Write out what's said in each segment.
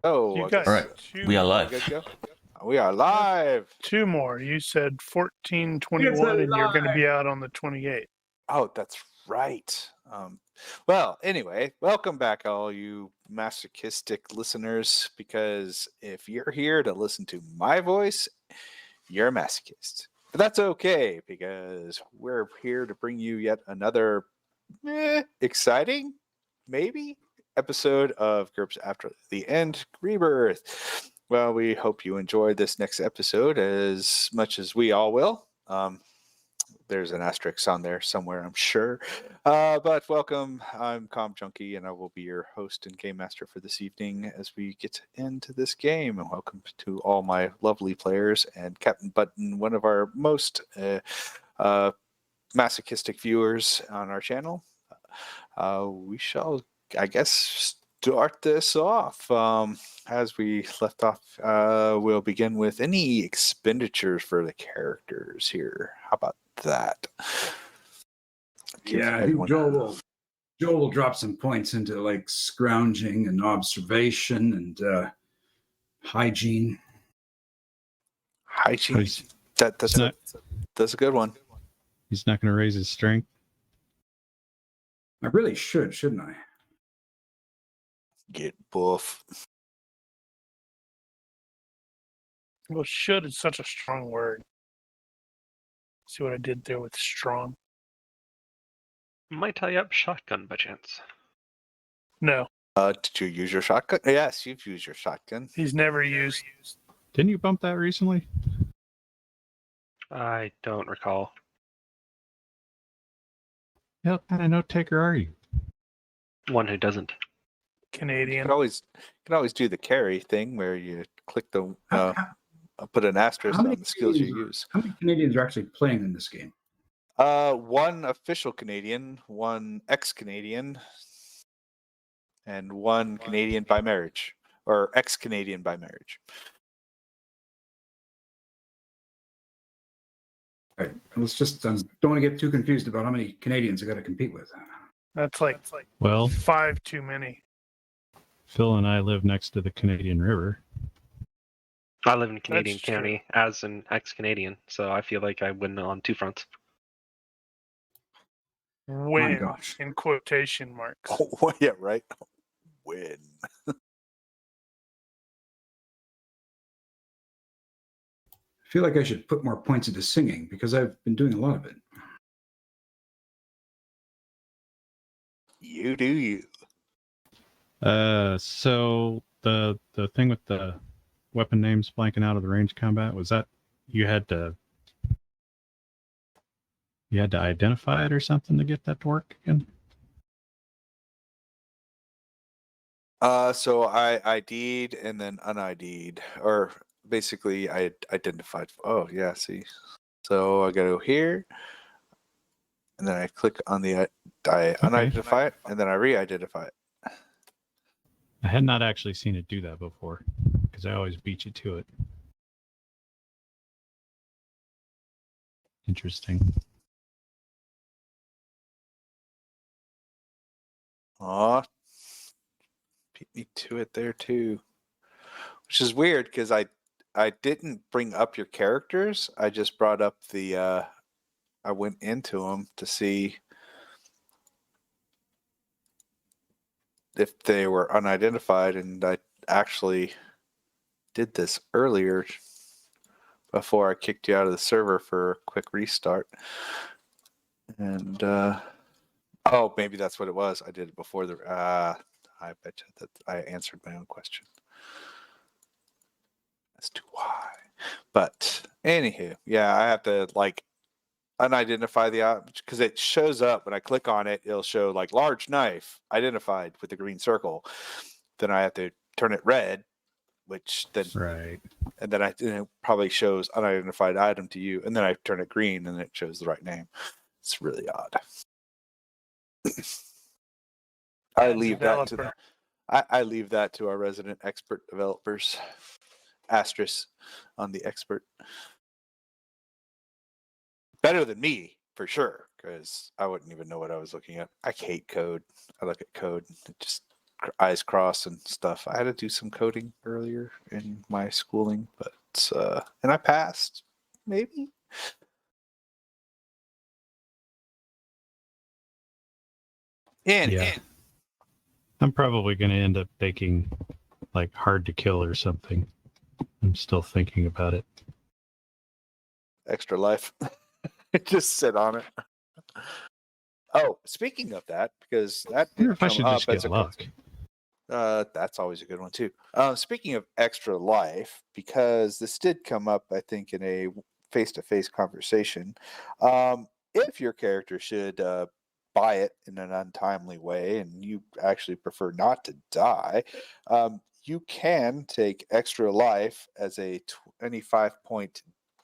Oh, You I got guess All right, two. we are we live. good to go? We are live. Two more. You said 14/21, and you're going to be out on the 28th. Oh, that's right. Well, anyway, welcome back, all you masochistic listeners, because if you're here to listen to my voice, you're a masochist. But that's okay, because we're here to bring you yet another exciting, maybe, episode of GURPS After the End, re.Birth. Well, we hope you enjoyed this next episode as much as we all will. There's an asterisk on there somewhere, I'm sure. But welcome. I'm CommJunkee, and I will be your host and game master for this evening as we get into this game. And welcome to all my lovely players and Captain Button, one of our most masochistic viewers on our channel. We shall, I guess, start this off. As we left off, we'll begin with any expenditures for the characters here. How about that? Yeah, I think Joel will drop some points into like scrounging and observation and hygiene. Hygiene. That's a good one. He's not going to raise his strength. I really should, shouldn't I? Get buff. Well, should is such a strong word. See what I did there with strong? Might tie up shotgun by chance. No, Did you use your shotgun? Yes, you've used your shotgun. he's never used. Didn't you bump that recently? I don't recall. What kind of note taker are you? One who doesn't. You Canadian. can always do the carry thing where you click the put an asterisk How on many the skills you Canadians use. How many Canadians are actually playing in this game? One official Canadian, one ex-Canadian, and one Canadian by marriage, or ex-Canadian by marriage. All right, let's just don't want to get too confused about how many Canadians I got to compete with. That's like Well, 5 too many. Phil and I live next to the Canadian River. I live in Canadian That's true. County as an ex-Canadian, so I feel like I win on two fronts. Win gosh. in quotation marks. Oh, yeah, right. Win. I feel like I should put more points into singing because I've been doing a lot of it. You do you. So the thing with the weapon names blanking out of the range combat, was that you had to identify it or something to get that to work again? So I ID'd and then unID'd, or basically I identified. Oh yeah, see. So I go here, and then I click on the I unidentify it, and then I re-identify it. I had not actually seen it do that before because I always beat you to it. Interesting. Aw, beat me to it there too, which is weird because I didn't bring up your characters. I just brought up the I went into them to see if they were unidentified, and I actually did this earlier before I kicked you out of the server for a quick restart. And oh, maybe that's what it was. I did it before the I bet you that I answered my own question as to why. But anywho, yeah, I have to like unidentify the object because it shows up when I click on it. It'll show like large knife identified with the green circle. Then I have to turn it red, which then Right. and then it probably shows unidentified item to you, and then I turn it green and it shows the right name. It's really odd. I leave that to I leave that to our resident expert developers. Asterisk on the expert. Better than me, for sure, because I wouldn't even know what I was looking at. I hate code. I look at code. It just eyes crossed and stuff. I had to do some coding earlier in my schooling, but and I passed, maybe. Yeah. I'm probably going to end up taking like hard to kill or something. I'm still thinking about it. Extra life. Just sit on it. Oh, speaking of that, because that I wonder did if I come should up just as get a luck. that's always a good one too. Speaking of extra life, because this did come up, I think, in a face-to-face conversation. If your character should buy it in an untimely way, and you actually prefer not to die, you can take extra life as a 25-point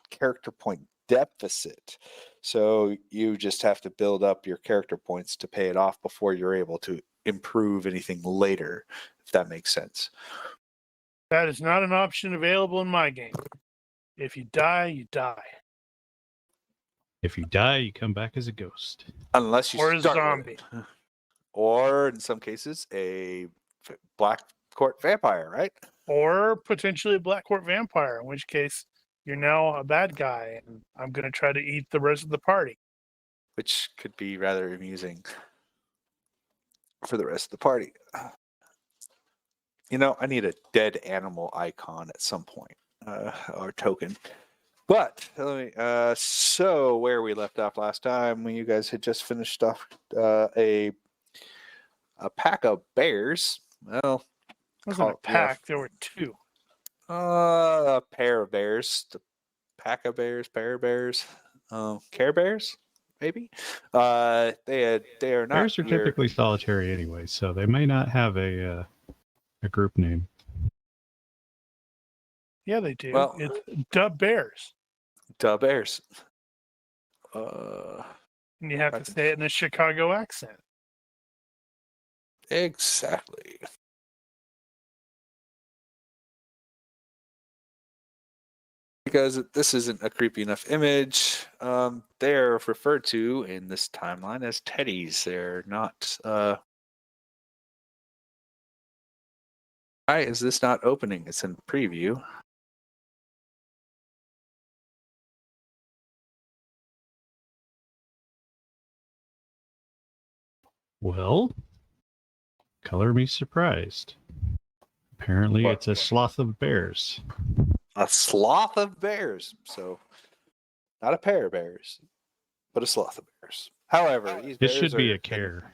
character point deficit. So you just have to build up your character points to pay it off before you're able to improve anything later, if that makes sense. That is not an option available in my game. If you die, you die. If you die, you come back as a ghost. Unless you Or a start with zombie. it. Or in some cases, a black court vampire, right? Or potentially a Black Court vampire, in which case you're now a bad guy, and I'm going to try to eat the rest of the party. Which could be rather amusing for the rest of the party. You know, I need a dead animal icon at some point, or token. But let me, so where we left off last time, when you guys had just finished off a pack of bears. Well, It wasn't a pack, there were two. a pair of bears, the pack of bears, pair of bears, Care Bears, maybe. They are not. Bears are typically solitary anyway, so they may not have a group name. Yeah, they do. Well, It's the Bears. the bears. And you have to say it in a Chicago accent. Exactly. Because this isn't a creepy enough image, they're referred to in this timeline as teddies. They're not. Why is this not opening? It's in preview. Well, color me surprised. Apparently, What? it's a sloth of bears. A sloth of bears. So, not a pair of bears, but a sloth of bears. However, these This bears should be are a care.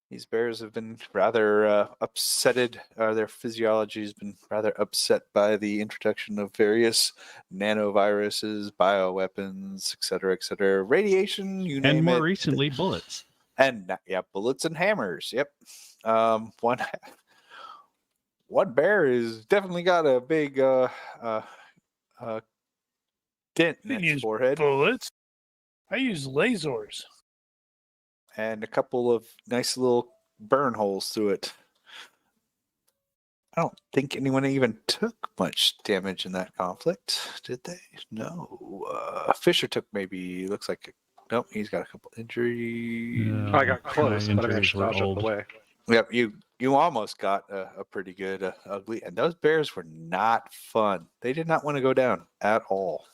These bears have been rather upsetted. Their physiology has been rather upset by the introduction of various nanoviruses, bioweapons, etc., radiation, you name And more it. recently, bullets. And yeah, bullets and hammers. Yep. One bear is definitely got a big dent You in can its use forehead bullets. I use lasers. and a couple of nice little burn holes through it. I don't think anyone even took much damage in that conflict, did they? No. Fisher took maybe, looks like, nope, he's got a couple injuries. No. I got close, my but I injuries managed to were dodge out of old. the way. Yep, you almost got a pretty good ugly, and those bears were not fun. They did not want to go down at all.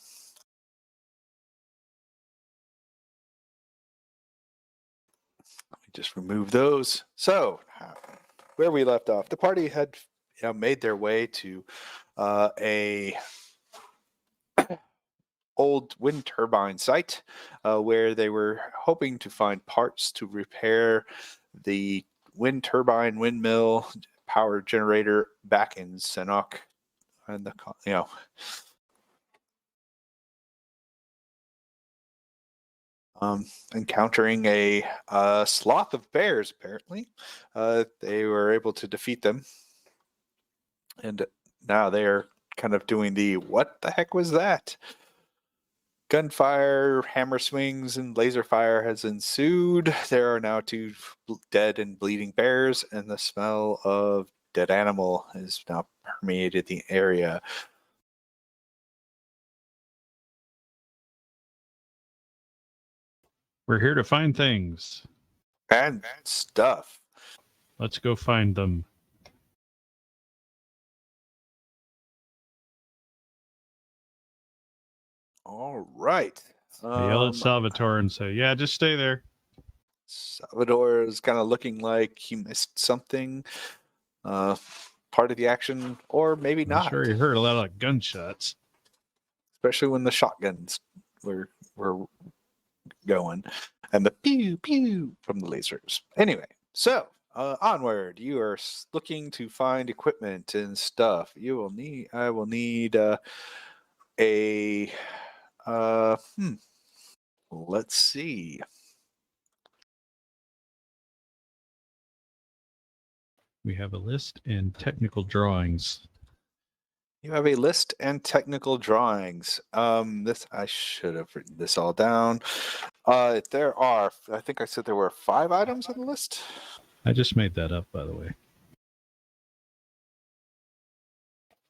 Let me just remove those. So, where we left off, the party had made their way to a old wind turbine site where they were hoping to find parts to repair the wind turbine windmill power generator back in Sanok, and encountering a sloth of bears. Apparently, they were able to defeat them, and now they are kind of doing the what the heck was that? Gunfire, hammer swings, and laser fire has ensued. There are now two dead and bleeding bears, and the smell of dead animal has now permeated the area. We're here to find things. And stuff. Let's go find them. All right. I yell at Salvatore and say, "Yeah, just stay there." Salvador is kind of looking like he missed something, part of the action, or maybe I'm not. sure you heard a lot of gunshots. Especially when the shotguns were going, and the pew pew from the lasers. Anyway, so onward. You are looking to find equipment and stuff. You will need. I will need a. Let's see. We have a list and technical drawings. You have a list and technical drawings. This I should have written this all down. There are. I think I said there were 5 items on the list. I just made that up, by the way.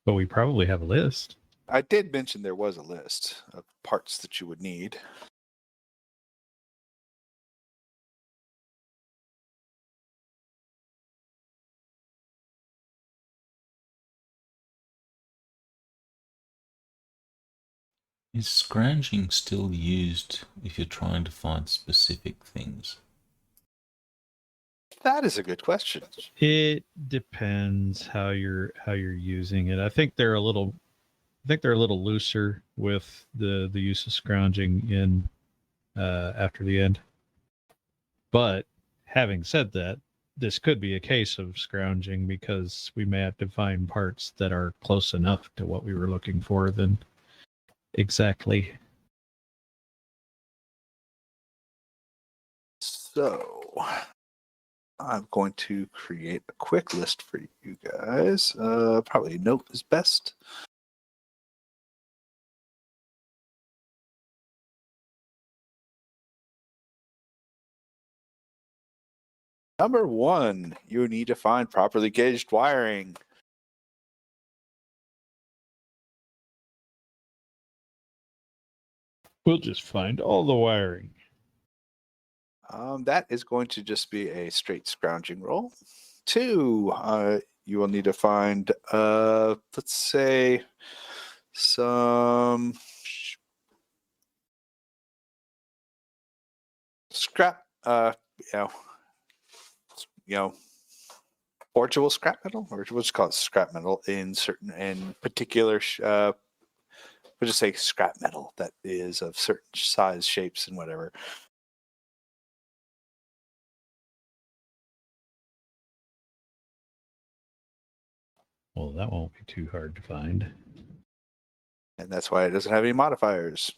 But we probably have a list. I did mention there was a list of parts that you would need. Is scrounging still used if you're trying to find specific things? That is a good question. It depends how you're using it. I think they're a little looser with the use of scrounging in after the end. But having said that, this could be a case of scrounging because we may have to find parts that are close enough to what we were looking for than exactly. So I'm going to create a quick list for you guys. Probably note is best. Number 1, you need to find properly gauged wiring. We'll just find all the wiring. That is going to just be a straight scrounging roll. 2, you will need to find, let's say, some scrap, forgeable scrap metal, or what's called scrap metal in particular. We'll just say scrap metal that is of certain size, shapes, and whatever. Well, that won't be too hard to find. And that's why it doesn't have any modifiers.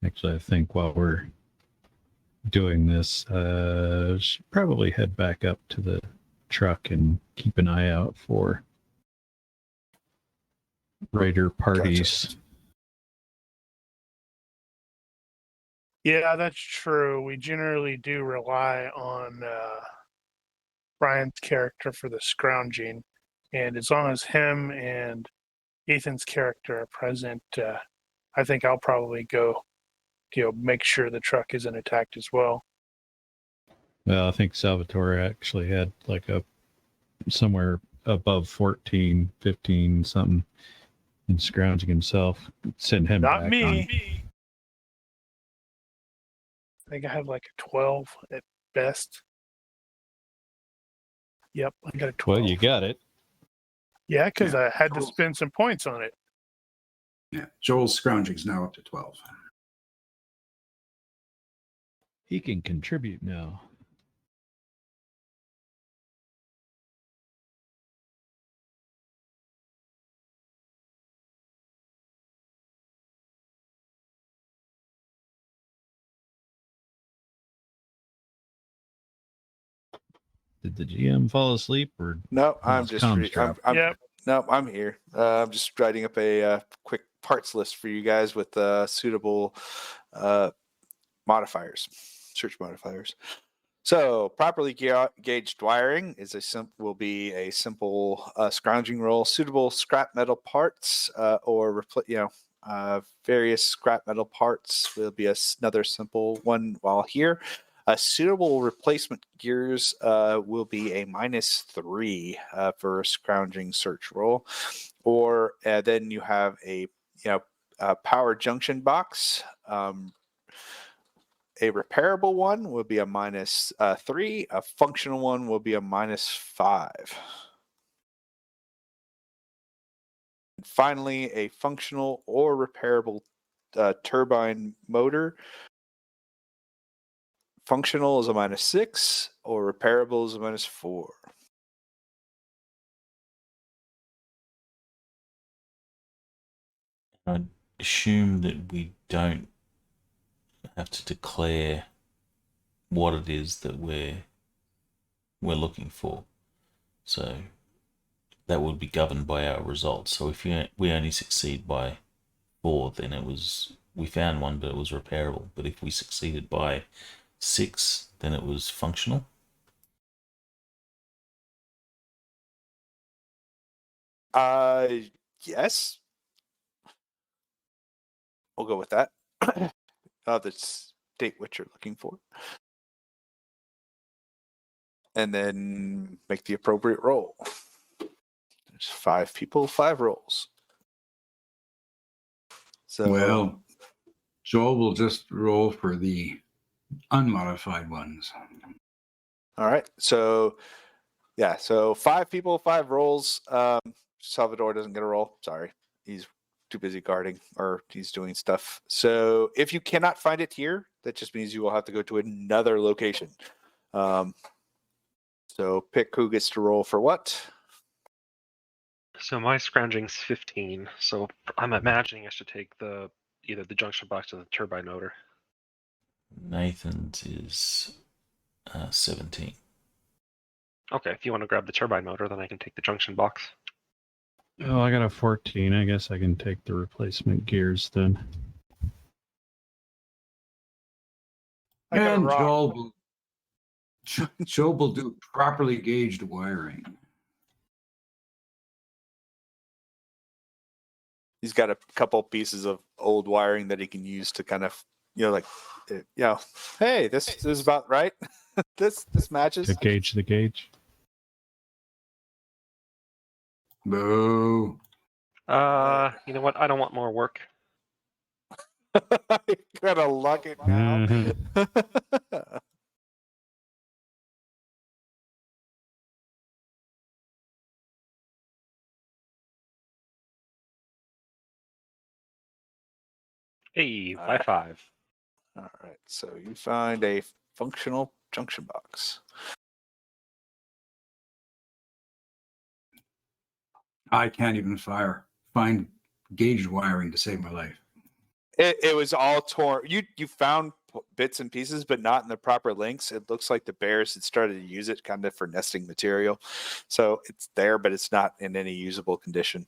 Actually, I think while we're doing this, should probably head back up to the truck and keep an eye out for raider parties. Gotcha. Yeah, that's true. We generally do rely on Brian's character for the scrounging, and as long as him and Ethan's character are present, I think I'll probably go, make sure the truck isn't attacked as well. Well, I think Salvatore actually had like somewhere above 14, 15 something in scrounging himself. Send him Not back me. on. I think I have like a 12 at best. Yep, I got a 12. Well, you got it. Yeah, because Yeah. I had to spend some points on it. Yeah, Joel's scrounging's now up to 12. He can contribute now. Did the GM fall asleep or? No, I'm his just. comms dropped? Yep. No, I'm here. I'm just writing up a quick parts list for you guys with suitable modifiers, search modifiers. So properly gauged wiring is will be a simple scrounging roll. Suitable scrap metal parts or various scrap metal parts will be another simple one. While here, suitable replacement gears will be a -3 for a scrounging search roll. Or then you have a power junction box. A repairable one will be a -3. A functional one will be a -5. And finally, a functional or repairable turbine motor. Functional is a -6, or repairable is a -4. I assume that we don't have to declare what it is that we're looking for. So that would be governed by our results. So if we only succeed by 4, then we found one, but it was repairable. But if we succeeded by 6, then it was functional. Yes. We'll go with that. That's state what you're looking for. And then make the appropriate roll. There's 5 people, 5 rolls. So Well, Joel will just roll for the unmodified ones. all right. So yeah, so 5 people, 5 rolls. Salvador doesn't get a roll. Sorry. He's too busy guarding, or he's doing stuff. So if you cannot find it here, that just means you will have to go to another location. So pick who gets to roll for what. So my scrounging's 15. So I'm imagining I should take either the junction box or the turbine motor. Nathan's is 17. Okay, if you want to grab the turbine motor, then I can take the junction box. Oh, I got a 14. I guess I can take the replacement gears then. I got a And rock. Joel will do properly gauged wiring. He's got a couple pieces of old wiring that he can use to kind of, hey, this is about right. this matches. To gauge the gauge. Boo. You know what? I don't want more work. You gotta luck it now. Hey, All by right. 5. All right, so you find a functional junction box. I can't even find gauged wiring to save my life. It was all torn. You found bits and pieces, but not in the proper links. It looks like the bears had started to use it kind of for nesting material. So it's there, but it's not in any usable condition.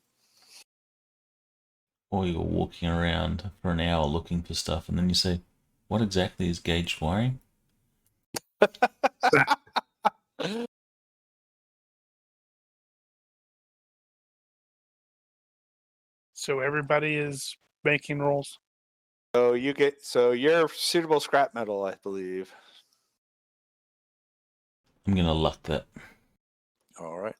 Or you're walking around for an hour looking for stuff, and then you say, what exactly is gauged wiring? So everybody is making rolls. So you're suitable scrap metal, I believe. I'm going to luck that. All right.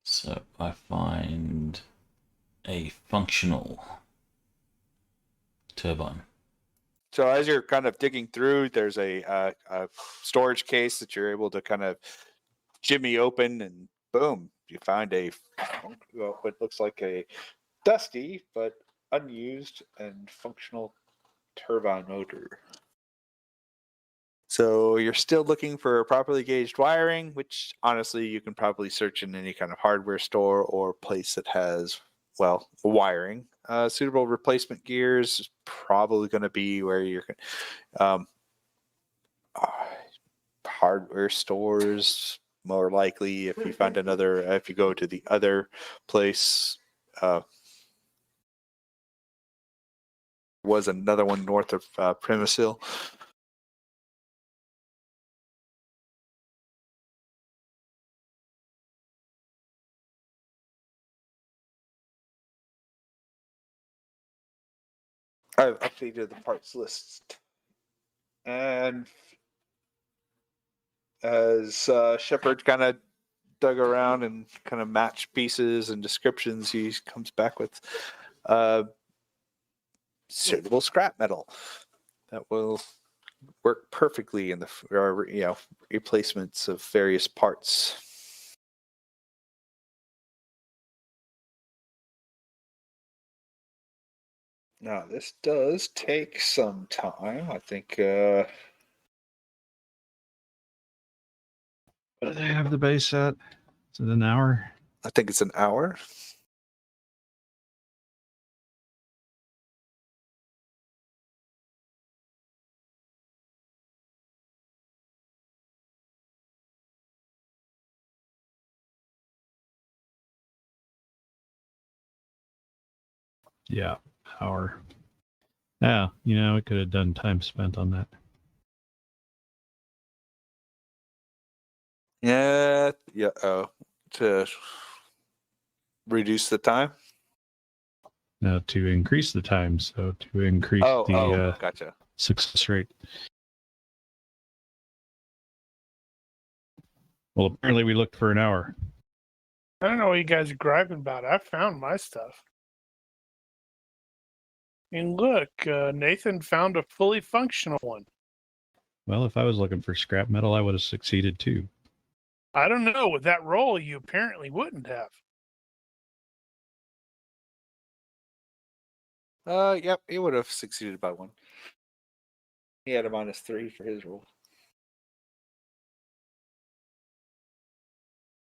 So I find a functional turbine. So as you're kind of digging through, there's a storage case that you're able to kind of jimmy open, and boom, you find what looks like a dusty but unused and functional turbine motor. So you're still looking for properly gauged wiring, which honestly you can probably search in any kind of hardware store or place that has, well, wiring. Suitable replacement gears is probably going to be where you're hardware stores, more likely. If you find another, if you go to the other place, was another one north of Premise Hill. I've updated the parts list. And as Shepard kind of dug around and kind of matched pieces and descriptions, he comes back with suitable scrap metal that will work perfectly in the replacements of various parts. Now, this does take some time. I think. What do they have the base at? Is it an hour? I think it's an hour. Yeah, hour. Yeah, we could have done time spent on that. Yeah. To reduce the time. Now to increase the time, so to increase Gotcha. success rate. Well, apparently we looked for an hour. I don't know what you guys are griping about. I found my stuff. And look, Nathan found a fully functional one. Well, if I was looking for scrap metal, I would have succeeded too. I don't know. With that roll, you apparently wouldn't have. Yep, he would have succeeded by one. He had a -3 for his roll.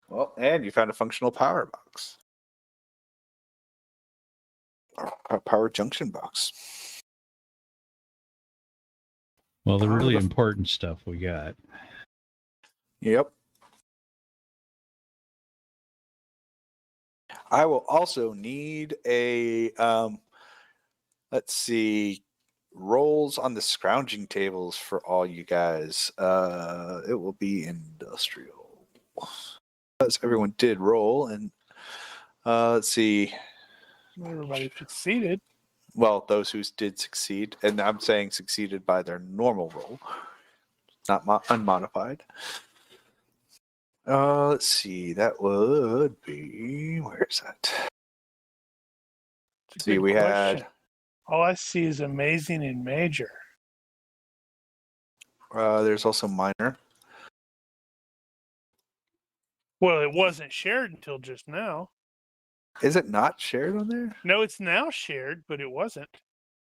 Well, and you found a functional power box. A power junction box. Well, the really important stuff we got. Yep. I will also need a let's see, rolls on the scrounging tables for all you guys. It will be industrial. Because everyone did roll, and let's see. Everybody succeeded. Well, those who did succeed, and I'm saying succeeded by their normal roll, not unmodified. Let's see. That would be, where's that? See, we had. All I see is amazing and major. There's also minor. Well, it wasn't shared until just now. Is it not shared on there? No, it's now shared, but it wasn't.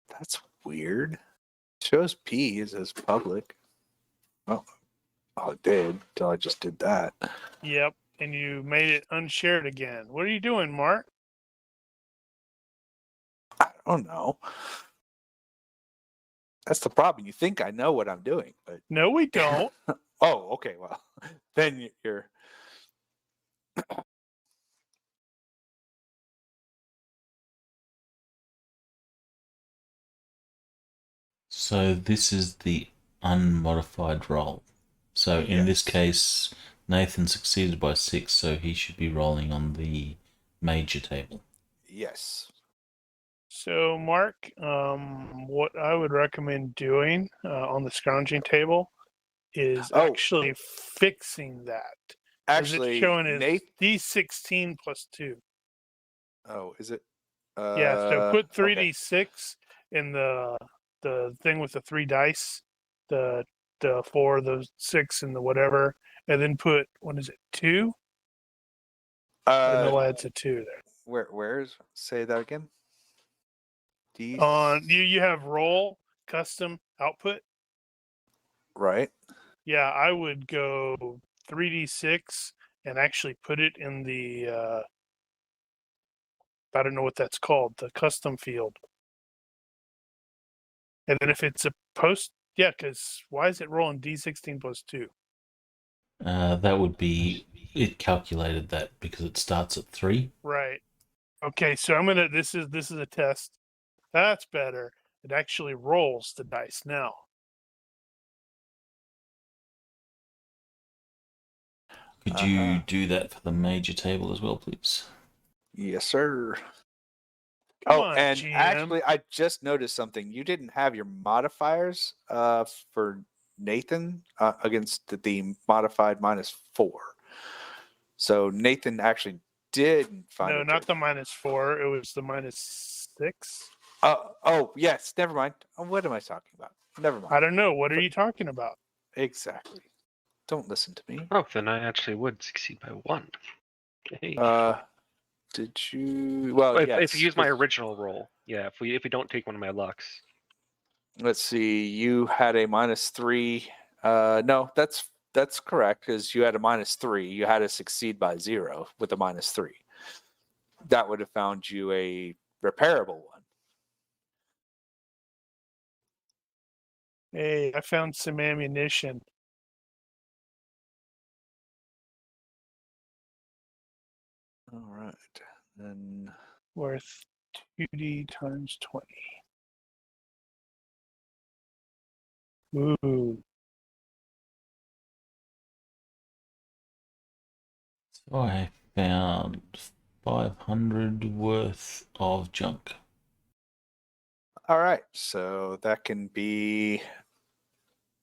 That's weird. It shows P as public. Oh, it did until I just did that. Yep, and you made it unshared again. What are you doing, Mark? I don't know. That's the problem. You think I know what I'm doing, but No, we don't. oh, okay. Well, then you're. So this is the unmodified roll. So in this case, Nathan succeeded by 6, so he should be rolling on the major table. Yes. So, Mark, what I would recommend doing on the scrounging table is actually fixing that. Actually, it's showing as D16 plus 2. Oh, is it? Yeah, so put 3D6 okay. in the thing with the 3 dice, the 4, the 6, and the whatever, and then put, what is it, 2? And it'll add to 2 there. Where's? Say that again. On you have roll, custom output, Right. yeah, I would go 3d6 and actually put it in the I don't know what that's called, the custom field. And then if it's a post, yeah, because why is it rolling d16 plus 2? That would be, it calculated that because it starts at 3. Right. Okay, so I'm gonna. This is a test. That's better. It actually rolls the dice now. Could you do that for the major table as well, please? Yes, sir. Come on, and GM. actually, I just noticed something. You didn't have your modifiers for Nathan against the modified -4. So Nathan actually did find No, a not the trick. -4. It was the -6. Oh, yes. Never mind. What am I talking about? Never mind. I don't know. What are you talking about? Exactly. Don't listen to me. Oh, then I actually would succeed by 1. Okay. Did you? Well, if, yes. if you use my original roll, yeah. If we don't take one of my lucks, Let's see. You had a -3. No, that's correct because you had a -3. You had to succeed by 0 with a -3. That would have found you a repairable one. Hey, I found some ammunition. All right. Then Worth 2d times 20. Ooh. So I found 500 worth of junk. all right. So that can be.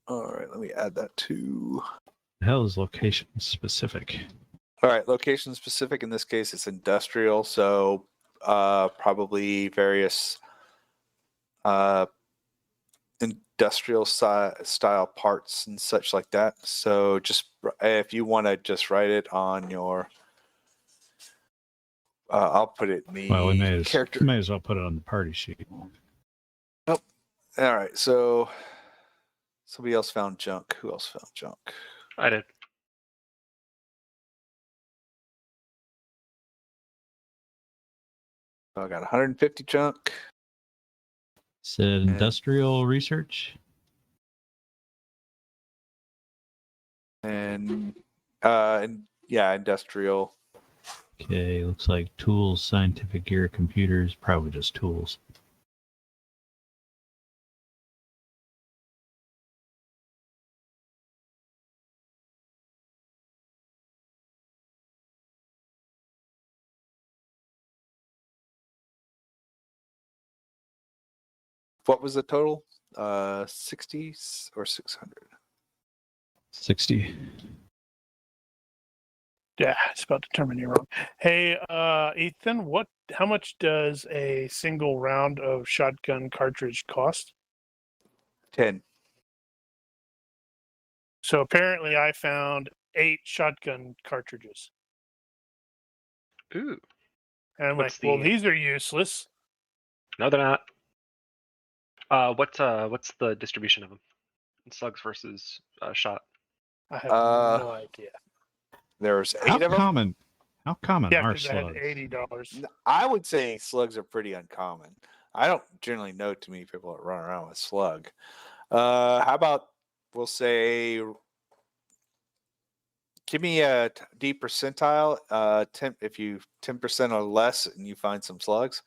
All right. Let me add that to. The hell is location specific? All right. Location specific. In this case, it's industrial. So probably various industrial style parts and such like that. So just if you want to just write it on your, I'll put it in the Well, we may character. as well put it on the party sheet. All right. So somebody else found junk. Who else found junk? I did. I got 150 junk. Said industrial research. And yeah, industrial. Okay, looks like tools, scientific gear, computers, probably just tools. What was the total? 60 or 600? 60. Yeah, it's about to turn me wrong. Hey, Ethan, how much does a single round of shotgun cartridge cost? 10. So apparently I found 8 shotgun cartridges. Ooh. And I'm What's like, well, the- these are useless. No, they're not. What's the distribution of them? Slugs versus shot. I have no idea. There's 8 How of them. common? How common Yeah, are because I had slugs? $80. I would say slugs are pretty uncommon. I don't generally know too many people that run around with slug. How about we'll say, give me a D percentile. 10 if you 10% or less, and you find some slugs.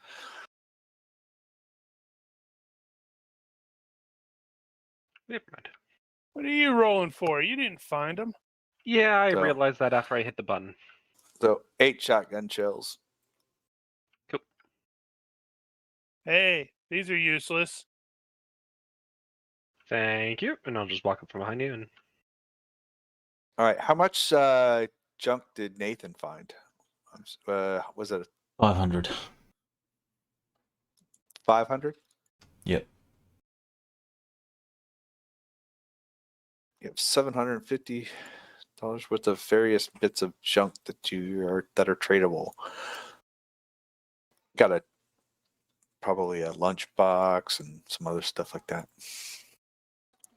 Never mind. What are you rolling for? You didn't find them. Yeah, I So- realized that after I hit the button. So 8 shotgun shells. Cool. Hey, these are useless. Thank you. And I'll just walk up from behind you and All right. How much junk did Nathan find? Was it 500. 500? Yep. You have $750 worth of various bits of junk that are tradable. Got to probably a lunchbox and some other stuff like that.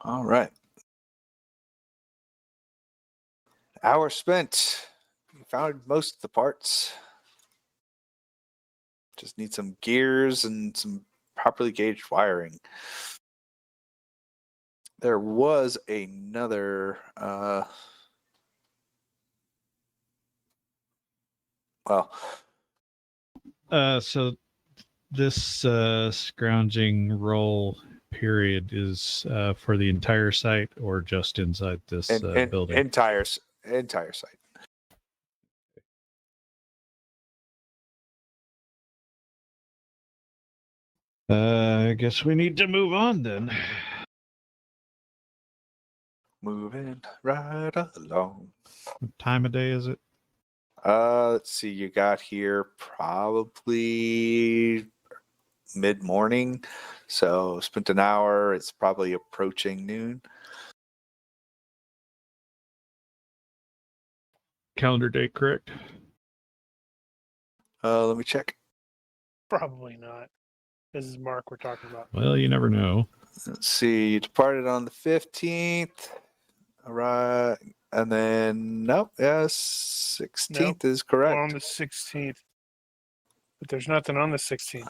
All right. Hour spent. We found most of the parts. Just need some gears and some properly gauged wiring. There was another So this scrounging roll period is for the entire site or just inside this building? entire site. I guess we need to move on then. Moving right along. What time of day is it? Let's see. You got here probably mid-morning, so spent an hour. It's probably approaching noon. Calendar date correct? Let me check. Probably not. This is Mark we're talking about. Well, you never know. Let's see. You departed on the 15th. All right. And then, nope. Yes, 16th is correct. We're on the 16th. But there's nothing on the 16th.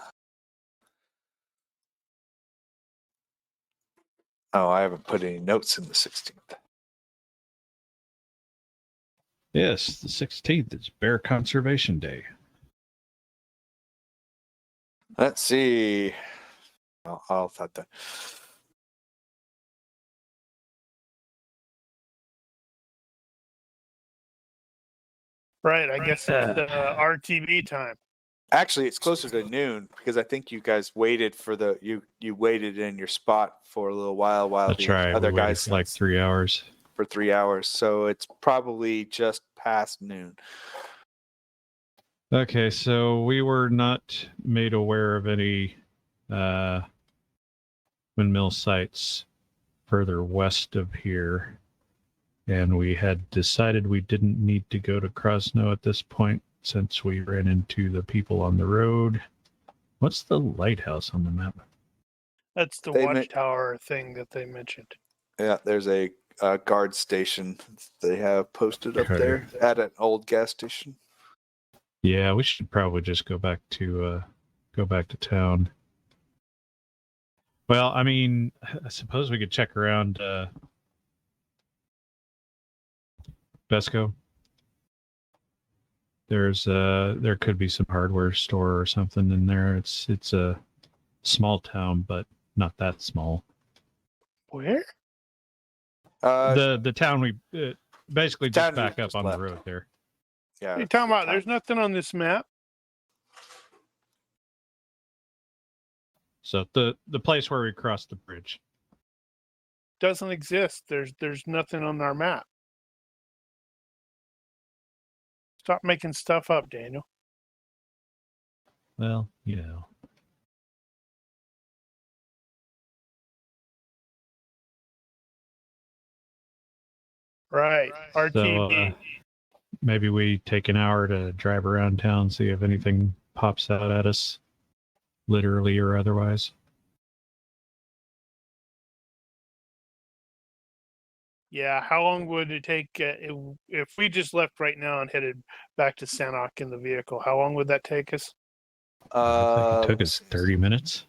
Oh, I haven't put any notes in the 16th. Yes, the 16th is Bear Conservation Day. Let's see. I'll thought that. Right, I guess it's RTB time. Actually, it's closer to noon because I think you guys waited for you waited in your spot for a little while That's the right. other We waited guys for like 3 hours. for 3 hours. So it's probably just past noon. Okay, so we were not made aware of any windmill sites further west of here, and we had decided we didn't need to go to Krosno at this point since we ran into the people on the road. What's the lighthouse on the map? That's the They watchtower thing that they mentioned. Yeah, there's a guard station they have posted up Okay. there at an old gas station. Yeah, we should probably just go back to town. Well, I mean, I suppose we could check around Besko. There could be some hardware store or something in there. It's a small town, but not that small. Where? The town we basically just town you back up just on left. the road there. Yeah. What are you talking about? There's nothing on this map. So the place where we crossed the bridge. Doesn't exist. There's nothing on our map. Stop making stuff up, Daniel. Well, you know. Right. RTB. So maybe we take an hour to drive around town, see if anything pops out at us, literally or otherwise. Yeah, how long would it take if we just left right now and headed back to Sanok in the vehicle? How long would that take us? I think it took us 30 minutes.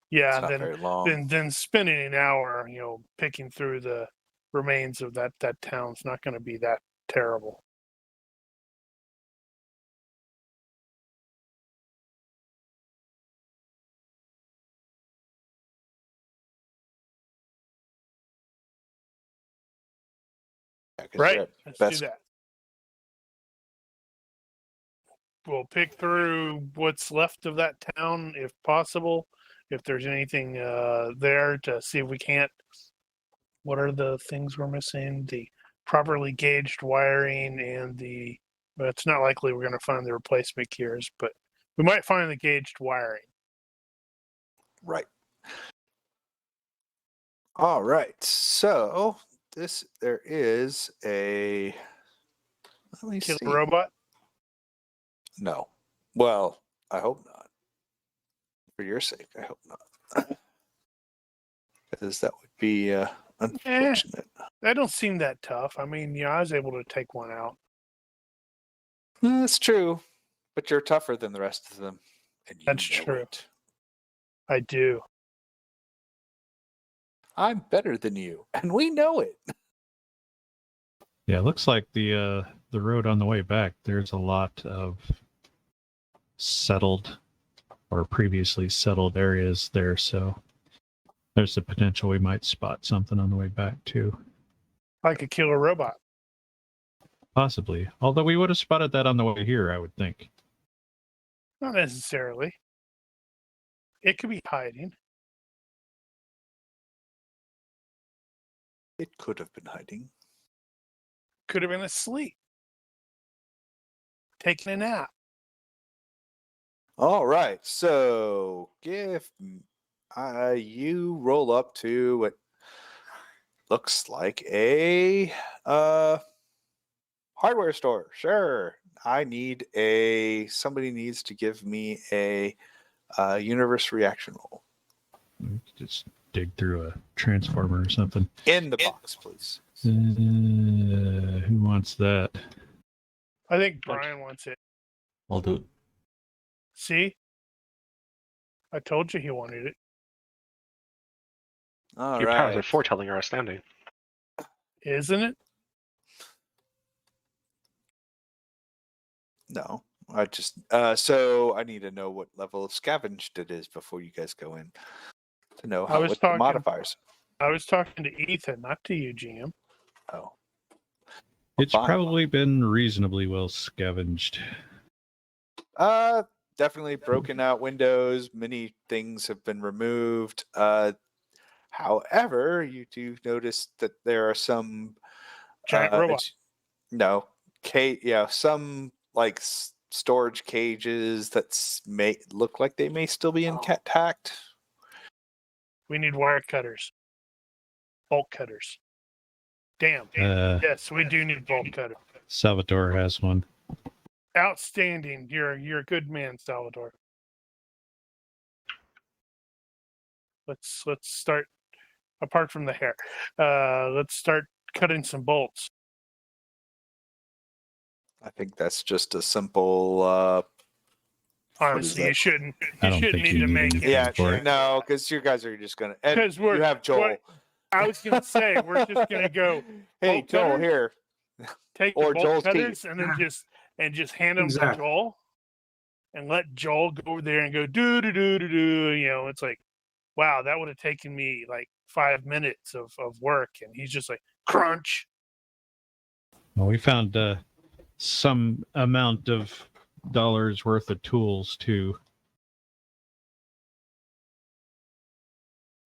Yeah, It's not very long. then spending an hour, picking through the remains of that town's not going to be that terrible. Yeah, 'cause Right. you're at Let's Best- do that. We'll pick through what's left of that town if possible. If there's anything there to see if we can't. What are the things we're missing? The properly gauged wiring and well, it's not likely we're going to find the replacement gears, but we might find the gauged wiring. Right. All right. So there is a. Let me Kill see. a robot? No. Well, I hope not. For your sake, I hope not. Because that would be unfortunate. That don't seem that tough. I mean, I was able to take one out. That's true, but you're tougher than the rest of them. And you That's know true. it. I do. I'm better than you, and we know it. Yeah, it looks like the road on the way back, there's a lot of settled or previously settled areas there, so there's the potential we might spot something on the way back too. Like a killer robot. Possibly. Although we would have spotted that on the way here, I would think. Not necessarily. It could be hiding. It could have been hiding. Could have been asleep. Taking a nap. All right, so give you roll up to what looks like a hardware store. Sure, I need somebody needs to give me a universe reaction roll Just dig through a transformer or something. in the box, please. Who wants that? I think Brian wants it. I'll do it. See? I told you he wanted it. All Your powers right. of foretelling are astounding. Isn't it? No, I just so I need to know what level of scavenged it is before you guys go in to know I was what the talking- modifiers. I was talking to Ethan, not to you, GM. Oh, It's fine. probably been reasonably well scavenged. Definitely broken out windows. Many things have been removed. However, you do notice that there are some Giant robot. No, some like storage cages that may look like they may still be intact. We need wire cutters. Bolt cutters. Damn. Yes, we do need bolt cutters. Salvatore has one. Outstanding. You're a good man, Salvador. Let's start. Apart from the hair, let's start cutting some bolts. I think that's just a simple. Honestly, you shouldn't. I You don't shouldn't think need you to need make anything it. Yeah, for it. no, because you guys are just gonna. And 'Cause we're- you have Joel. what- I was gonna say we're just gonna go Hey, bolt Joel, cutters? here. take Or the bolt Joel's cutters teeth. and then just hand them Exactly. to Joel, and let Joel go over there and go do do do do do. It's like, wow, that would have taken me like 5 minutes of work, and he's just like crunch. Well, we found some amount of dollars worth of tools too.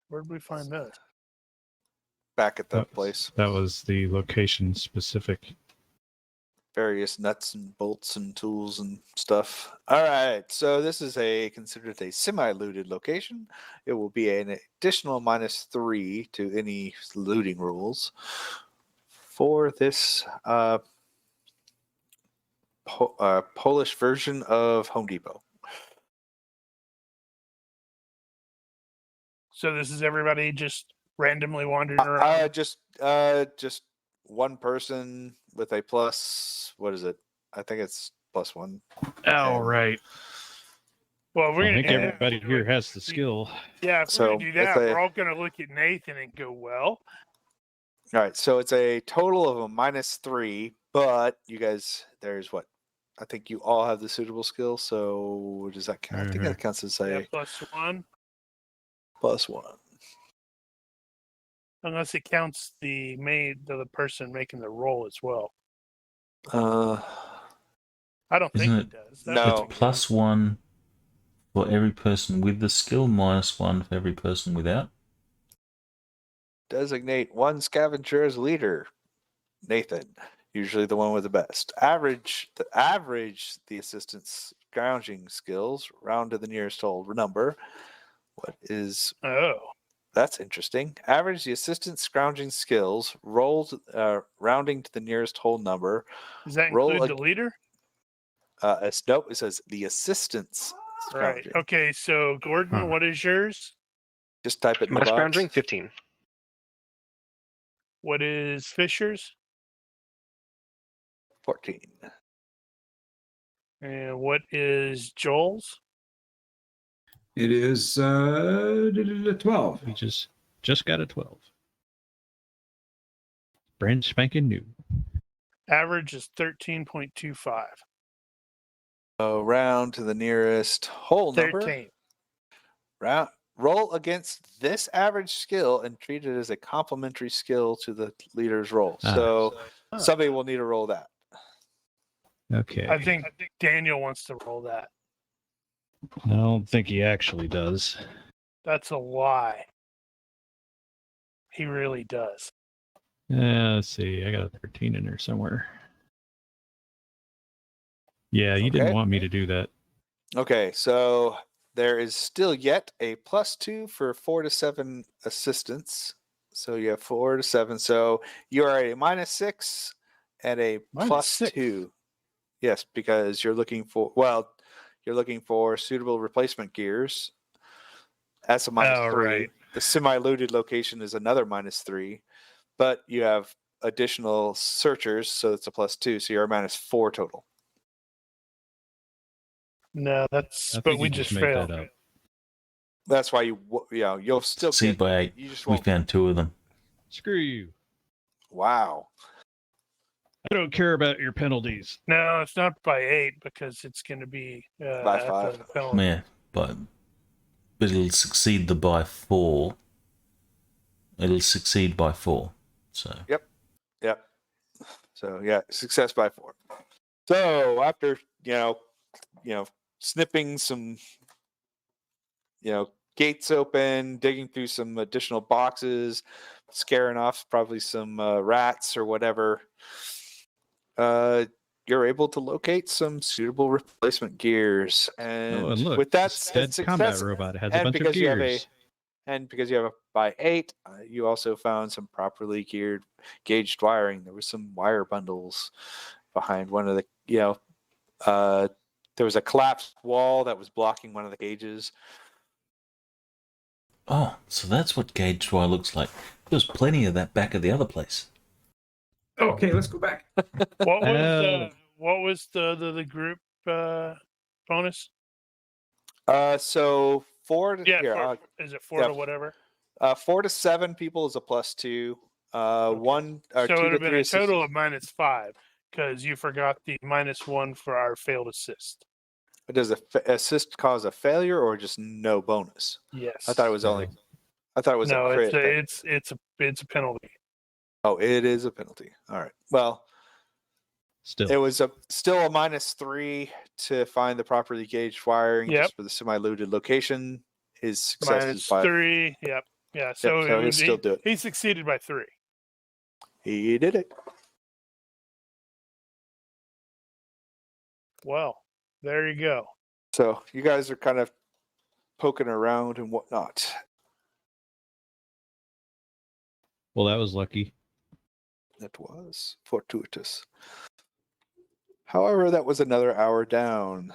Where did we find that? Back at the That was- place. That was the location specific. Various nuts and bolts and tools and stuff. All right, so this is considered a semi-looted location. It will be an additional -3 to any looting rules for this Polish version of Home Depot. So this is everybody just randomly wandering around. Just one person with a plus. What is it? I think it's +1. Oh, And- right. Well, we're I gonna think do everybody that. here has the skill. Yeah, if So, we're gonna do that, it's a- we're all gonna look at Nathan and go, well, All right, so it's a total of a -3, but you guys, there's what? I think you all have the suitable skill, so does that count? I think that counts as yeah, a +1, +1. unless it counts the person making the roll as well. I don't think Isn't it it- does. No. It's +1 for every person with the skill, -1 for every person without. Designate one scavenger as leader. Nathan, usually the one with the best. The assistant's scrounging skills, round to the nearest whole number. What is Oh, that's interesting. Average the assistant's scrounging skills, rolls rounding to the nearest whole number. does that Roll include a- the leader? Nope, it says the assistant's Right. Scrounging. Okay, so Gordon, Huh. what is yours? Just type it in My the box. scrounging 15. What is Fisher's? 14. And what is Joel's? It is 12. We just got a 12. Brand spanking new. Average is 13.25. So round to the nearest whole number. 13. Roll against this average skill and treat it as a complementary skill to the leader's roll. Ah. So somebody will need to roll that. Okay. I think Daniel wants to roll that. I don't think he actually does. That's a lie. He really does. Let's see. I got a 13 in there somewhere. Yeah, you Okay. didn't want me to do that. Okay, so there is still yet a +2 for 4 to 7 assistance. So you have 4 to 7. So you are a -6 and a -6. +2. Yes, because you're looking for suitable replacement gears. That's a -3. right. The semi-looted location is another -3, but you have additional searchers, so it's a +2. So you're a -4 total. No, that's. I But think we you just made failed. that up. That's why you'll still Succeed get. by 8. You just We won't. found 2 of them. Screw you. Wow. I don't care about your penalties. No, it's not by 8 because it's going to be By at 5. the penalty. Yeah, but it'll succeed the by 4. It'll succeed by 4. So Yep. So yeah, success by 4. So after snipping some gates open, digging through some additional boxes, scaring off probably some rats or whatever, you're able to locate some suitable replacement gears. And, Oh, and look, with that this dead combat robot has a and bunch of because you have gears. because you have a by 8, you also found some properly geared gauged wiring. There was some wire bundles behind one of the there was a collapsed wall that was blocking one of the gauges. oh, so that's what gauge wire looks like. There's plenty of that back at the other place. Okay, let's go back. What was the group bonus? So 4 to Yeah, is it 4 yeah. to whatever? 4 to 7 people is a +2. 1 or So 2 it would to have been 3 a assist. total of -5 because you forgot the -1 for our failed assist. Does assist cause a failure or just no bonus? Yes. I thought it was only. I thought it was no. a crit. It's a penalty. Oh, it is a penalty. All right. Well, Still. it was still a -3 to find the properly gauged wiring Yep. just for the semi-looted location. His success is by -3. Yep. Yeah. So, so he'll still do it. He succeeded by 3. He did it. Well, there you go. So you guys are kind of poking around and whatnot. Well, that was lucky. That was fortuitous. However, that was another hour down.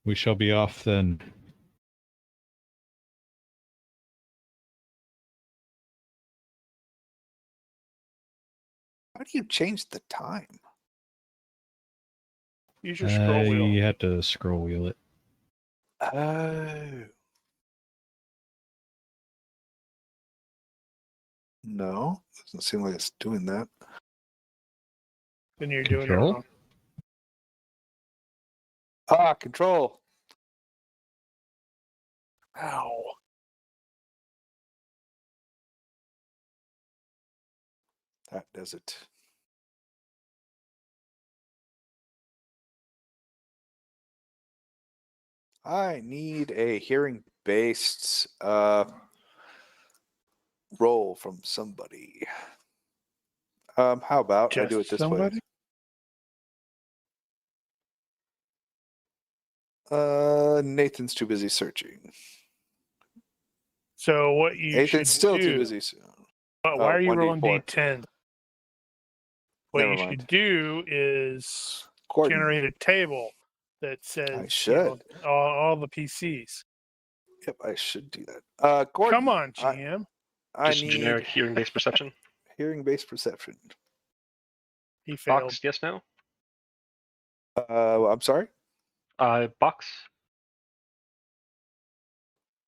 We shall be off then. How do you change the time? Use your scroll wheel. You have to scroll wheel it. Oh. No, doesn't seem like it's doing that. Then you're doing it Control? wrong. Control. Ow. That does it. I need a hearing-based roll from somebody. How about I do it this Somebody? way? Nathan's too busy searching. So what you Nathan's should still do? too busy. Why are you rolling 1d4. D10? What Never you mind. should do is Gordon. generate a table that says should. all the PCs. Yep, I should do that. Gordon, Come on, GM. I Just need generic hearing-based perception. hearing-based perception. He failed. Box, yes, no? I'm sorry. Box.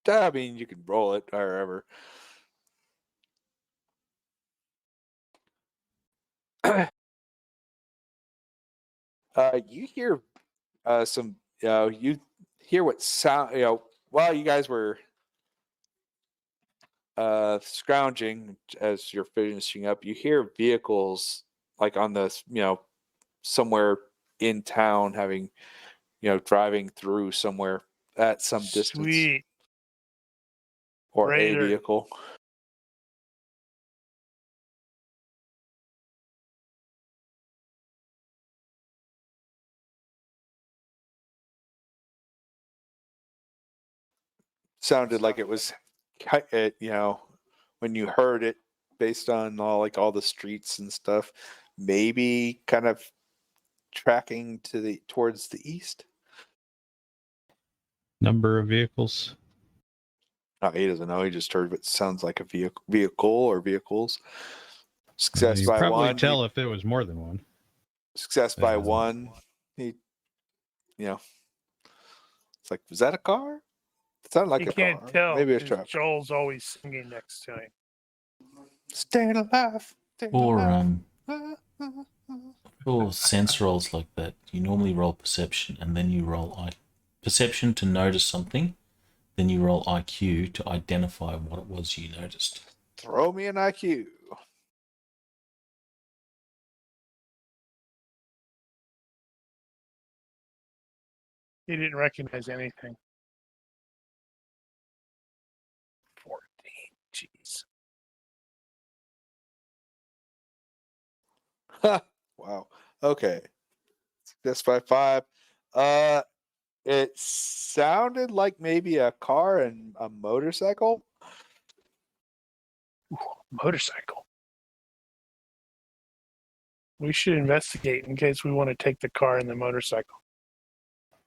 I mean, you can roll it however. You hear some. You hear what sound. While you guys were scrounging as you're finishing up, you hear vehicles like on the somewhere in town having driving through somewhere at some distance Sweet. or Raider. a vehicle. Sounded like it was, when you heard it, based on all the streets and stuff, maybe kind of tracking towards the east. Number of vehicles. Oh, he doesn't know. He just heard what sounds like a vehicle or vehicles. Success You by probably one. tell if it was more than one. Success by Um, one. He, it's like, was that a car? It sounded like He a can't car. tell Maybe a 'cause truck. Joel's always singing next to him. Staying alive. Staying Or alive. for sense rolls like that, you normally roll perception and then you roll perception to notice something, then you roll IQ to identify what it was you noticed. Throw me an IQ. He didn't recognize anything. 14. Jeez. Wow. Okay. Success by 5. It sounded like maybe a car and a motorcycle. Motorcycle. We should investigate in case we want to take the car and the motorcycle.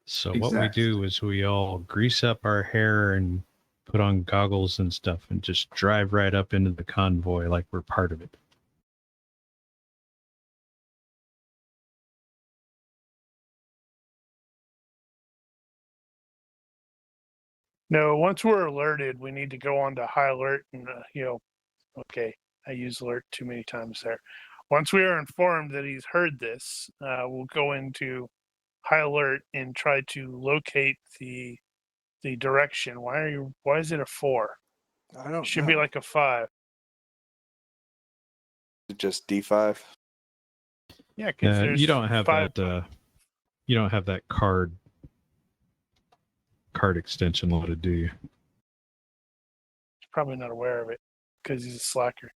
So what we do is we all grease up our hair and put on goggles and stuff and just drive right up into the convoy like we're part of it. No, once we're alerted, we need to go on to high alert and, okay, I used alert too many times there. Once we are informed that he's heard this, we'll go into high alert and try to locate the direction. Why is it a 4? I don't Should know. be like a 5. Just D5. Yeah, because there's you don't have 5. that. You don't have that card extension loaded, do you? He's probably not aware of it because he's a slacker.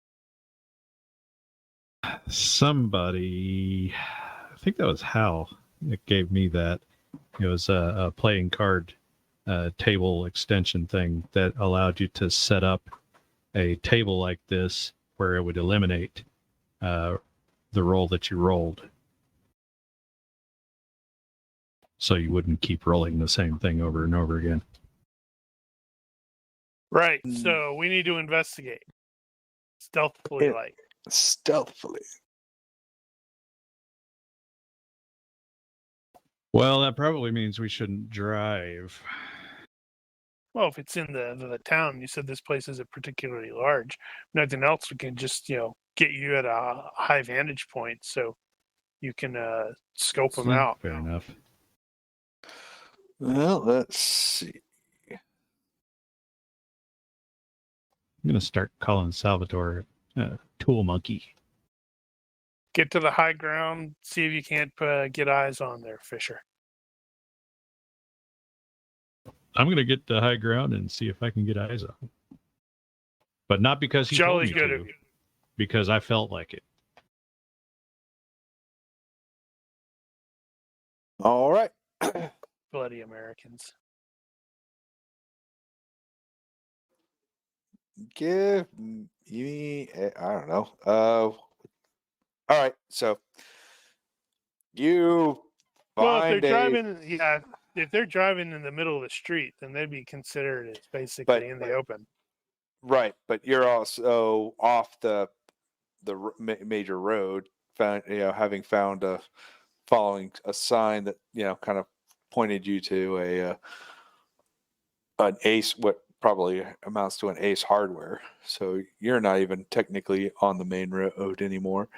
Somebody, I think that was Hal that gave me that. It was a playing card table extension thing that allowed you to set up a table like this where it would eliminate the roll that you rolled. So you wouldn't keep rolling the same thing over and over again. Right. Hmm. So we need to investigate stealthily, like. Stealthily. Well, that probably means we shouldn't drive. Well, if it's in the town, you said this place isn't particularly large. Nothing else, we can just get you at a high vantage point so you can scope them out. Fair enough. Well, let's see. I'm going to start calling Salvatore Tool Monkey. Get to the high ground, see if you can't get eyes on there, Fisher. I'm going to get to high ground and see if I can get eyes on him. But not because he Jolly told me good to, of you. because I felt like it. All right. Bloody Americans. Give me, I don't know. All right. So you Well, if they're find a, driving, yeah, if they're driving in the middle of the street, then they'd be considered as basically in the open. right, but you're also off the major road, having found following a sign that kind of pointed you to an Ace, what probably amounts to an Ace Hardware. So you're not even technically on the main road anymore.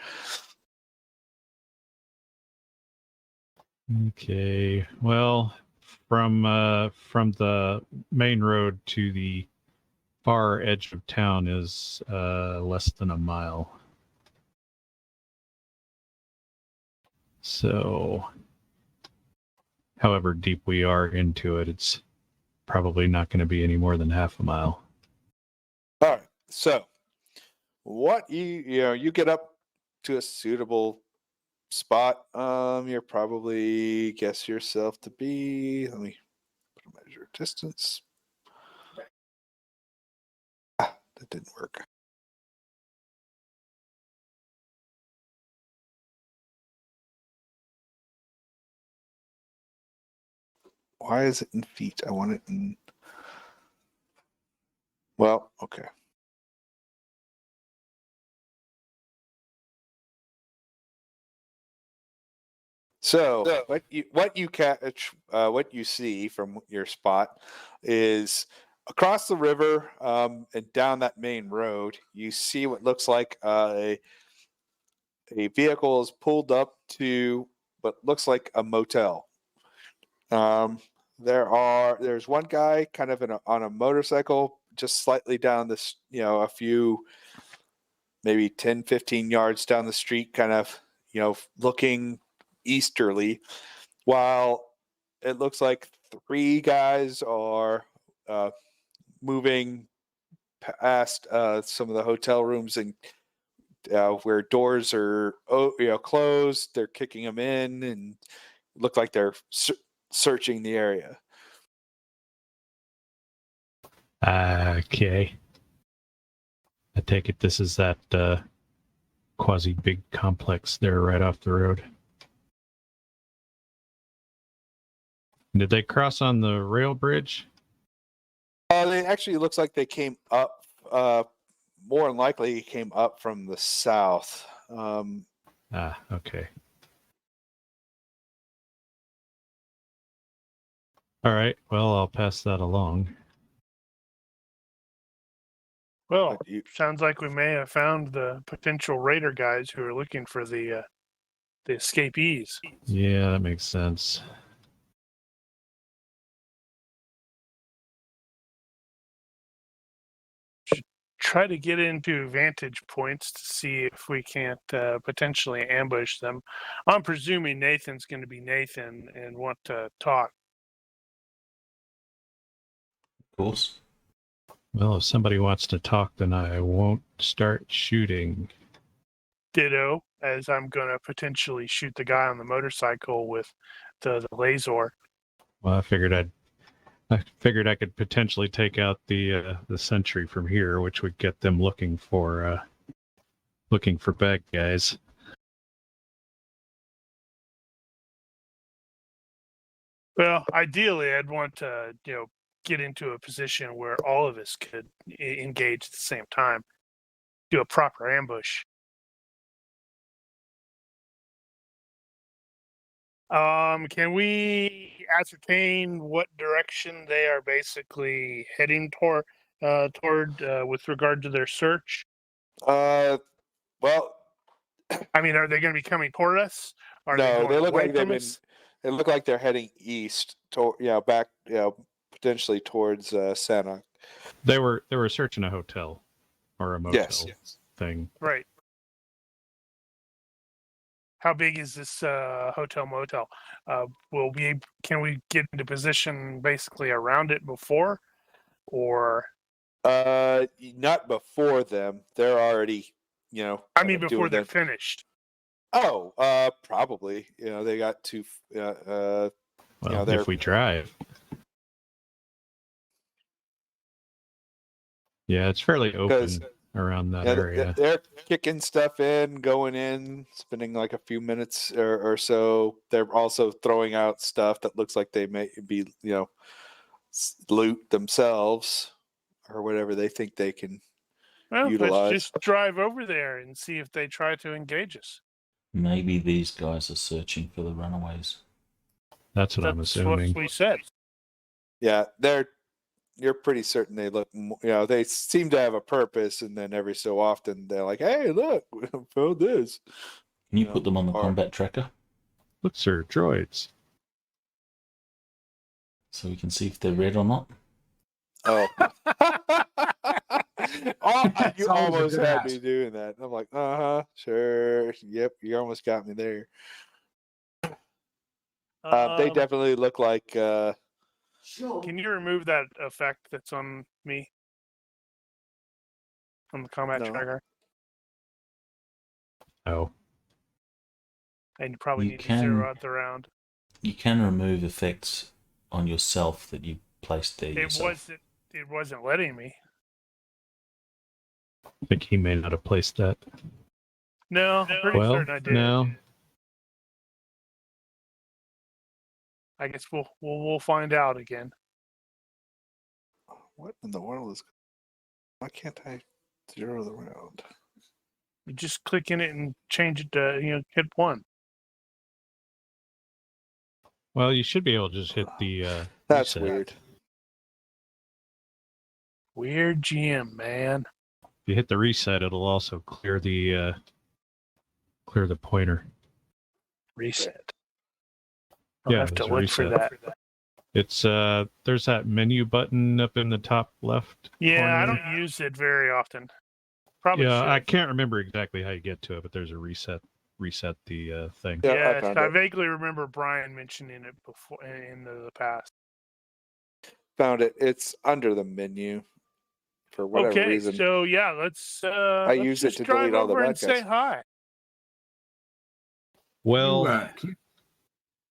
Okay. Well, from the main road to the far edge of town is less than a mile. So, however deep we are into it, it's probably not going to be any more than half a mile. All right. So what you get up to a suitable spot. You're probably guess yourself to be. Let me measure distance. That didn't work. Why is it in feet? I want it in. Well, okay. So what you catch, what you see from your spot is across the river and down that main road. You see what looks like a vehicle is pulled up to what looks like a motel. There's one guy kind of on a motorcycle just slightly down this, a few maybe 10, 15 yards down the street, kind of, looking easterly, while it looks like three guys are moving past some of the hotel rooms and where doors are closed. They're kicking them in and look like they're searching the area. Okay. I take it this is that quasi big complex there right off the road. Did they cross on the rail bridge? They actually looks like they came up. More than likely, came up from the south. Okay. All right. Well, I'll pass that along. Well, sounds like we may have found the potential raider guys who are looking for the escapees. Yeah, that makes sense. Try to get into vantage points to see if we can't potentially ambush them. I'm presuming Nathan's going to be Nathan and want to talk. Of course. Well, if somebody wants to talk, then I won't start shooting. Ditto, as I'm going to potentially shoot the guy on the motorcycle with the laser. Well, I figured I could potentially take out the sentry from here, which would get them looking for bad guys. Well, ideally, I'd want to get into a position where all of us could engage at the same time, do a proper ambush. Can we ascertain what direction they are basically heading toward with regard to their search? Well, I mean, are they going to be coming toward us? Are they no, going they look away like they've from been. us? They look like they're heading east, back, potentially towards Sanok. They were searching a hotel or a motel thing. Right. How big is this hotel motel? Can we get into position basically around it before, or? Not before them. They're already, I mean, before they're finished. Oh, probably. They got to. Well, if we drive. Yeah, it's fairly open. around that Yeah, area. they're kicking stuff in, going in, spending like a few minutes or so. They're also throwing out stuff that looks like they may be, loot themselves or whatever they think they can Well, utilize. let's just drive over there and see if they try to engage us. Maybe these guys are searching for the runaways. That's what I'm That's assuming. what we said. Yeah, you're pretty certain they look, they seem to have a purpose, and then every so often they're like, hey, look, we found this. Can you put them on the or- combat tracker Look, sir, droids. so we can see if they're red or not? Oh. That's You always a almost good had ask. me doing that. I'm like, sure. Yep, you almost got me there. They definitely look like Can you remove that effect that's on me? On the combat No. tracker? Oh, And you probably You need to can- zero out the round. You can remove effects on yourself that you placed there yourself. It wasn't letting me. I think he may not have placed that. No, I'm pretty Well, certain I did. no. I guess we'll find out again. what in the world is? Why can't I zero the round? You just click in it and change it to hit 1. Well, you should be able to just hit the. That's reset. weird. Weird GM, man. If you hit the reset, it'll also clear the pointer. Reset. I'll Yeah, have to there's a look for reset. that. It's there's that menu button up in the top left. Yeah, I corner. don't use it very often. Probably Yeah, should. I can't remember exactly how you get to it, but there's a reset the thing. Yeah, I Yes, found I it. vaguely remember Brian mentioning it before in the past. Found it. It's under the menu for whatever Okay, reason. so yeah, let's. use it just to drive delete all the over bad and say guys. hi. Well,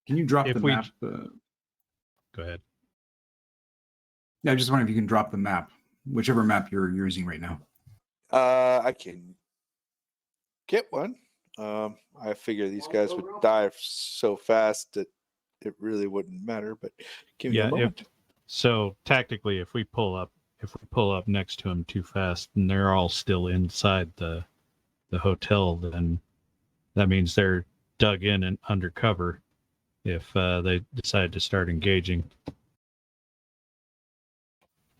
Can you drop if the we- map? go ahead. Yeah, I just wondering if you can drop the map, whichever map you're using right now. I can get one. I figure these guys would die so fast that it really wouldn't matter. But give me a Yeah, moment. so tactically, if we pull up next to them too fast, and they're all still inside the hotel, then that means they're dug in and undercover. If they decide to start engaging,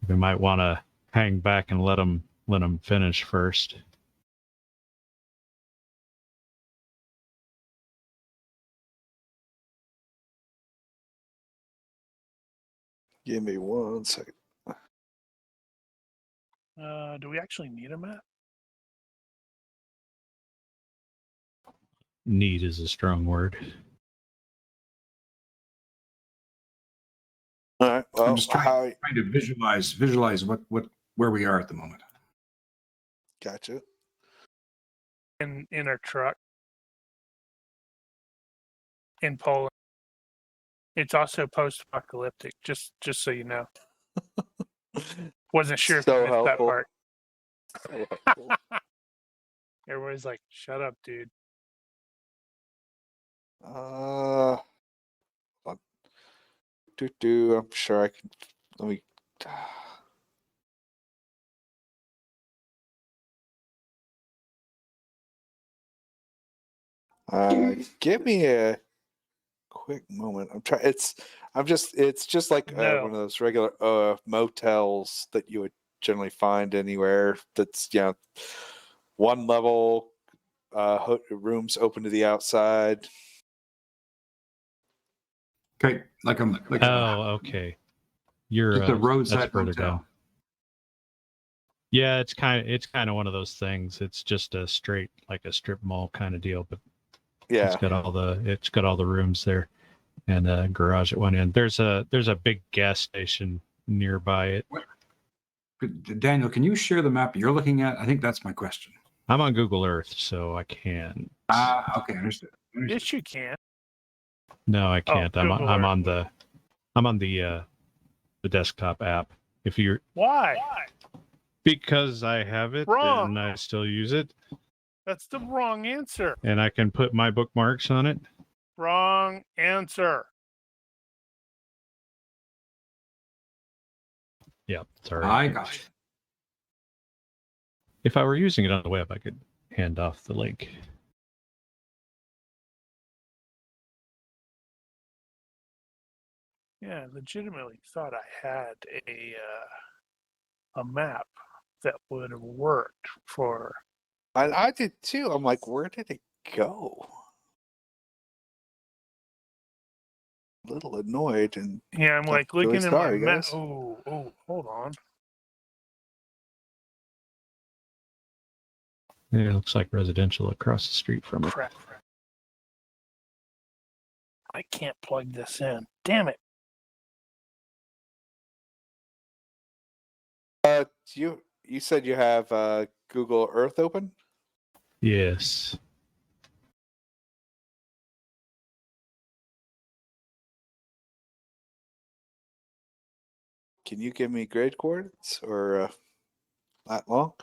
we might want to hang back and let them finish first. Give me 1 second. Do we actually need a map? Need is a strong word. All right. Well, I'm just trying to visualize where we are at the moment. Gotcha. In our truck. In Poland. It's also post-apocalyptic. Just so you know. Wasn't sure if So you missed that helpful. part. So helpful. Everybody's like, "Shut up, dude." I'm sure I can. Let me. Give me a quick moment. It's just like No. one of those regular motels that you would generally find anywhere. That's one level, rooms open to the outside. Okay, Okay. You're just a roadside that's further motel. down. Yeah, it's kind of one of those things. It's just a straight like a strip mall kind of deal, but Yeah. it's got all the rooms there and a garage at one end. There's a big gas station nearby it. Daniel, can you share the map you're looking at? I think that's my question. I'm on Google Earth, so I can't. Okay, understood. Yes, you can. No, I can't. I'm Google I'm Earth. on the desktop app. If you're Why? Because I have it Wrong. and I still use it, That's the wrong answer. and I can put my bookmarks on it. Wrong answer. Yeah, sorry. I got it. If I were using it on the web, I could hand off the link. Yeah, I legitimately thought I had a map that would have worked for. I did too. I'm like, where did it go? A little annoyed and Yeah, I'm like really looking at my sorry, map. guys. Oh, hold on. It looks like residential across the street from it. Crap. I can't plug this in. Damn it. You said you have Google Earth open? Yes. Can you give me grid coordinates or that long?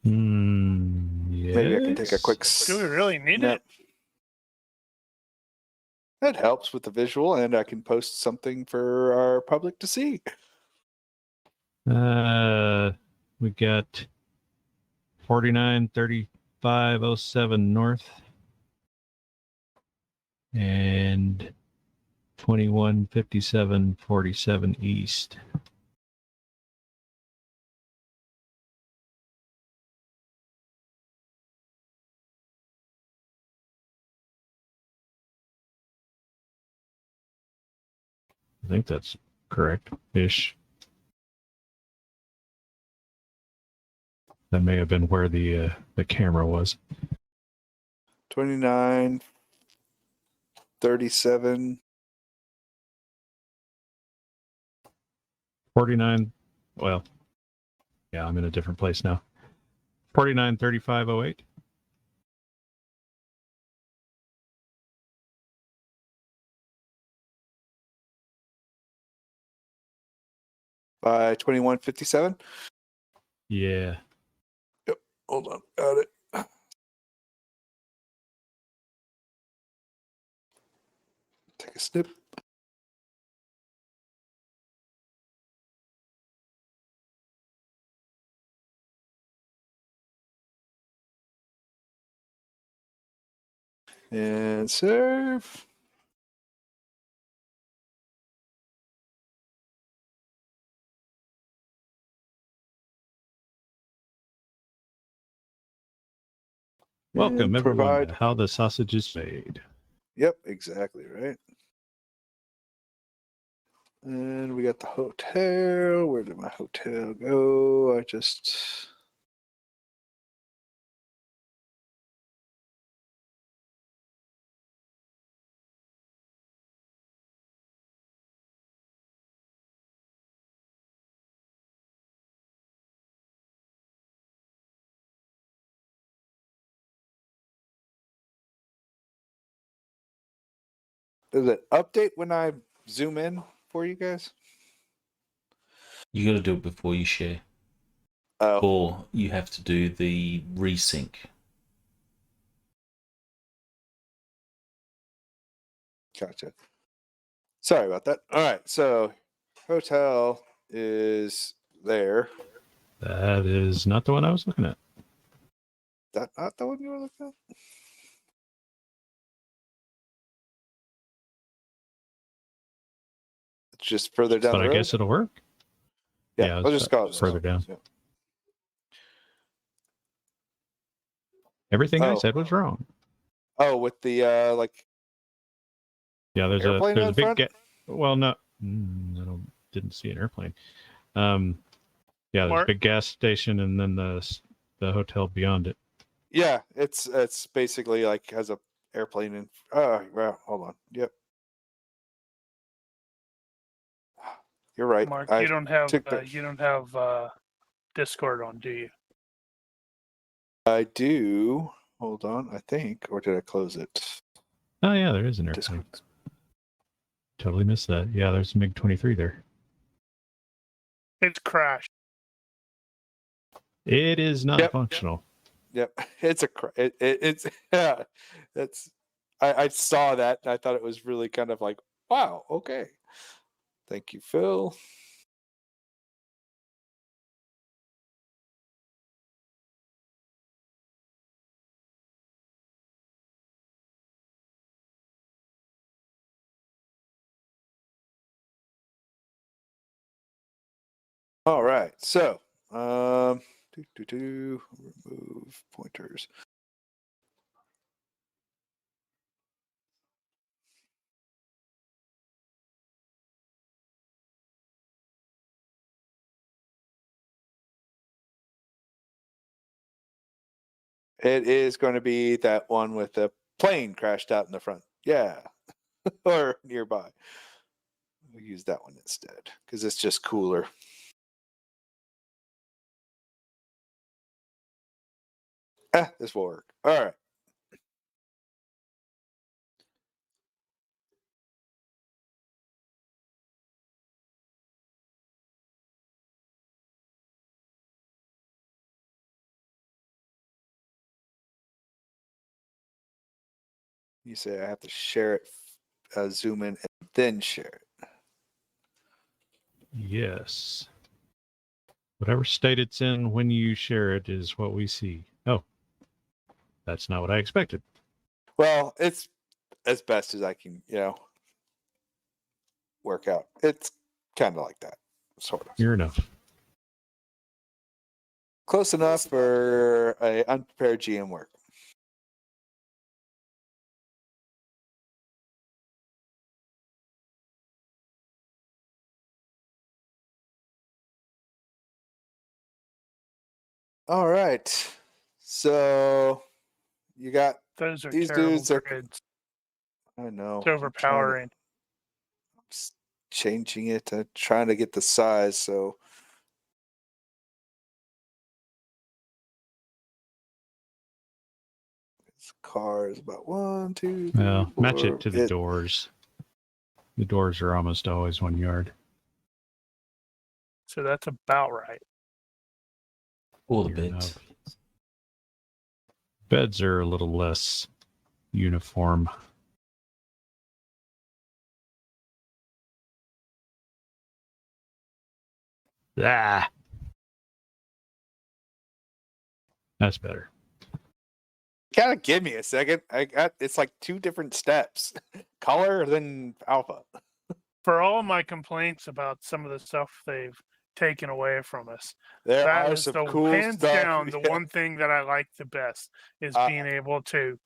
Yes. Maybe I can take a quick Do we really need snap. it? That helps with the visual, and I can post something for our public to see. We got 493507 north and 215747 east. I think that's correct-ish. That may have been where the camera was. 29, 37. 49. Well, yeah, I'm in a different place now. 493508. By 2157. Yeah. Hold on. Got it. Take a snip. And save. Welcome, And everyone, provide. to How the Sausage is Made. Yep, exactly right. And we got the hotel. Where did my hotel go? I just. Does it update when I zoom in for you guys? You got to do it before you share, Oh, or you have to do the resync. gotcha. Sorry about that. All right, so hotel is there. That is not the one I was looking at. That not the one you were looking at? It's just further down But the I road. guess it'll work. Yeah, I'll just call it further down. Yeah. Everything I Oh. said was wrong. Oh, with the like Yeah, there's airplane a out big front? well, no, didn't see an airplane. Yeah, there's a Mark? big gas station and then the hotel beyond it. Yeah, it's basically like has a airplane in. Oh, well, hold on. Yep. You're right. Mark, I you don't have took the- Discord on, do you? I do. Hold on, I think, or did I close it? Oh yeah, there is an airplane. Discord. Totally missed that. Yeah, there's MiG-23 there. It's crashed. It is not functional. Yep, it's it's yeah, that's I saw that and I thought it was really kind of like, wow, okay. Thank you, Phil. All right, so remove pointers. It is going to be that one with the plane crashed out in the front. Yeah, or nearby. We'll use that one instead because it's just cooler. This will work. All right. You say I have to share it, zoom in, and then share it. Yes. Whatever state it's in when you share it is what we see. Oh, that's not what I expected. Well, it's as best as I can, work out. It's kind of like that, sort of. Near enough. Close enough for a unprepared GM work. All right. So you got Those are these terrible dudes are. grids. I know. It's overpowering. Just changing it to trying to get the size. So this car is about 1, 2, 3, Well, 4. match it to the doors. The doors are almost always 1 yard. So that's about right. Or the Near beds. enough. Beds are a little less uniform. Ah, that's better. Gotta give me a second. It's like 2 different steps. Color, then alpha. For all my complaints about some of the stuff they've taken away from us, There that are is some the cool hands stuff. down the Yeah. one thing that I like the best is being able to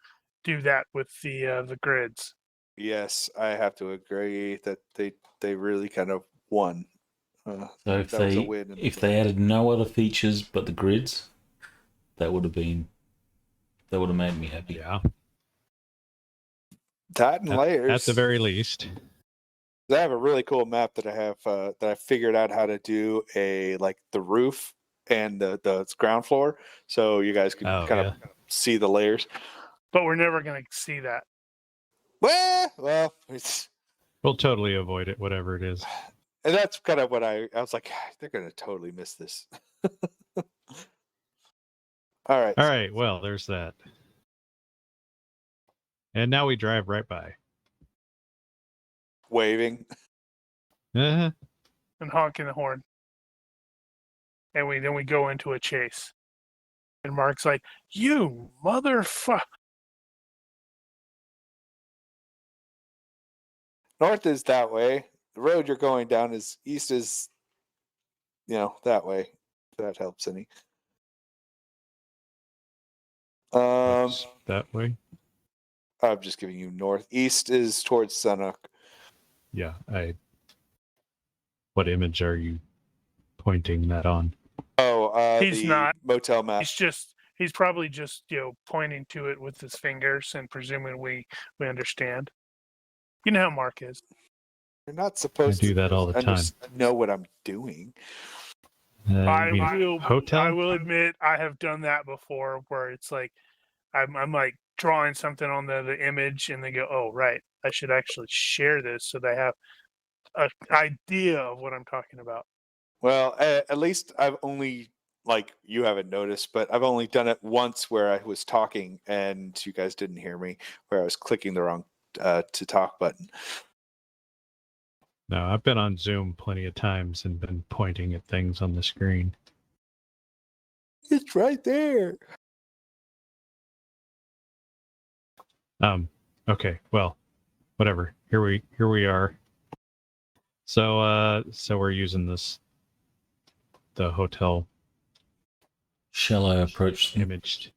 do that with the grids. Yes, I have to agree that they really kind of won. So if that was a win. they added no other features but the grids, that would have made me happy. Yeah. That and layers. At the very least. I have a really cool map that I have that I figured out how to do the roof and the ground floor, so you guys can kind of see the layers. But we're never going to see that. Well, we'll totally avoid it, whatever it is. And that's kind of what I was like. They're going to totally miss this. All right. All right. Well, there's that. And now we drive right by. Waving. Uh-huh. And honking the horn. And then we go into a chase. And Mark's like, "You motherfucker." North is that way. The road you're going down is east is, that way. If that helps any. That's that way. I'm just giving you north. East is towards Sanok. Yeah, what image are you pointing that on? Oh, he's not motel map. He's probably just pointing to it with his fingers and presuming we understand. You know how Mark is. You're not supposed to do that all the time. Know what I'm doing. I will admit I have done that before, where it's like I'm like drawing something on the image, and they go, "Oh, right, I should actually share this so they have an idea of what I'm talking about." Well, at least I've only like you haven't noticed, but I've only done it once where I was talking and you guys didn't hear me, where I was clicking the wrong to talk button. No, I've been on Zoom plenty of times and been pointing at things on the screen. It's right there. Okay, well, whatever. Here we are. So we're using the hotel Shall I approach them? imaged.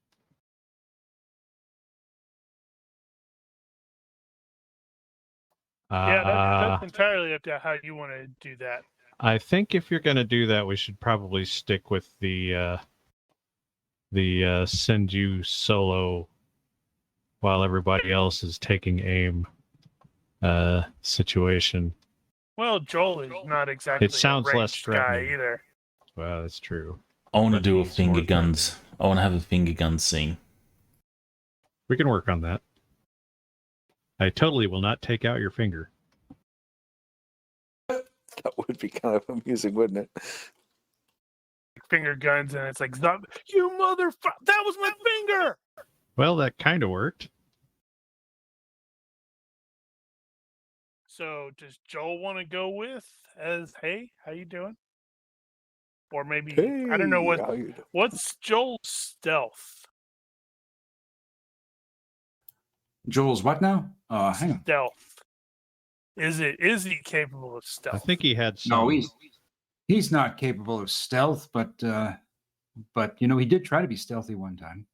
That's entirely up to how you want to do that. I think if you're going to do that, we should probably stick with the send you solo while everybody else is taking aim situation. Well, Joel is not exactly It sounds a less ranged guy threatening. either. Well, that's true. I want to But do a he's finger more guns. I want to have a finger gun scene. We can work on that. I totally will not take out your finger. That would be kind of amusing, wouldn't it? Finger guns, and it's like, you motherfucker! That was my finger! Well, that kind of worked. So, does Joel want to go with as, hey, how you doing? Or maybe, I don't know Hey, how you doing? what's Joel's stealth? Joel's what now? Hang on. Stealth. Is he capable of stealth? I think he had some. No, he's not capable of stealth, but you know, he did try to be stealthy one time.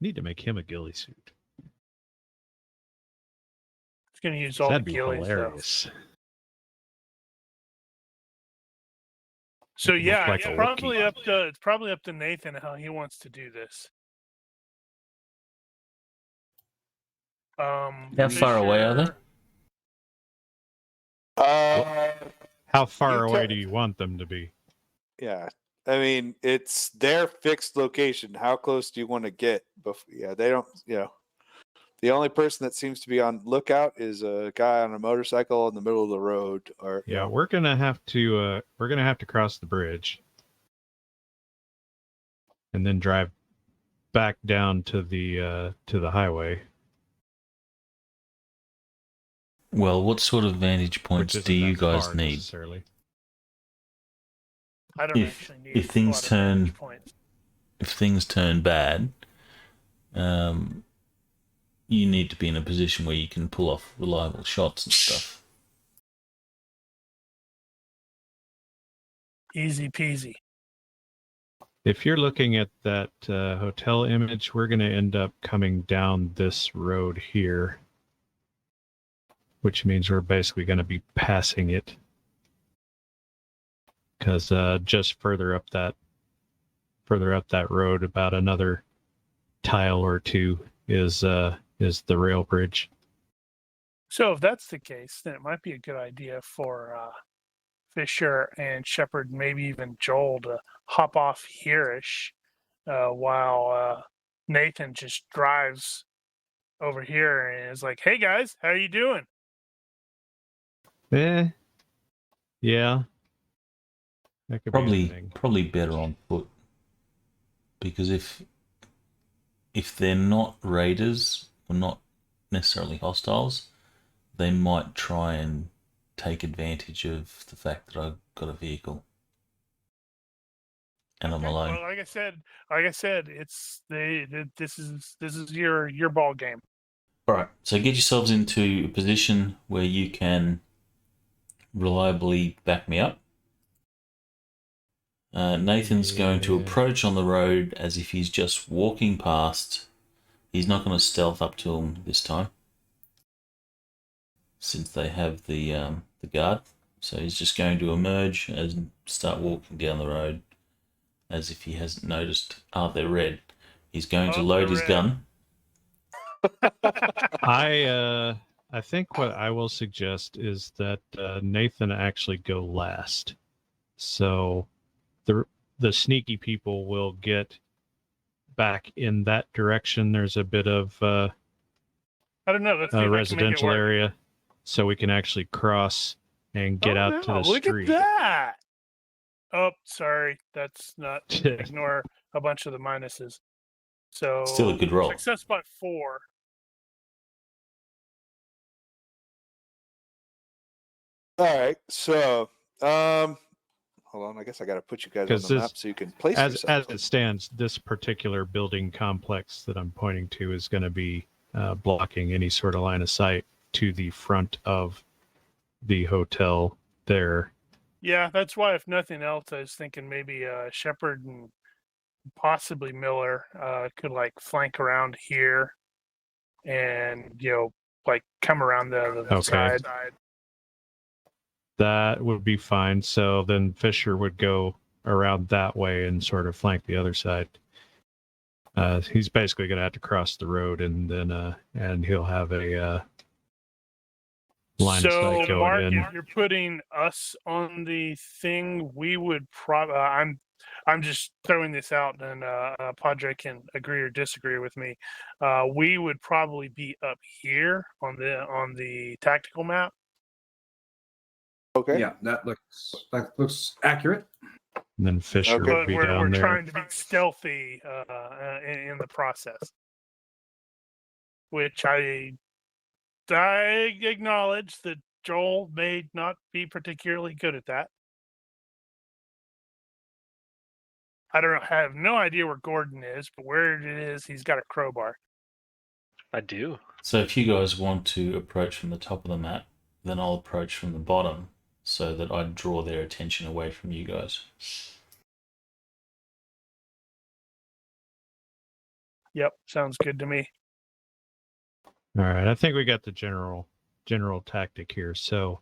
Need to make him a ghillie suit. It's gonna use all That'd the be gillies, hilarious. though. So Look yeah, like it's a probably up to Nathan how he wants to do this. How far away are they? How far You away tell- do you want them to be? Yeah. I mean, it's their fixed location. How close do you want to get? Yeah, they don't, the only person that seems to be on lookout is a guy on a motorcycle in the middle of the road. Or Yeah, we're gonna have to cross the bridge and then drive back down to the highway. Well, what sort of vantage points Which do isn't you that guys far need? necessarily. I don't actually need if things a lot of vantage points. If things turn bad, you need to be in a position where you can pull off reliable shots and stuff. Easy peasy. If you're looking at that hotel image, we're going to end up coming down this road here, which means we're basically going to be passing it. Because just further up that road, about another tile or two is the rail bridge. So if that's the case, then it might be a good idea for Fisher and Shepard, maybe even Joel, to hop off here-ish while Nathan just drives over here and is like, "Hey guys, how you doing?" Yeah. That could be a thing. Probably better on foot, because if they're not raiders or not necessarily hostiles, they might try and take advantage of the fact that I've got a vehicle and I'm alone. Well, like I said, it's this is your ball game. All right, so get yourselves into a position where you can reliably back me up. Nathan's going to approach on the road as if he's just walking past. He's not going to stealth up to him this time, since they have the guard. So he's just going to emerge and start walking down the road as if he hasn't noticed. They're red. He's going to load his gun. I think what I will suggest is that Nathan actually go last. So the sneaky people will get back in that direction. There's a bit of I don't know. Let's see if I can make it residential work. area, so we can actually cross and get out to the Look street. at that! Oh, sorry. That's not. Ignore a bunch of the minuses. So Still a good roll. Success by 4. All right. So, hold on. I guess I got to put you guys on 'Cause the this- map so you can place as yourself. it stands, this particular building complex that I'm pointing to is going to be blocking any sort of line of sight to the front of the hotel there. Yeah, that's why, if nothing else, I was thinking maybe Shepard and possibly Miller could like flank around here, and like come around the Okay. side. That would be fine. So then Fisher would go around that way and sort of flank the other side. He's basically going to have to cross the road, and then and he'll have a line of So, sight going Mark, in. if you're putting us on the thing, we would probably. I'm just throwing this out, and Padre can agree or disagree with me. We would probably be up here on the tactical map. Okay. Yeah, that looks accurate. And then Fisher Okay. would But be we're down there. trying to be stealthy in the process, which I acknowledge that Joel may not be particularly good at that. I have no idea where Gordon is, but where it is, he's got a crowbar. I do. So if you guys want to approach from the top of the map, then I'll approach from the bottom so that I draw their attention away from you guys. Yep, sounds good to me. All right, I think we got the general tactic here. So,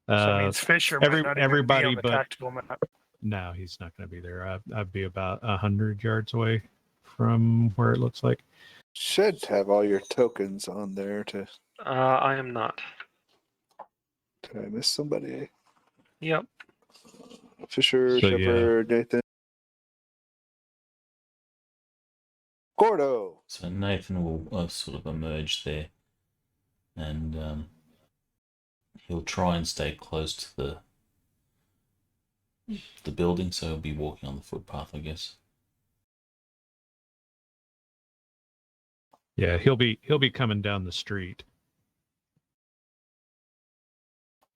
So that means Fisher might not even everybody be on the but tactical map. no, he's not going to be there. I'd be about 100 yards away from where it looks like. Should have all your tokens on there to. I am not. Did I miss somebody? Yep. Fisher, So, yeah. Shepard, Nathan. Gordo. So Nathan will sort of emerge there, and he'll try and stay close to the building, so he'll be walking on the footpath, I guess. Yeah, he'll be coming down the street.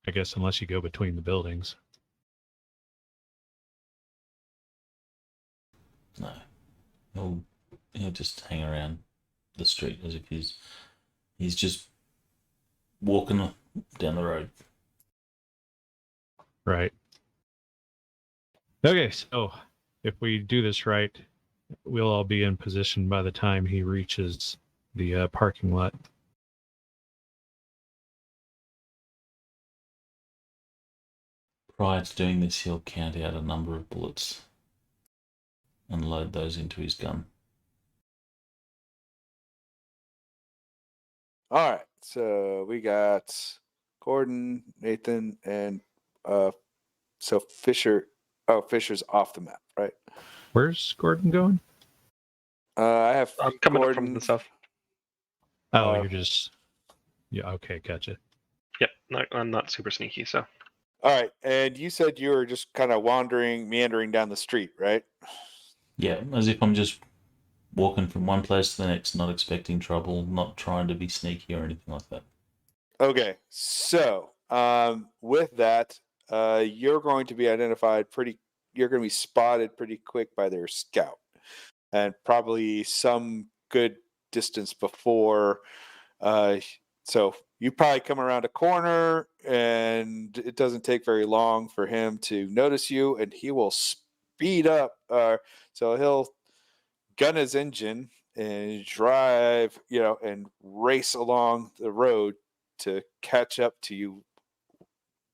I guess unless you go between the buildings. No, he'll just hang around the street as if he's just walking down the road. Right. Okay, so if we do this right, we'll all be in position by the time he reaches the parking lot. Prior to doing this, he'll count out a number of bullets and load those into his gun. All right. So we got Gordon, Nathan, and so Fisher. Oh, Fisher's off the map, right? Where's Gordon going? I have I'm coming Gordon, up from the south. Oh, Uh, you're just... Yeah, okay, gotcha. Yep. I'm not super sneaky, so. All right, and you said you were just kind of meandering down the street, right? Yeah, as if I'm just walking from one place to the next, not expecting trouble, not trying to be sneaky or anything like that. Okay, so with that, you're going to be identified you're going to be spotted pretty quick by their scout, and probably some good distance before. So you probably come around a corner, and it doesn't take very long for him to notice you, and he will speed up. So he'll gun his engine and drive, and race along the road to catch up to you,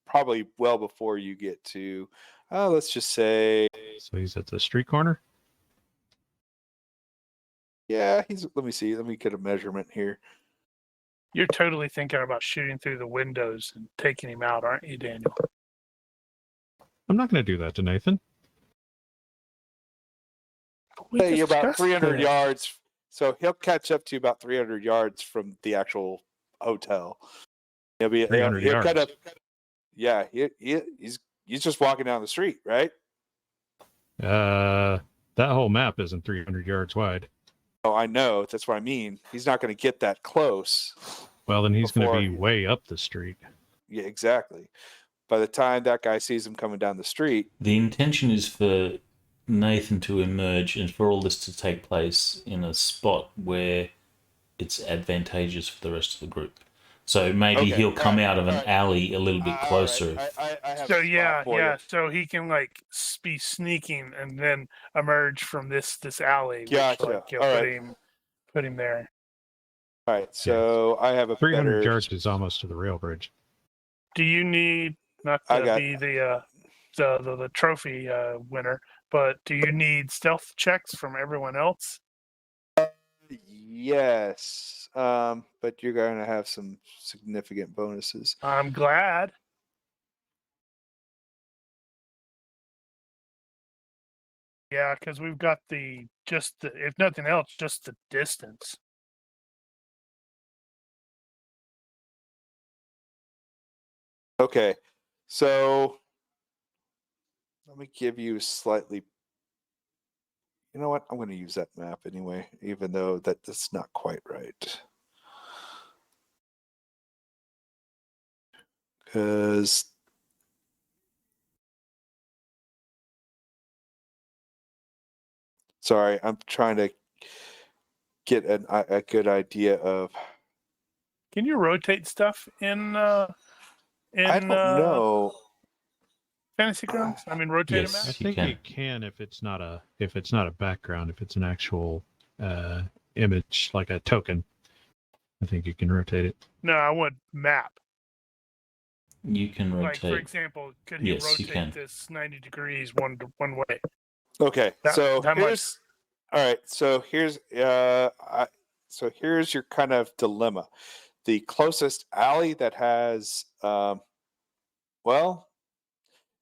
probably well before you get to, let's just say, So he's at the street corner? yeah, let me see, let me get a measurement here. You're totally thinking about shooting through the windows and taking him out, aren't you, Daniel? I'm not going to do that to Nathan. Say you're about 300 yards, so he'll catch up to you about 300 yards from the actual hotel. He'll be 300 he'll yards. kind of, yeah, he's just walking down the street, right? That whole map isn't 300 yards wide. Oh, I know. That's what I mean. He's not going to get that close. Well, then he's going to Before- be way up the street. Yeah, exactly. By the time that guy sees him coming down the street, The intention is for Nathan to emerge and for all this to take place in a spot where it's advantageous for the rest of the group. So maybe Okay, he'll come alright, out of an alright. alley a little bit closer. I have So a spot yeah, for yeah. you. So he can like be sneaking and then emerge from this alley, Gotcha. which like, All put him there. All right, so I have a 300 better. yards is almost to the rail bridge. Do you need not I to got- be the trophy winner, but do you need stealth checks from everyone else? Yes, but you're going to have some significant bonuses. I'm glad. Yeah, because we've got if nothing else, just the distance. Okay, so let me give you slightly. You know what? I'm going to use that map anyway, even though that's not quite right. Because sorry, I'm trying to get a good idea of. Can you rotate stuff in I don't know. Fantasy Grounds? I mean, rotate Yes. a I map. You think can. you can if it's not a background, if it's an actual image like a token. I think you can rotate it. No, I want map. You can Like for rotate. example, could you Yes, you can. rotate this 90 degrees one way? Okay, so That here's all right. So here's so here's your kind of dilemma. The closest alley that has well,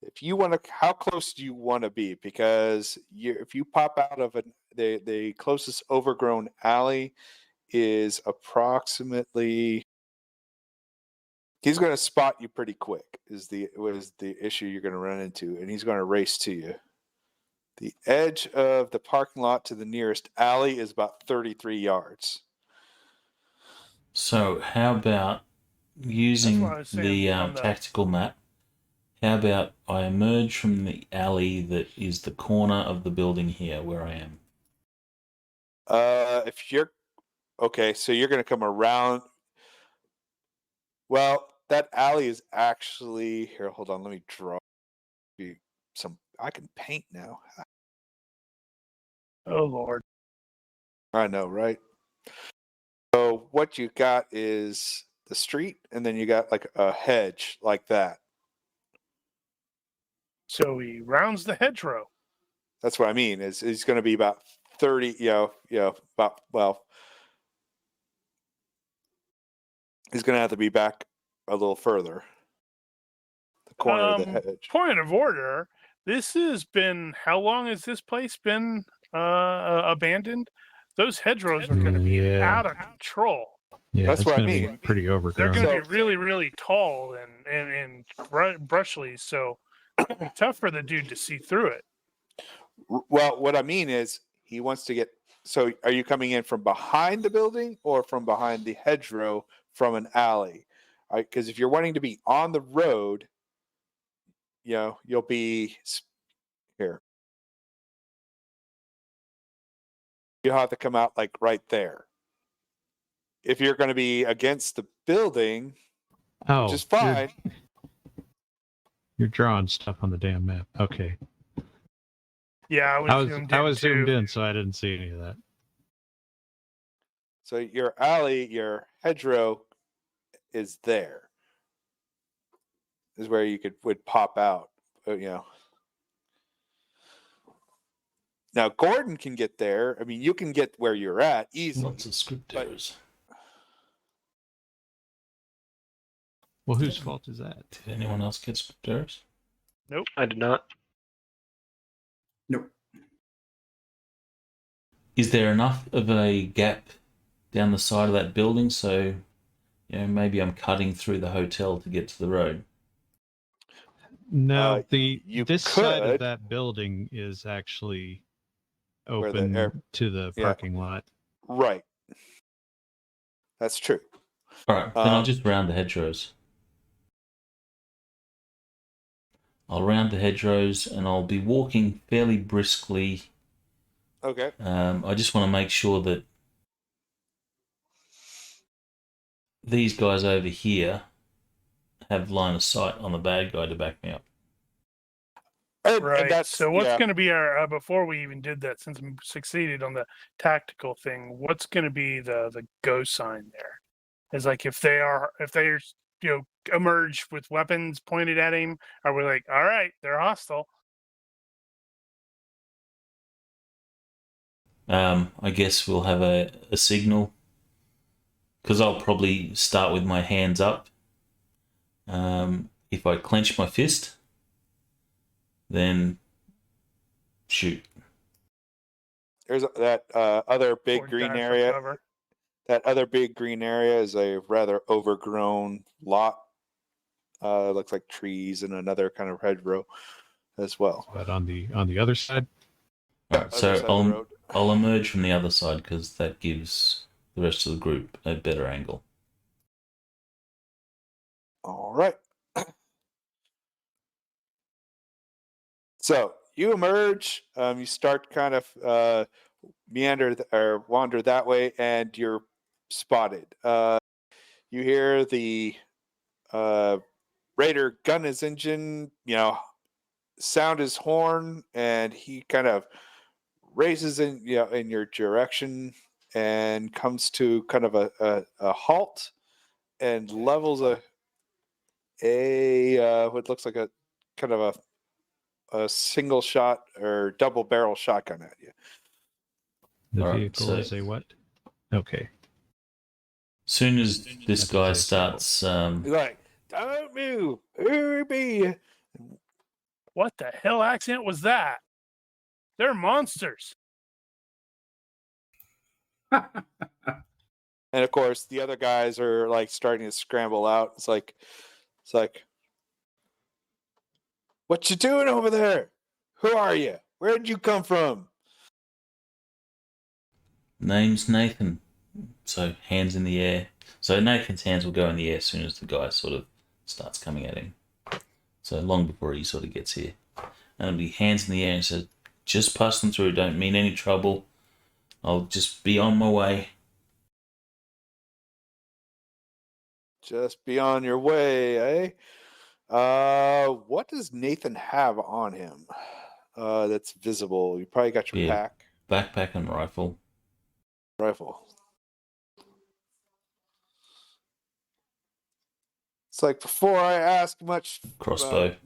if you want to, how close do you want to be? Because if you pop out of the closest overgrown alley is approximately. He's going to spot you pretty quick. Is the issue you're going to run into, and he's going to race to you. The edge of the parking lot to the nearest alley is about 33 yards. So how about using what I was saying the on the- tactical map? How about I emerge from the alley that is the corner of the building here where I am? If you're okay, so you're going to come around. Well, that alley is actually here. Hold on, let me draw you some. I can paint now. Oh Lord. I know, right? So what you got is the street, and then you got like a hedge like that. So he rounds the hedgerow. That's what I mean. Is he's going to be about 30, about, well, he's going to have to be back a little further. The corner of the hedge. Point of order. This has been, how long has this place been abandoned? Those hedgerows are going to be Yeah. out of control. Yeah, That's it's what I going to mean. be pretty They're overgrown. going to So- be really, really tall and brushly. So it's gonna be tough for the dude to see through it. Well, what I mean is he wants to get. So, are you coming in from behind the building or from behind the hedgerow from an alley? Because if you're wanting to be on the road, you'll be here. You'll have to come out like right there. If you're going to be against the building, Oh, which is fine. You're drawing stuff on the damn map. Okay, Yeah, I was zoomed too. in, so I didn't see any of that. So your alley, your hedgerow is there. Is where you would pop out. Now Gordon can get there. I mean, you can get where you're at easily. Lots of script but- errors. Well, whose fault is that? Did anyone else get script errors? I did not. Nope. Is there enough of a gap down the side of that building so maybe I'm cutting through the hotel to get to the road? No, you this side of could- that building is actually Where the open air- to the yeah. parking lot. Right. That's true. All right, then I'll Um, just round the hedgerows. I'll round the hedgerows and I'll be walking fairly briskly. Okay. I just want to make sure that these guys over here have line of sight on the bad guy to back me up. And Right. that's, So what's yeah. going to be our before we even did that, since we succeeded on the tactical thing, what's going to be the go sign there? Is like if they're emerge with weapons pointed at him, are we like, all right, they're hostile? I guess we'll have a signal, because I'll probably start with my hands up. If I clench my fist, then shoot. There's that other big Or green dive for area. cover? That other big green area is a rather overgrown lot. Looks like trees and another kind of hedgerow as well. But on the other side, All right, Other so side of the road. I'll emerge from the other side because that gives the rest of the group a better angle. All right. So you emerge. You start kind of meander or wander that way, and you're spotted. You hear the raider gun his engine. Sound his horn, and he kind of raises in in your direction and comes to kind of a halt and levels a what looks like a kind of a single shot or double barrel shotgun at you. the All right, vehicle so- is a what? Okay. Soon as this That's guy a starts, He's like, "Don't move, hurry me!" What the hell accent was that? They're monsters. And of course, the other guys are like starting to scramble out. It's like, what you doing over there? Who are you? Where did you come from? name's Nathan. So hands in the air. So Nathan's hands will go in the air as soon as the guy sort of starts coming at him. So long before he sort of gets here. And it'll be hands in the air and says, just passing through, don't mean any trouble. I'll just be on my way. Just be on your way, eh? What does Nathan have on him? That's visible. You probably got your Yeah. pack Backpack and rifle. rifle. It's like before I ask much. Crossbow.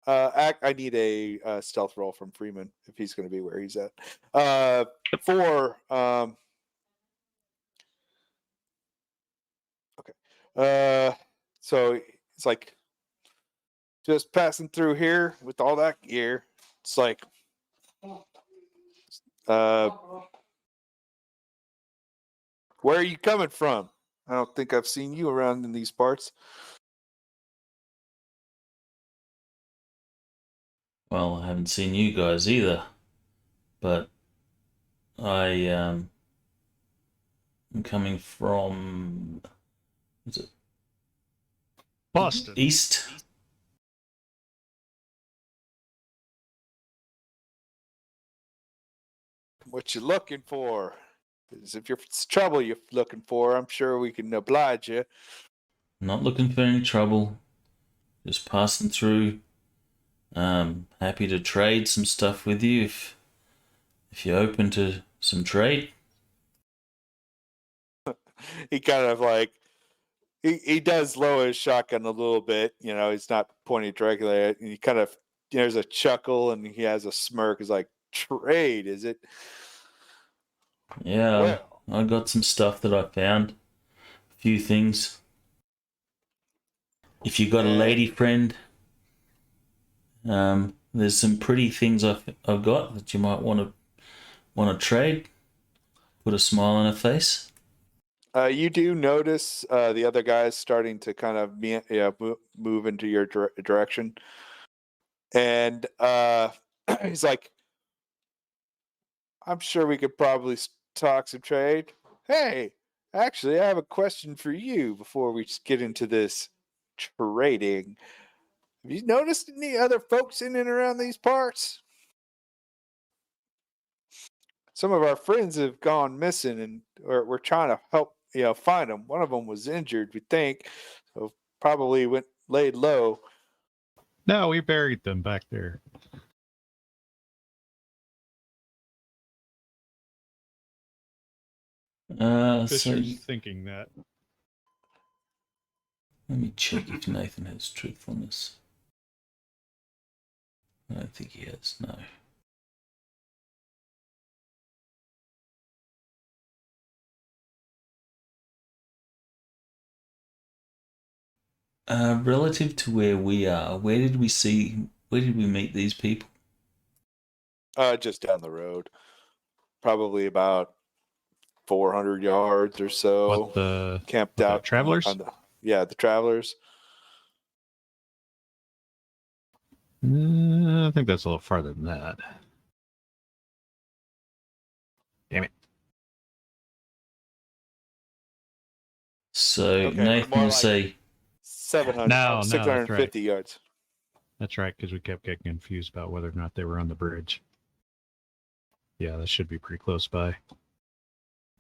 I need a stealth roll from Freeman if he's going to be where he's at. Okay. So it's like just passing through here with all that gear. It's like, where are you coming from? I don't think I've seen you around in these parts. Well, I haven't seen you guys either. But I am coming from, is it Boston. east? What you looking for? 'Cause if it's trouble you're looking for, I'm sure we can oblige you. Not looking for any trouble. Just passing through. Happy to trade some stuff with you if you're open to some trade. He kind of like he does lower his shotgun a little bit. He's not pointing directly at it. And he kind of there's a chuckle and he has a smirk. He's like, trade, is it? Yeah, Well. I got some stuff that I found. A few things. If you got a lady friend, there's some pretty things I've got that you might want to trade. Put a smile on her face. You do notice the other guys starting to kind of move into your direction, and he's like, "I'm sure we could probably talk some trade." Hey, actually, I have a question for you before we just get into this trading. Have you noticed any other folks in and around these parts? Some of our friends have gone missing, and we're trying to help find them. One of them was injured, we think, so probably went laid low. No, we buried them back there. So Fisher's thinking that. let me check if Nathan has truthfulness. I don't think he has, no. Relative to where we are, where did we meet these people? Just down the road, probably about 400 yards or so. What the camped what, the out travelers? the travelers. I think that's a little farther than that. Damn it. So Okay, Nathan more will like say 700, No, that's 650 yards. That's right, because we kept getting confused about whether or not they were on the bridge. Yeah, that should be pretty close by.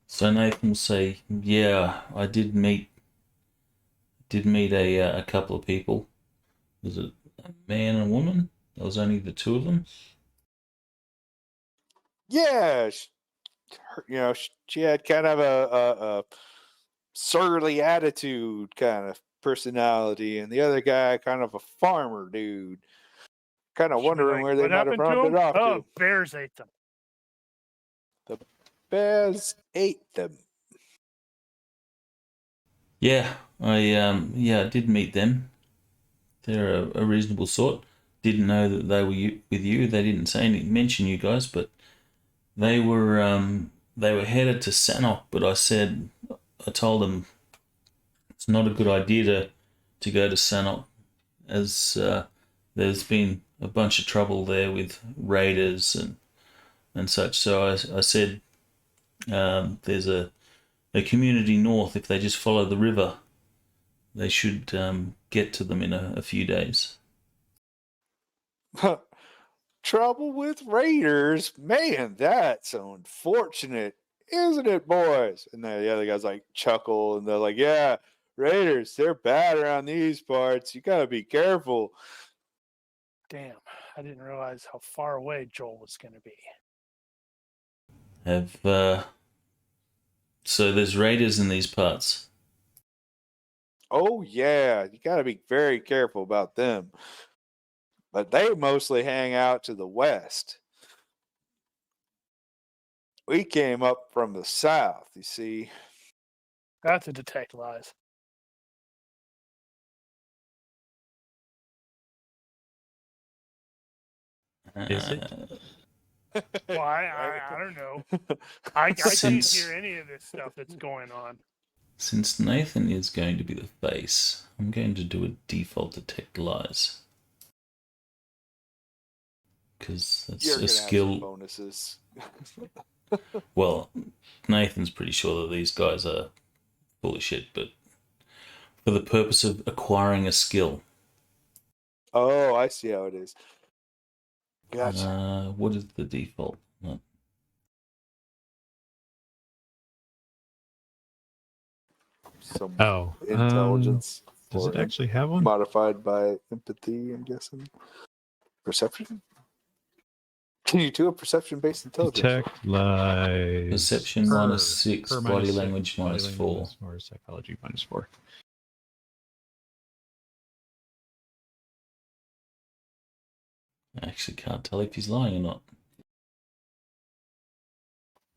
So Nathan will say, "Yeah, I did meet a couple of people. Was it a man and a woman? There was only the two of them." Yeah, she had kind of a surly attitude kind of personality, and the other guy kind of a farmer dude. Kind of Should be wondering like, where they what might have happened to rounded him? off Oh, to. bears ate them. The bears ate them. Yeah, I did meet them. They're a reasonable sort. Didn't know that they were with you. They didn't mention you guys, but they were headed to Sanok. But I told them it's not a good idea to go to Sanok, as there's been a bunch of trouble there with raiders and such. So I said there's a community north. If they just follow the river, they should get to them in a few days. Trouble with raiders, man. That's unfortunate, isn't it, boys? And then the other guys like chuckle, and they're like, "Yeah, raiders, they're bad around these parts. You gotta be careful." Damn, I didn't realize how far away Joel was going to be. So there's raiders in these parts. Oh yeah, you gotta be very careful about them. But they mostly hang out to the west. We came up from the south, you see. Got to detect lies. Is it? Well, I don't know. I can't hear any of this stuff that's going on. Since Nathan is going to be the face, I'm going to do a default detect lies. Because that's You're a gonna skill. have some bonuses. Well, Nathan's pretty sure that these guys are full of shit, but for the purpose of acquiring a skill. Oh, I see how it is. Gotcha. What is the default? Some Oh, intelligence. does it or actually have one? modified by empathy, I'm guessing. Perception? Can you do a perception-based intelligence? Detect lies. Perception -6, per body -6, language body -4. or psychology -4. I actually can't tell if he's lying or not.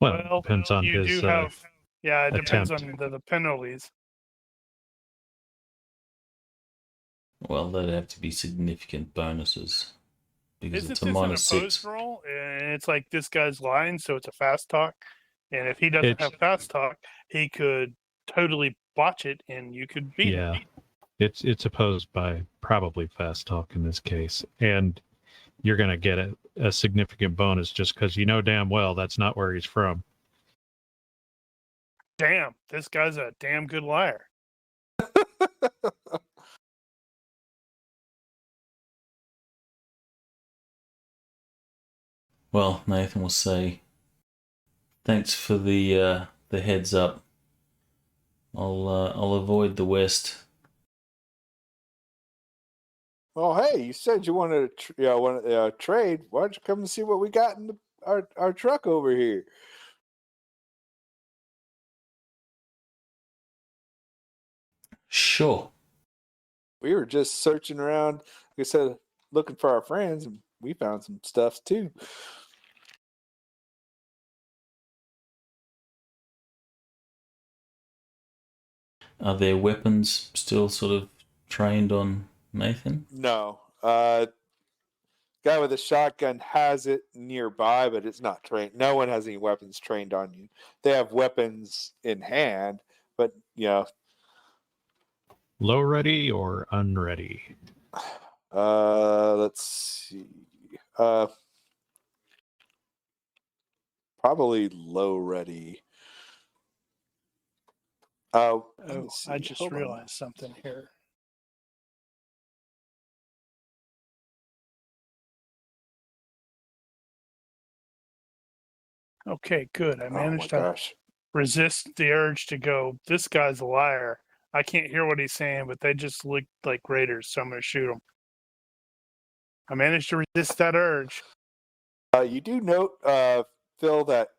Well, depends on you his do have. Yeah, it depends attempt. on the penalties. Well, that'd have to be significant bonuses. Because This it's is a just an -6. opposed roll, and it's like this guy's lying, so it's a fast talk. And if he doesn't have fast talk, he could totally botch it and you could beat it. Yeah. It's opposed by probably fast talk in this case. And you're going to get a significant bonus just because you know damn well that's not where he's from. Damn, this guy's a damn good liar. Well, Nathan will say, thanks for the heads up. I'll avoid the west. Oh, hey, you said you wanted to trade. Why don't you come and see what we got in our truck over here? Sure. We were just searching around, like I said, looking for our friends, and we found some stuff too. Are their weapons still sort of trained on Nathan? No, guy with a shotgun has it nearby, but it's not trained. No one has any weapons trained on you. They have weapons in hand, but Low ready or unready? let's see. Probably low ready. Let me Oh, see. I just Hold on. realized something here. Okay, good. I managed to resist the urge to go, this guy's a liar. I can't hear what he's saying, but they just look like raiders, so I'm going to shoot them. I managed to resist that urge. You do note, Phil, that,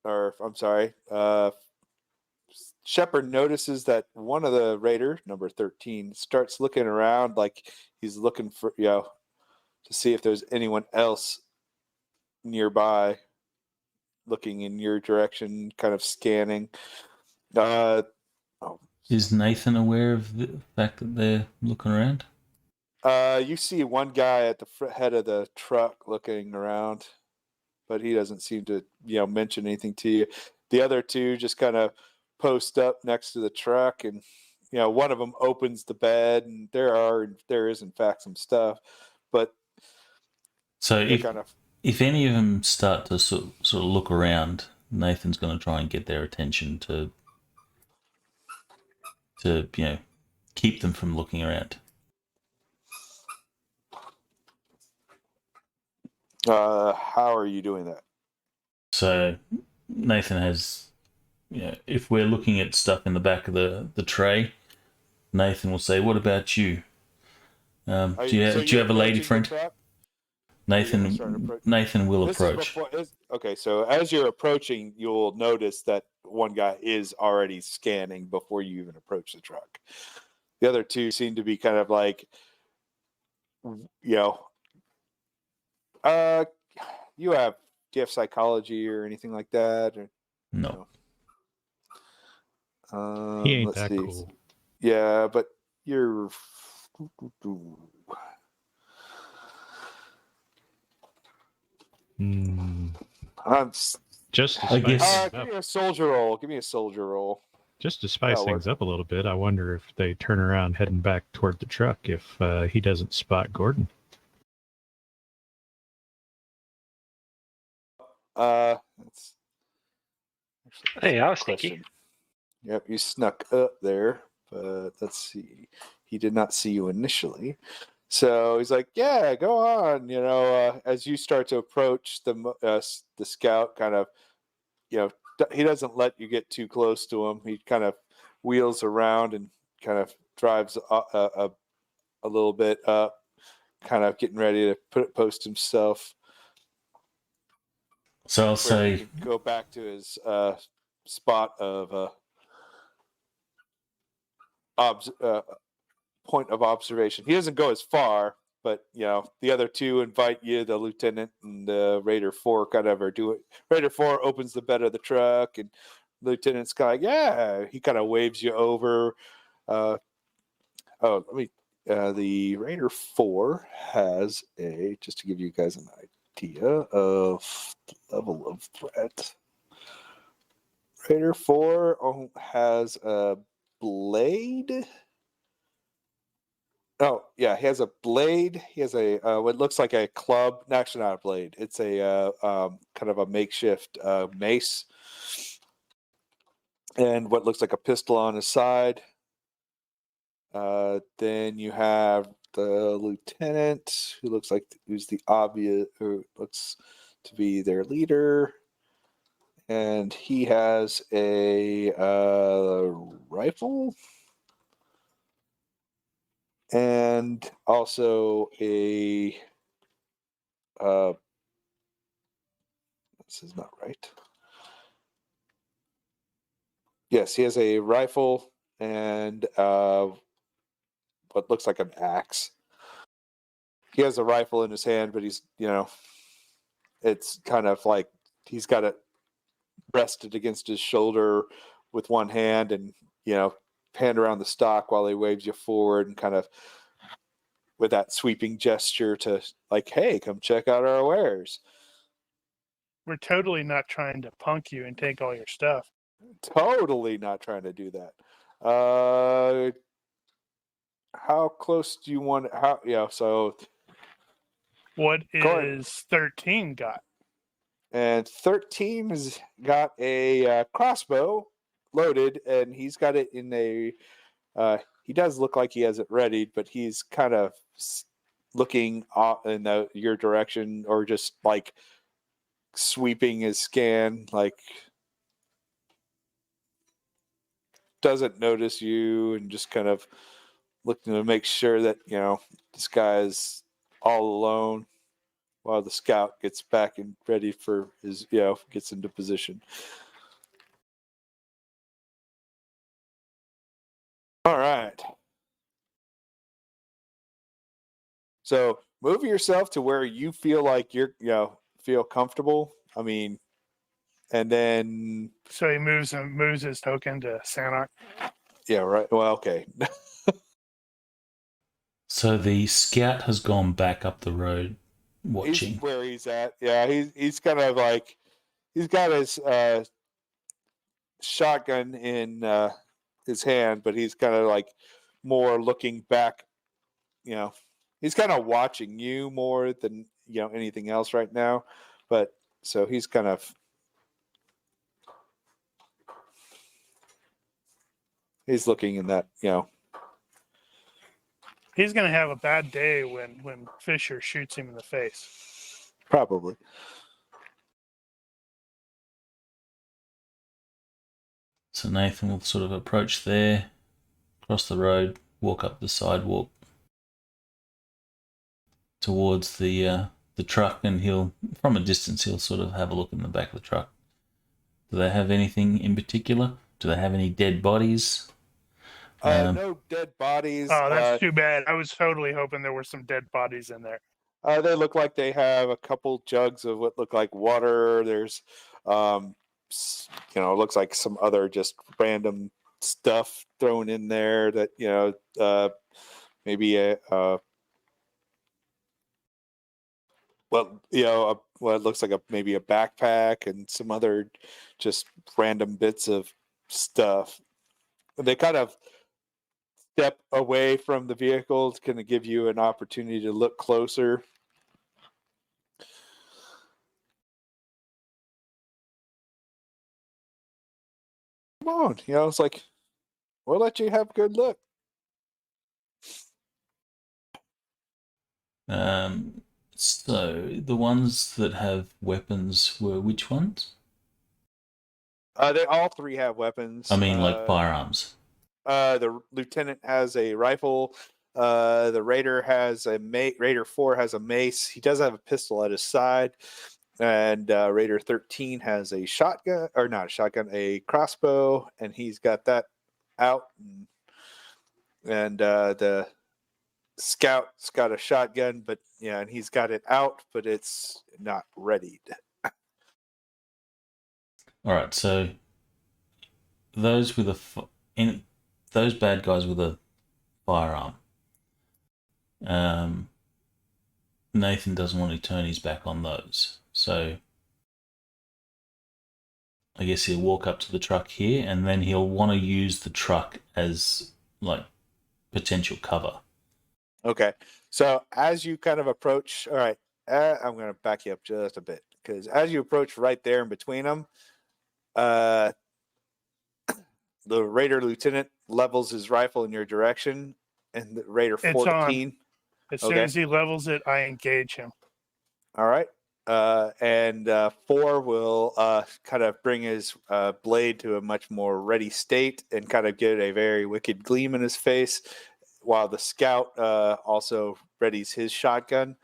or I'm sorry, Shepard notices that one of the raider, number 13, starts looking around like he's looking for, to see if there's anyone else nearby, looking in your direction, kind of scanning. Is Nathan aware of the fact that they're looking around? You see one guy at the head of the truck looking around, but he doesn't seem to, mention anything to you. The other two just kind of post up next to the truck, and one of them opens the bed, and there is in fact some stuff, but so if any of them start to sort of look around, Nathan's going to try and get their attention to keep them from looking around. How are you doing that? So Nathan has, if we're looking at stuff in the back of the tray, Nathan will say, "What about you? Do you have a lady friend?" Nathan will approach. Okay, so as you're approaching, you'll notice that one guy is already scanning before you even approach the truck. The other two seem to be kind of like, do you have psychology or anything like that? Or, no. He ain't let's that see. cool. Yeah, but you're. Just to I guess. Give me a soldier roll. Just to spice things up a little bit, I wonder if they turn around heading back toward the truck if he doesn't spot Gordon. Hey, I was sneaky. Yep, you snuck up there, but let's see. He did not see you initially. So he's like, yeah, go on. As you start to approach the scout, kind of, he doesn't let you get too close to him. He kind of wheels around and kind of drives a little bit up, kind of getting ready to post himself. So I'll say, go back to his spot of point of observation. He doesn't go as far, but the other two invite you. The lieutenant and the Raider 4 kind of are doing. Raider 4 opens the bed of the truck, and Lieutenant's kind of like, yeah. He kind of waves you over. The Raider 4 has just to give you guys an idea of the level of threat. Raider 4 has a blade. Oh, yeah, he has a blade. He has a what looks like a club. No, actually, not a blade. It's a kind of a makeshift mace, and what looks like a pistol on his side. Then you have the lieutenant, who looks like who's the obvious, who looks to be their leader, and he has a rifle. And also a this is not right. Yes, he has a rifle and what looks like an axe. He has a rifle in his hand, but he's, it's kind of like he's got it rested against his shoulder with one hand and, hand around the stock while he waves you forward and kind of with that sweeping gesture to like, hey, come check out our wares. We're totally not trying to punk you and take all your stuff. Totally not trying to do that. How close do you want? So What Go ahead. is 13 got? and 13's got a crossbow loaded, and he's got it in a. He does look like he has it readied, but he's kind of looking off in your direction, or just like sweeping his scan, like doesn't notice you, and just kind of looking to make sure that this guy's all alone while the scout gets back and ready for his gets into position. All right, so move yourself to where you feel like you're feel comfortable. I mean, and then So he moves his token to Sanok. yeah, right, well, okay. So the scout has gone back up the road watching. He's where he's at. Yeah, he's kind of like he's got his shotgun in his hand, but he's kind of like more looking back. He's kind of watching you more than anything else right now. But so he's kind of he's looking in that He's going to have a bad day when Fisher shoots him in the face. probably. So Nathan will sort of approach there, cross the road, walk up the sidewalk towards the truck, and from a distance, he'll sort of have a look in the back of the truck. Do they have anything in particular? Do they have any dead bodies? No dead bodies. Oh, that's too bad. I was totally hoping there were some dead bodies in there. They look like they have a couple jugs of what look like water. There's, it looks like some other just random stuff thrown in there that maybe what it looks like maybe a backpack and some other just random bits of stuff. They kind of step away from the vehicle to kind of give you an opportunity to look closer. Come on, it's like we'll let you have a good look. So the ones that have weapons were which ones? They all three have weapons. I mean, like firearms. The lieutenant has a rifle. The raider has Raider 4 has a mace. He does have a pistol at his side. And Raider 13 has a shotgun, or not a shotgun, a crossbow, and he's got that out. And the scout's got a shotgun, but and he's got it out, but it's not readied. All right, so those those bad guys with a firearm. Nathan doesn't want to turn his back on those, so I guess he'll walk up to the truck here, and then he'll want to use the truck as like potential cover. Okay. So as you kind of approach, all right, I'm going to back you up just a bit because as you approach right there in between them, the Raider lieutenant levels his rifle in your direction, and the Raider It's 14. As soon Okay. as he levels it, I engage him. All right. And 4 will kind of bring his blade to a much more ready state and kind of get a very wicked gleam in his face, while the scout also readies his shotgun.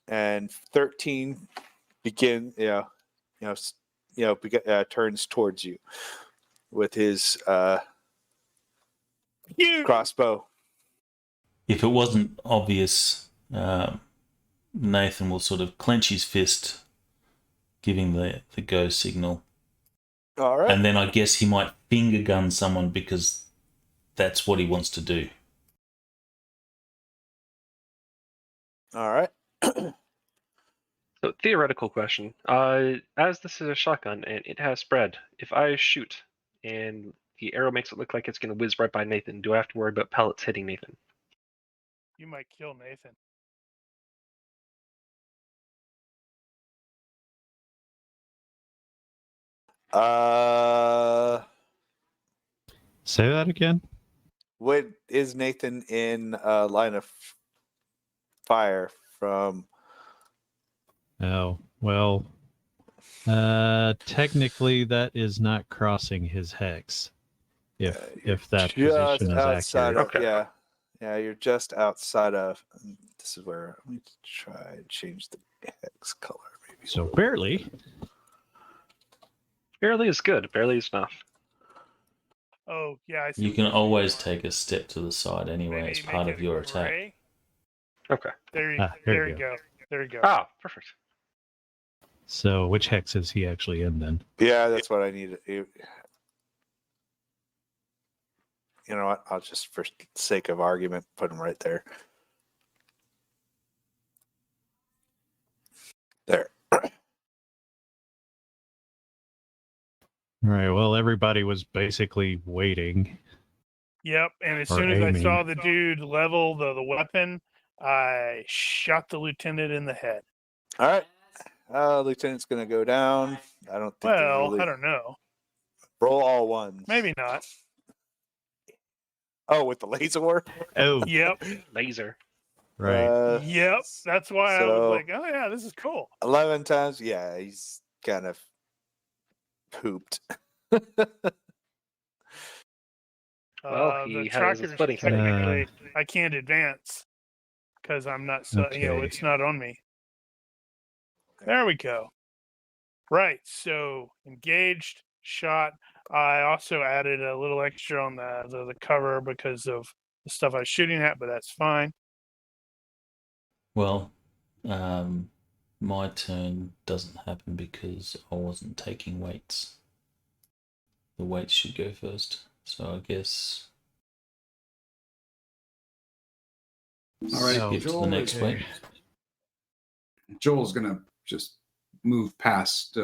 And 13 turns towards you with his crossbow. If it wasn't obvious, Nathan will sort of clench his fist, giving the go signal. All right. And then I guess he might finger gun someone because that's what he wants to do. All right. So theoretical question: as this is a shotgun and it has spread, if I shoot and the arrow makes it look like it's going to whiz right by Nathan, do I have to worry about pellets hitting Nathan? You might kill Nathan. Say that again. What is Nathan in line of fire from? Oh, well, technically that is not crossing his hex. If that Just position is outside accurate. of, yeah, you're just outside of. This is where let me try and change the hex color, maybe. So barely. Barely is good. Barely is enough. Oh, yeah, I see. You what can you're always saying. take a step to the side anyway Maybe as make part it of your attack. gray? Okay. There There you you go. There you go. Ah, perfect. So which hex is he actually in then? Yeah, that's what I need. You know what? I'll just, for sake of argument, put him right there. There. All right. Well, everybody was basically waiting. Yep. And as Or soon as I aiming. saw the dude level the weapon, I shot the lieutenant in the head. All right. Lieutenant's going to go down. I don't think. Well, I don't know. Roll all ones. Maybe not. Oh, with the laser? Oh, Yep. Laser. right. Yep. That's why I was so- like, oh, yeah, this is cool. 11 times. Yeah, he's kind of pooped. Well, he The has tracker's his buddy. technically, I can't advance because I'm not, Okay. it's not on me. There we go. Right. So engaged, shot. I also added a little extra on the cover because of the stuff I was shooting at, but that's fine. Well, my turn doesn't happen because I wasn't taking weights. The weights should go first. So I guess All right, skip to the next okay. weight. Joel's going to just move past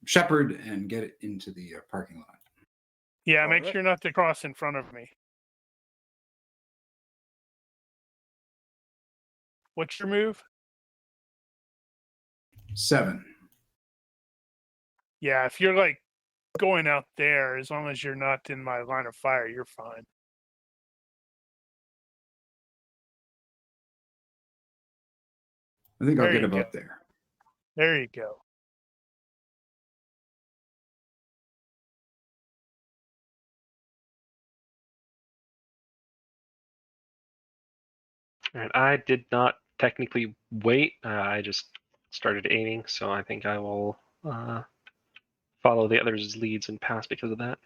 Shepard and get it into the parking lot. Yeah, All make right. sure not to cross in front of me. What's your move? 7. Yeah, if you're like going out there, as long as you're not in my line of fire, you're fine. I think There I'll get you about go. there. There you go. And I did not technically wait. I just started aiming, so I think I will follow the others' leads and pass because of that.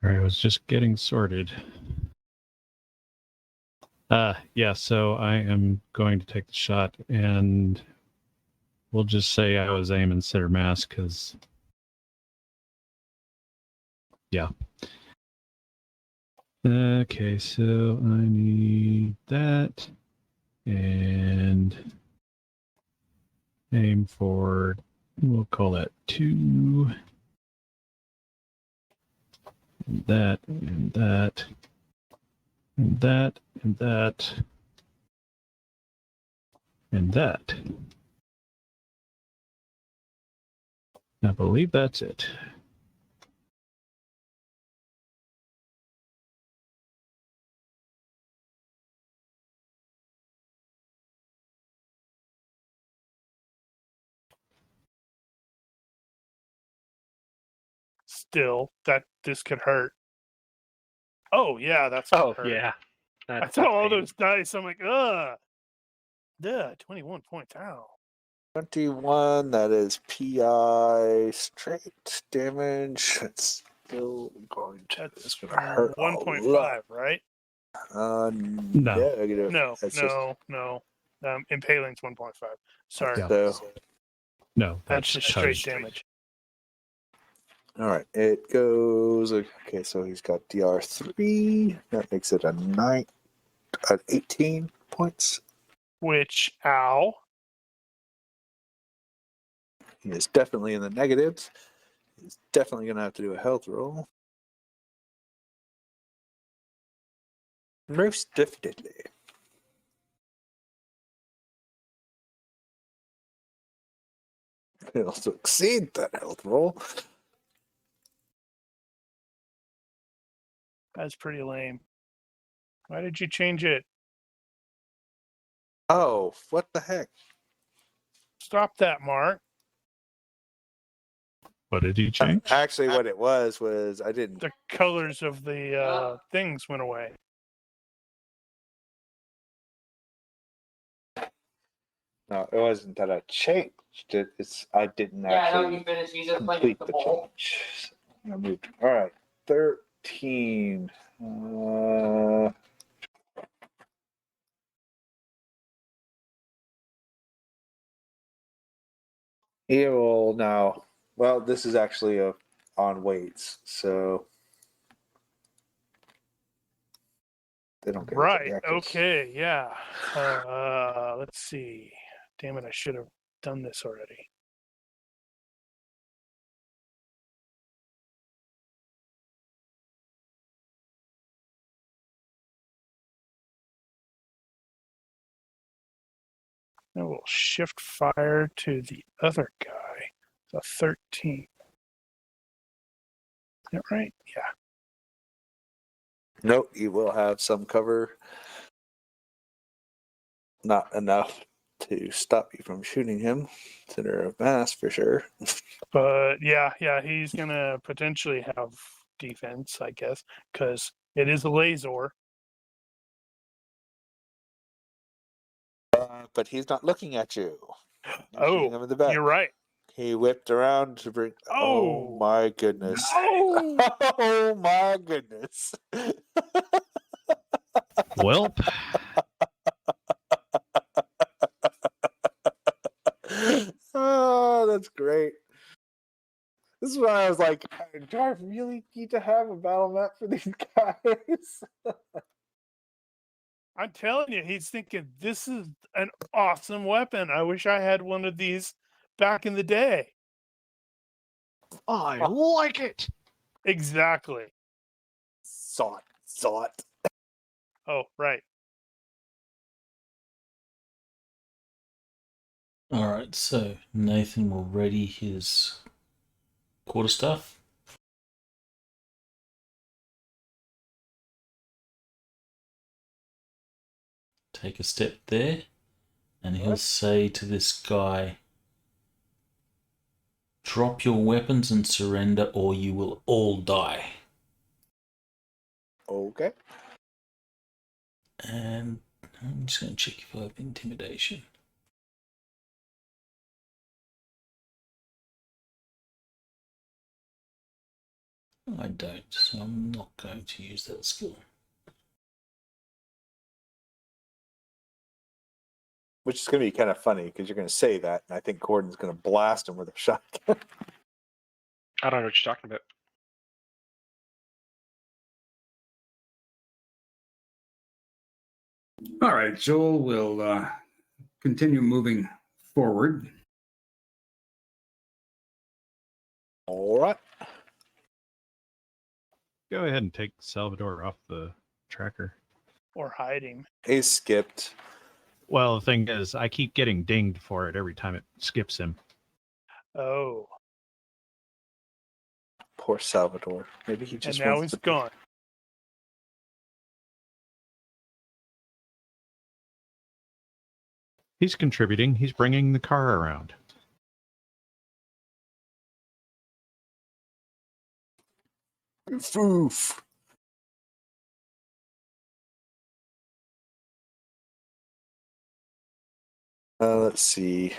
All right. I was just getting sorted. Yeah. So I am going to take the shot, and we'll just say I was aiming center mass because. Yeah. Okay, so I need that. And aim for, we'll call that 2. And that, and that, and that, and that, and that. I believe that's it. Still, this could hurt. Oh yeah, that's gonna Oh hurt. yeah. I That's saw all pain. those dice. I'm like, ugh. Duh, 21 points. Ow. 21, that is PI straight damage. It's still going to, That's it's going to hurt a 1.5, lot. right? Negative. No, That's no. Impaling's 1.5. Sorry. Yeah. So, No, That's just straight times- damage. all right, it goes. Okay, so he's got DR3. That makes it an 18 points. Which, ow. He is definitely in the negatives. He's definitely going to have to do a health roll. Most definitely. He'll succeed that health roll. That's pretty lame. Why did you change it? Oh, what the heck? Stop that, Mark. What did he change? Actually, what it was I didn't. The colors of the things went away. No, it wasn't that I changed it. It's I didn't actually complete the change. So I moved. All right, 13. He will now. Well, this is actually on weights, so they don't get Right. reactions. Okay. Yeah. Let's see. Damn it! I should have done this already. Then we'll shift fire to the other guy. The 13. Is that right? Yeah. Nope, you will have some cover. Not enough to stop you from shooting him. Center of mass for sure. But yeah, he's gonna potentially have defense, I guess, because it is a laser. But he's not looking at you. You're shooting him Oh, in the back. you're right. He whipped around to bring. Oh, Oh. my goodness! Oh, Oh my goodness! Welp. Oh, that's great. This is why I was like, do I really need to have a battle map for these guys? I'm telling you, he's thinking this is an awesome weapon. I wish I had one of these back in the day. I like it. Exactly. Sot. Oh, right. All right, so Nathan will ready his quarterstaff. Take a step there, and he'll What? say to this guy, "Drop your weapons and surrender, or you will all die." Okay. And I'm just going to check if I have intimidation. I don't, so I'm not going to use that skill. Which is going to be kind of funny because you're going to say that, and I think Gordon's going to blast him with a shotgun. I don't know what you're talking about. All right, Joel will continue moving forward. All right. Go ahead and take Salvador off the tracker. Or hiding. He skipped. Well, the thing is, I keep getting dinged for it every time it skips him. Oh. Poor Salvador. Maybe he And just now wants he's to gone. He's contributing. He's bringing the car around. Foof. Let's see.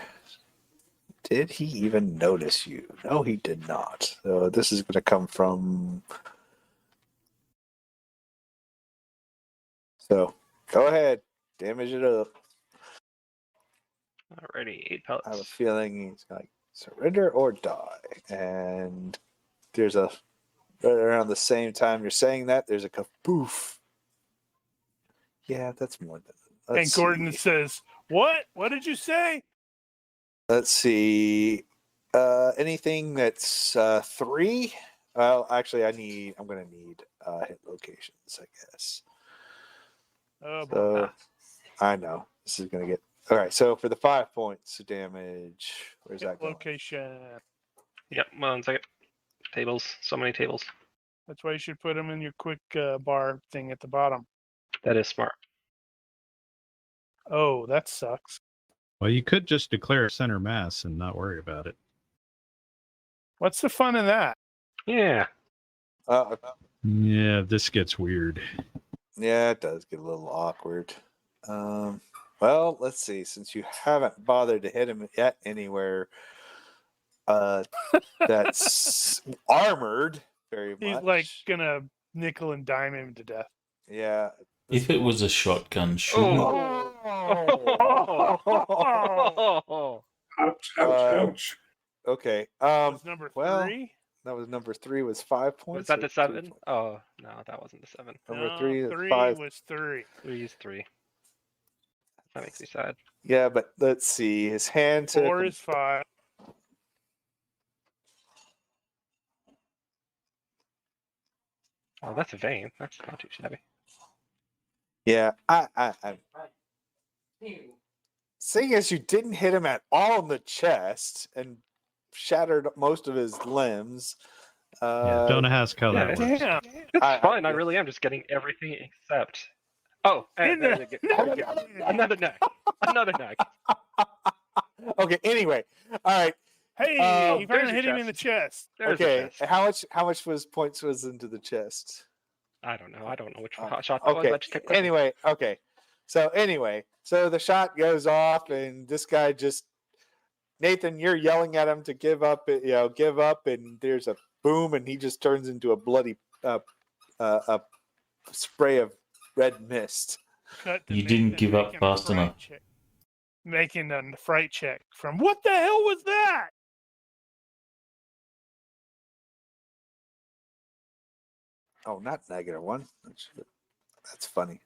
Did he even notice you? No, he did not. So this is going to come from. So go ahead, damage it up. Alrighty, 8 I have a pellets. feeling he's like surrender or die, and there's a right around the same time you're saying that there's a kaboof. Yeah, that's more than. And Gordon says, "What? What did you say?" Let's see. Anything that's 3. Well, actually, I'm gonna need hit locations, I guess. Oh boy. So I know this is gonna get all right. So for the 5 points of damage, where's that going? Location. Yep, 1 second. Tables. So many tables. That's why you should put them in your quick bar thing at the bottom. That is smart. Oh, that sucks. Well, you could just declare center mass and not worry about it. What's the fun in that? Yeah. Yeah, this gets weird. Yeah, it does get a little awkward. Well, let's see. Since you haven't bothered to hit him yet anywhere that's armored very much. He's like gonna nickel and dime him to death. Yeah. If it was a shotgun, shouldn't Oh. Ouch, ouch, ouch. Okay. Was number well, 3? that was number 3 was 5 points. Was that or the 2 7? points? Oh, no, that wasn't the 7. Number No, 3 is 3 5. was 3. 3 is 3. That makes me sad. Yeah, but let's see. His hand took 4 is 5. Oh, that's a vein. That's not too shabby. Yeah, I seeing as you didn't hit him at all in the chest and shattered most of his limbs. Don't ask how that works. Damn. It's fine. I really am just getting everything except. Oh, and another neck. Another neck. Okay. Anyway, all right. Hey, Oh, you there's finally your hit him in the chest. There's the Okay. chest. How much was points was into the chest? I don't know. I don't know which Oh, shot that was. Okay. I just kept clicking. Anyway, okay. So the shot goes off, and this guy just Nathan, you're yelling at him to give up. Give up, and there's a boom, and he just turns into a bloody a spray of red mist. Cut to You didn't Nathan give up making fast fright enough. check. Making a fright check from what the hell was that? Oh, not -1. That's funny.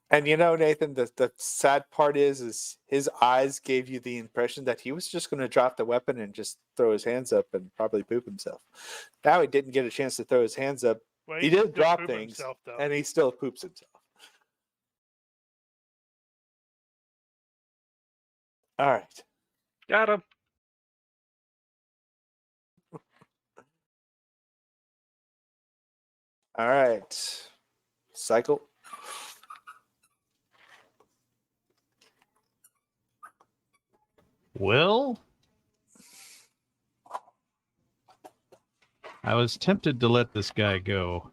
And Nathan, the sad part is his eyes gave you the impression that he was just going to drop the weapon and just throw his hands up and probably poop himself. Now he didn't get a chance to throw his hands up. Well, He can did still drop poop things, himself, though. and he still poops himself. All right. Got him. All right. Cycle. Well, I was tempted to let this guy go.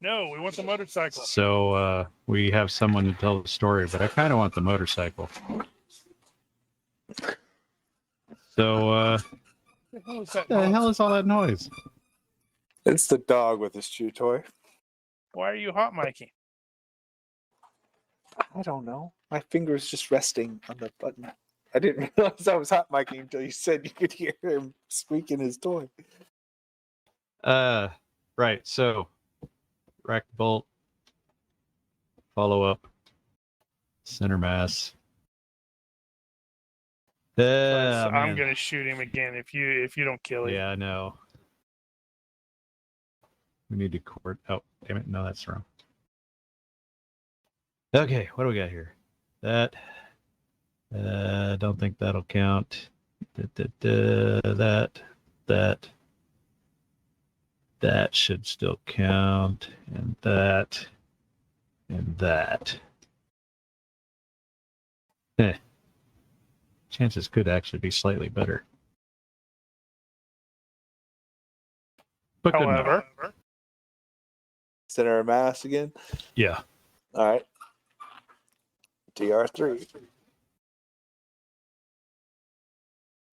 No, we want the motorcycle. So we have someone to tell the story, but I kind of want the motorcycle. So What the hell is that? the hell is all that noise? It's the dog with his chew toy. Why are you hot miking? I don't know. My finger's just resting on the button. I didn't realize I was hot miking until you said you could hear him squeaking his toy. Right. So, rack bolt, follow up. Center mass. I'm Man. gonna shoot him again if you don't kill him. Yeah, I know. We need to court. Oh, damn it! No, that's wrong. Okay, what do we got here? That. Don't think that'll count. That. That should still count, and that. Chances could actually be slightly better. But good enough. However, Center of mass again. Yeah. All right. TR3.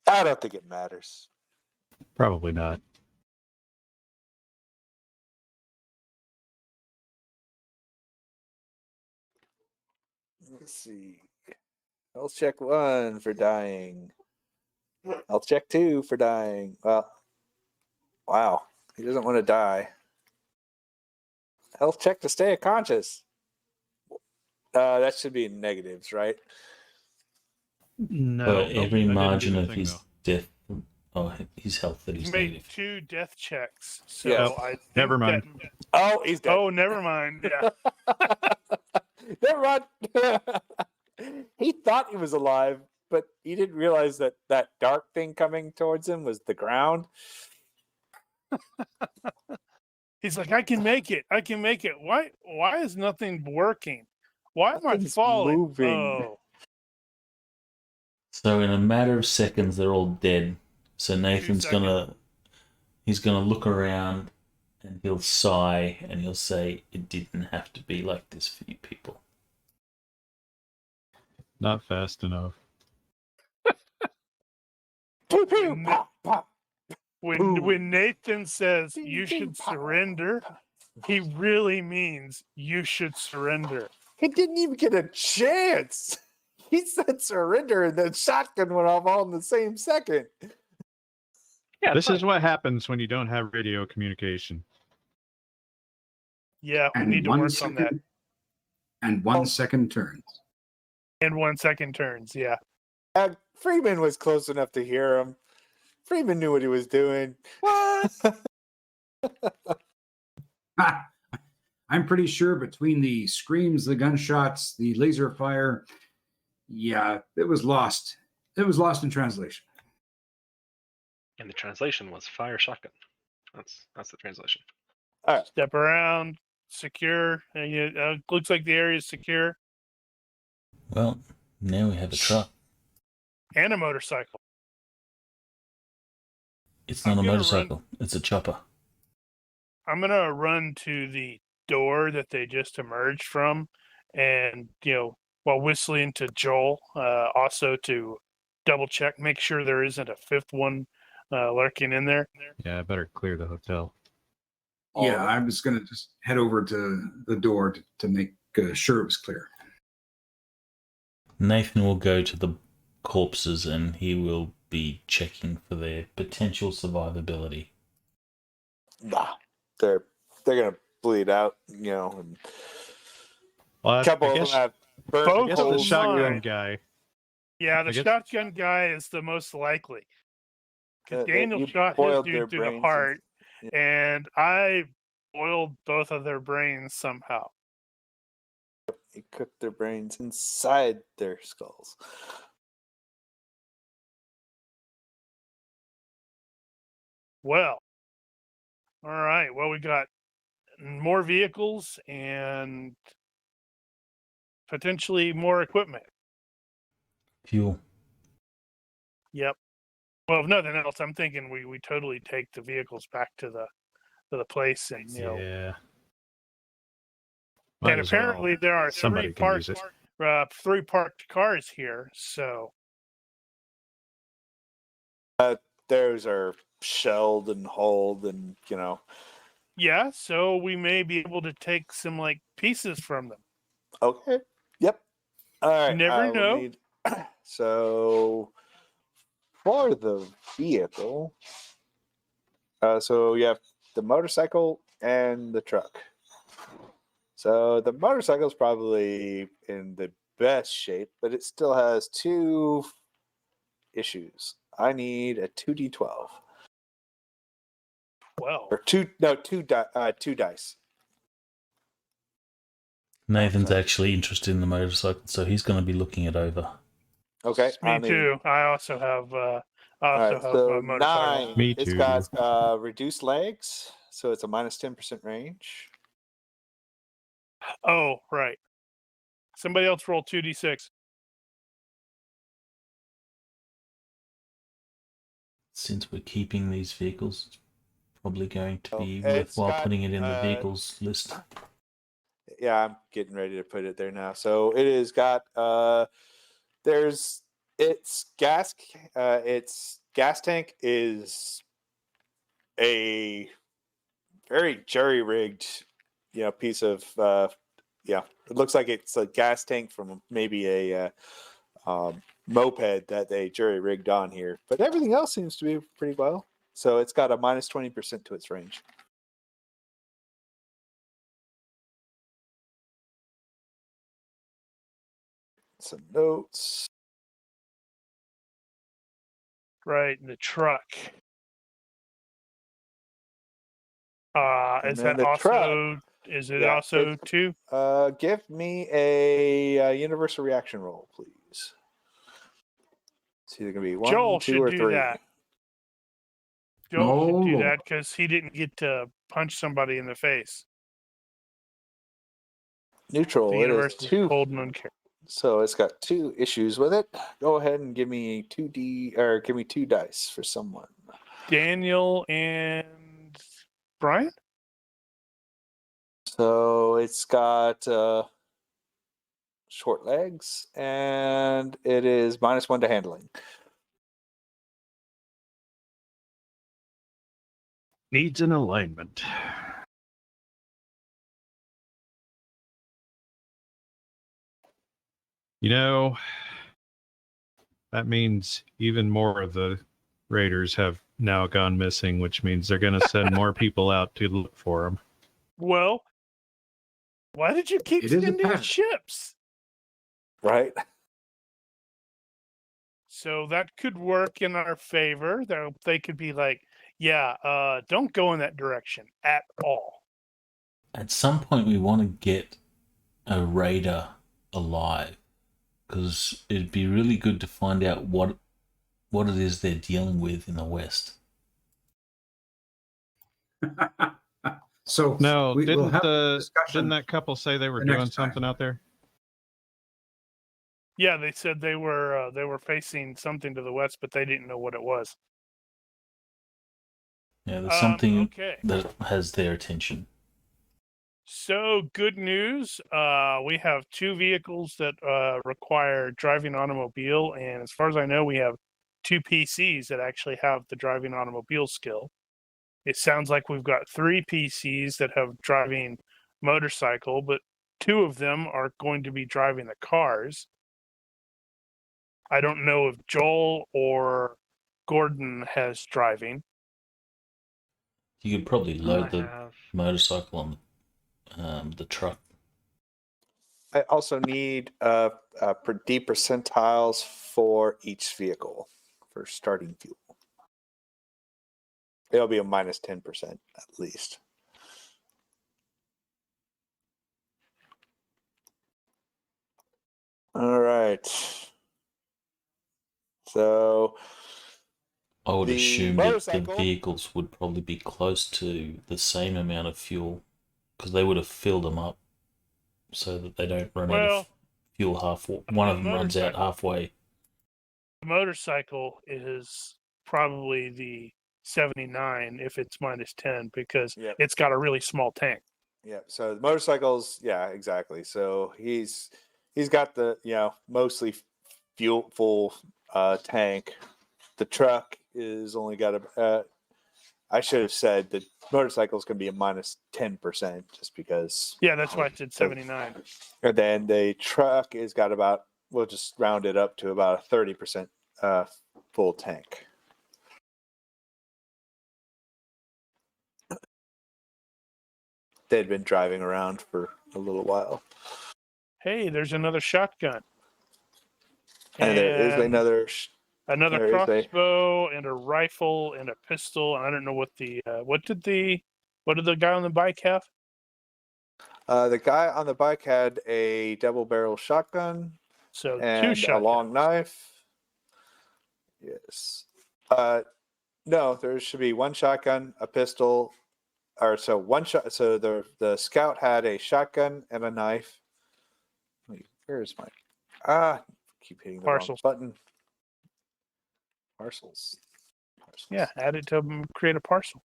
I don't think it matters. Probably not. Let's see. Health check 1 for dying. Health check 2 for dying. Well, wow. He doesn't want to die. Health check to stay unconscious. That should be negatives, right? No. For nope, every I didn't do margin the of thing, his though. death, or his health that he's he's made negative. 2 death checks. So Yeah. I think Never mind. Oh, he's dead. Oh, never mind. Yeah. Never mind. He thought he was alive, but he didn't realize that that dark thing coming towards him was the ground. He's like, I can make it. I can make it. Why is nothing working? Why am I Nothing's falling? moving. Oh, So in a matter of seconds, they're all dead. So Nathan's seconds. he's gonna look around, and he'll sigh, and he'll say, "It didn't have to be like this for you people." Not fast enough. Pew, pew, When- pop, pop. Boom. when Nathan says Ding, you ding, should pop, surrender, pop. he really means you should surrender. He didn't even get a chance. He said surrender, and then shotgun went off all in the same second. Yeah, This it's is what happens when you don't have radio communication. Yeah, we And need to 1 work on that. second. And 1 second turns. And 1 second turns. Yeah. Freeman was close enough to hear him. Freeman knew what he was doing. What? I'm pretty sure between the screams, the gunshots, the laser fire, yeah, it was lost. It was lost in translation. And the translation was fire shotgun. That's the translation. Step around, secure. And looks like the area is secure. Well, now we have a truck. And a motorcycle. It's I'm not a gonna motorcycle. It's a chopper. I'm gonna run to the door that they just emerged from, and while whistling to Joel, also to double check, make sure there isn't a 5th one lurking in there. Yeah, I better clear the hotel. Yeah, I was going to just head over to the door to make sure it was clear. Nathan will go to the corpses, and he will be checking for their potential survivability. Nah, they're gonna bleed out, and Well, a couple I of them guess, have I burnt guess the Both shotgun mine. guy. Yeah, the I guess- shotgun guy is the most likely. Because that Daniel you shot his boiled their dude through the brains heart, yeah. and I boiled both of their brains somehow. He cooked their brains inside their skulls. Well, all right. Well, we got more vehicles and potentially more equipment. Fuel. Yep. Well, if nothing else, I'm thinking we totally take the vehicles back to the place, and Yeah. Might and as well. apparently there are Somebody can use it. 3 parked cars here. So Those are shelled and hulled, and yeah, so we may be able to take some pieces from them. Okay. Yep. All right. Never I will know. need- So for the vehicle, so you have the motorcycle and the truck. So the motorcycle's probably in the best shape, but it still has 2 issues. I need a 2d12 Well, or two dice. Nathan's sorry. actually interested in the motorcycle, so he's going to be looking it over. Okay, me too. I also have All right, so a motorcycle. 9. Me It's too. got reduced legs, so it's a minus 10% range. Oh, right. Somebody else roll 2d6. Since we're keeping these vehicles, it's probably going to be It's worthwhile got, putting it in the vehicles list. Yeah, I'm getting ready to put it there now. So it has got there's its gas tank is a very jury-rigged, piece of it looks like it's a gas tank from maybe a moped that they jury-rigged on here. But everything else seems to be pretty well. So it's got a minus 20% to its range. Some notes. Right, the truck. And Is then that the also? truck. Is it Yeah, also 2? Give me a universal reaction roll, please. It's either gonna be 1, Joel 2, should or do 3. that. Joel should do Oh. that because he didn't get to punch somebody in the face. The Neutral. It is universe is 2. cold and uncaring. So it's got 2 issues with it. Go ahead and give me 2 dice for someone. Daniel and Brian? So it's got short legs, and it is minus 1 to handling. Needs an alignment. That means even more of the raiders have now gone missing, which means they're going to send more people out to look for them. Well, why did you keep It is a sending pattern. ships? Right? So that could work in our favor. They could be like, yeah, don't go in that direction at all. At some point, we want to get a raider alive, because it'd be really good to find out what it is they're dealing with in the West. So No, we'll have a discussion. didn't that couple say they were for next doing time. something out there? Yeah, they said they were facing something to the west, but they didn't know what it was. Yeah, there's something Okay. that has their attention. So good news. We have 2 vehicles that require driving automobile, and as far as I know, we have 2 PCs that actually have the driving automobile skill. It sounds like we've got 3 PCs that have driving motorcycle, but 2 of them are going to be driving the cars. I don't know if Joel or Gordon has driving. You could probably load the have motorcycle on the truck. I also need D percentiles for each vehicle for starting fuel. It'll be a minus 10% at least. All right. So I would the assume that the motorcycle- vehicles would probably be close to the same amount of fuel, because they would have filled them up so that they don't run out of fuel halfway. One of them runs out halfway. The motorcycle is probably the 79 if it's minus 10 because Yep. it's got a really small tank. Yeah. So the motorcycles, yeah, exactly. So he's got the mostly fuel tank. The truck is only got a. I should have said the motorcycles can be a minus 10% just because. Yeah, that's why I said 79. And then the truck is got about. We'll just round it up to about a 30% full tank. They'd been driving around for a little while. Hey, there's another shotgun. And there is another. Another there is a- crossbow and a rifle and a pistol. And I don't know what the what did the guy on the bike have? The guy on the bike had a double-barrel shotgun So two and a shotguns. long knife. Yes. No, there should be one shotgun, a pistol, or so one shot. So the scout had a shotgun and a knife. Wait, where is my? Keep hitting the Parcels. wrong button. Parcels. Yeah, add it to create a parcel.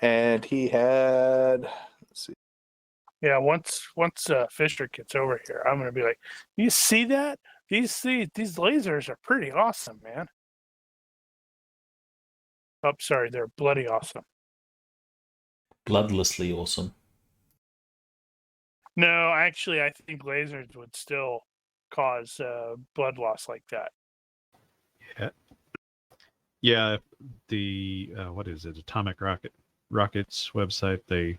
And he had. Let's see. Yeah, once Fisher gets over here, I'm gonna be like, you see that? These lasers are pretty awesome, man. Oh, sorry, they're bloody awesome. Bloodlessly awesome. No, actually, I think lasers would still cause blood loss like that. Yeah, the what is it? Atomic Rockets website. They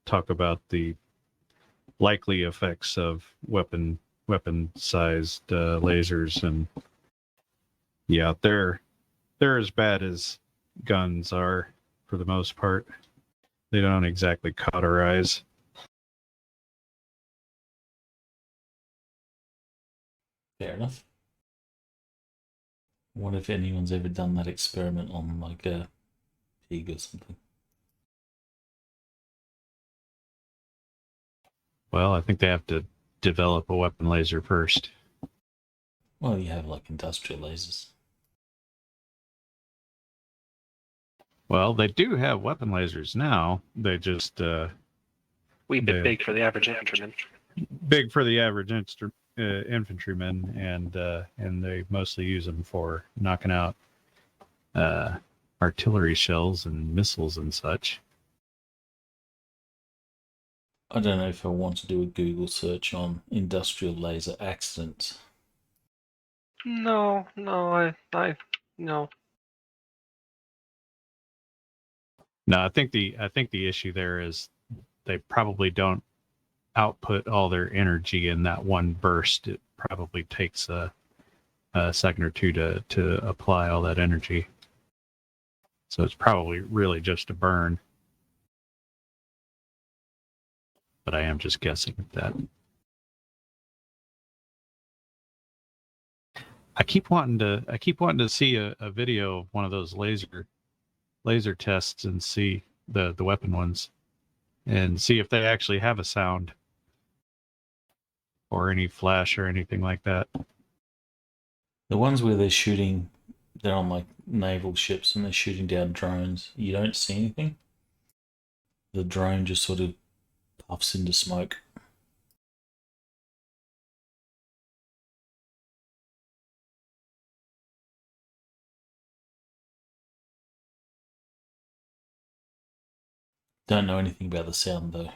talk about the likely effects of weapon-sized lasers, and yeah, they're as bad as guns are for the most part. They don't exactly cauterize. Fair enough. What if anyone's ever done that experiment on like a pig or something? Well, I think they have to develop a weapon laser first. Well, you have like industrial lasers. Well, they do have weapon lasers now. They just Wee bit Yeah. big for the average infantryman. big for the average infantryman, and they mostly use them for knocking out artillery shells and missiles and such. I don't know if I want to do a Google search on industrial laser accidents. No, no. No, I think the issue there is they probably don't output all their energy in that one burst. It probably takes a second or two to apply all that energy. So it's probably really just a burn. But I am just guessing at that. I keep wanting to see a video of one of those laser tests and see the weapon ones and see if they actually have a sound or any flash or anything like that. The ones where they're on like naval ships and they're shooting down drones, you don't see anything. The drone just sort of puffs into smoke. Don't know anything about the sound though.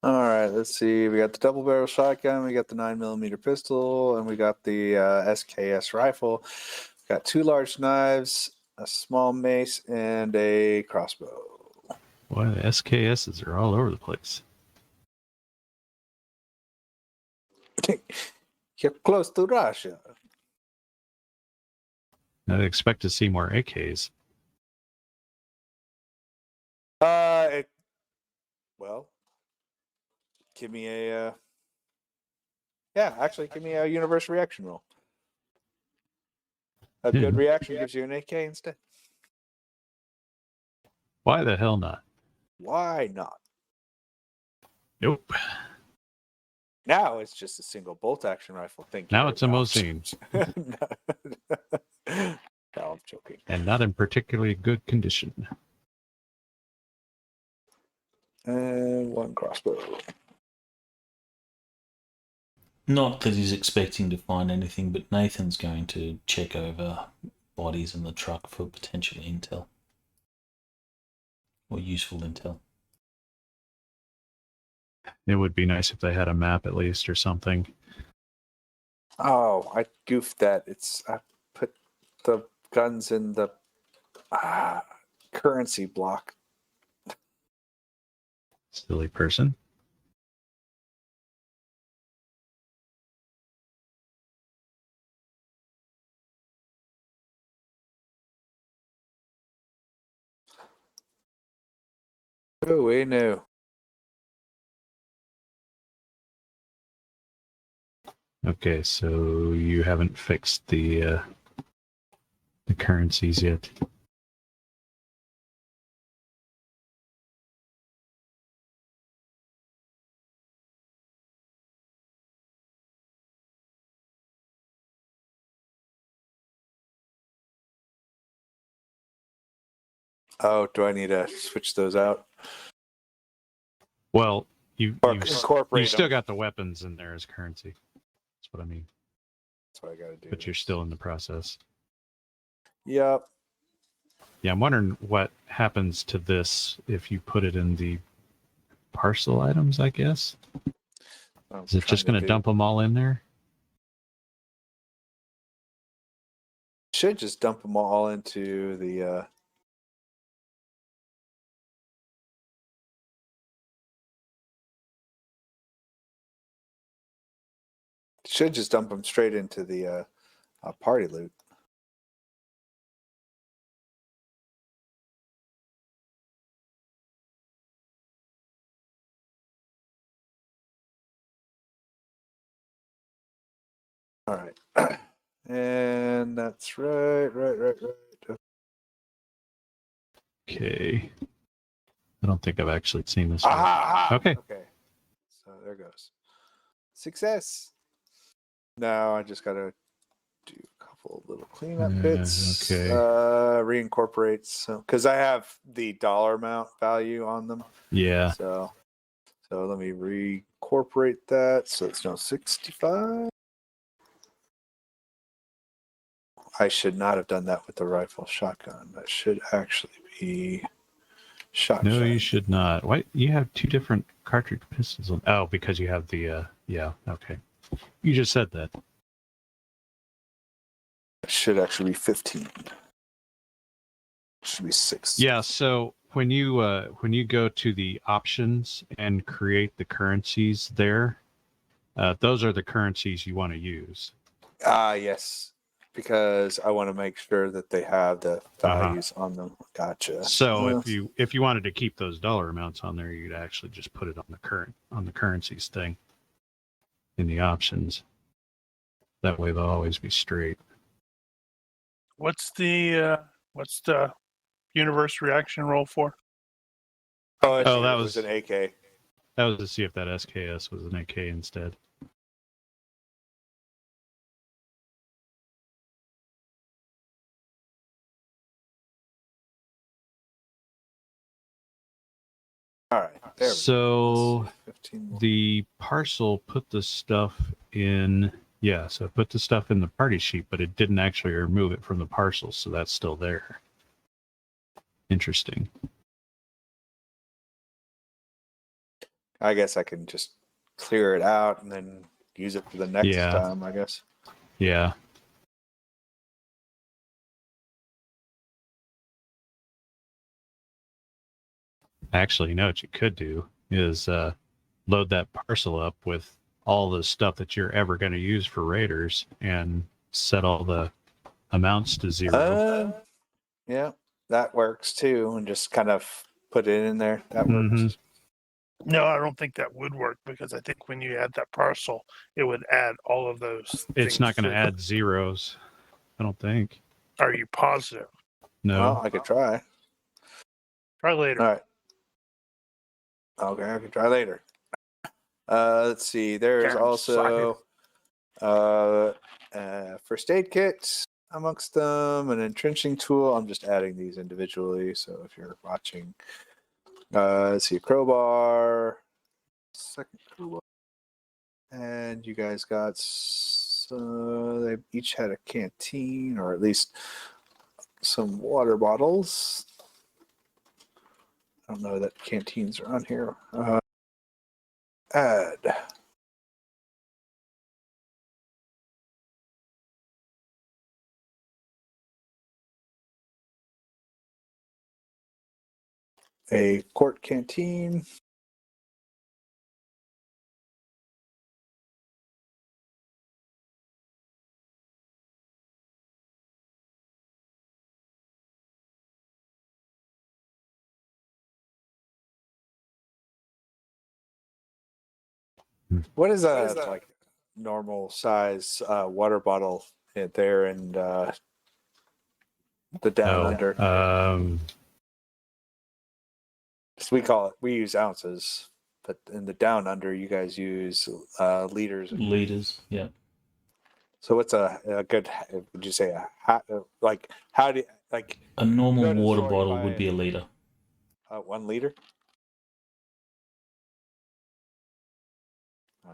All right, let's see. We got the double barrel shotgun, we got the 9mm pistol, and we got the SKS rifle. We got 2 large knives, a small mace, and a crossbow. Boy, the SKSs are all over the place. You're close to Russia. I'd expect to see more AKs. Well, give me a. Give me a universe reaction roll. A good reaction gives you an AK instead. Why the hell not? Why not? Nope. Now it's just a single bolt action rifle. Now it's a Mosin. No, I'm joking. And not in particularly good condition. And 1 crossbow. Not that he's expecting to find anything, but Nathan's going to check over bodies in the truck for potential intel. Or useful intel. It would be nice if they had a map at least or something. Oh, I goofed that. I put the guns in the currency block. Silly person. Oh, we knew. Okay, so you haven't fixed the currencies yet. Oh, do I need to switch those out? Well, you Or you incorporate still them. got the weapons in there as currency. That's what I mean. That's what I got to do. But you're still in the process. Yep. Yeah, I'm wondering what happens to this if you put it in the parcel items, I guess. Is it just going to dump them all in there? Should just dump them all into the. Should just dump them straight into the party loot. All right. And that's right. Okay. I don't think I've actually seen this. Aha! Okay. Okay. So there goes. Success. Now I just got to do a couple little cleanup bits. Okay. Reincorporate some because I have the dollar amount value on them. Yeah. So let me reincorporate that. So it's now 65. I should not have done that with the rifle shotgun. That should actually be shotgun. No, you should not. Why? You have two different cartridge pistols. Oh, because you have the. Yeah. Okay. You just said that. It should actually be 15. It should be 6. Yeah. So when you go to the options and create the currencies there, those are the currencies you want to use. Yes. Because I want to make sure that they have the values on them. Gotcha. So if you wanted to keep those dollar amounts on there, you'd actually just put it on the currencies thing in the options. That way they'll always be straight. What's the universe reaction roll for? that was was an AK. That was to see if that SKS was an AK instead. All right. There So 15 more. the parcel put the stuff in. Yeah, so it put the stuff in the party sheet, but it didn't actually remove it from the parcel, so that's still there. Interesting. I guess I can just clear it out and then use it for the next time, I guess. Yeah. Actually, you know what you could do is load that parcel up with all the stuff that you're ever going to use for raiders and set all the amounts to 0. Yeah, that works too. And just kind of put it in there. That works. Mm-hmm. No, I don't think that would work because I think when you add that parcel, it would add all of those. It's not going to add zeros, I don't think. Are you positive? No. Well, I could try. Try later. All right. Okay, I can try later. Let's see. There's also first aid kit amongst them, an entrenching tool. I'm just adding these individually. So if you're watching, let's see, a crowbar, second crowbar, and you guys got. They each had a canteen, or at least some water bottles. I don't know that canteens are on here. Add. a quart canteen. What is a like normal size water bottle there in the down under? 'Cause we use ounces, but in the down under you guys use liters. Liters, yeah. So what's a good? Would you say like how do like A normal go to the water store, you bottle buy would be a liter. 1 liter? All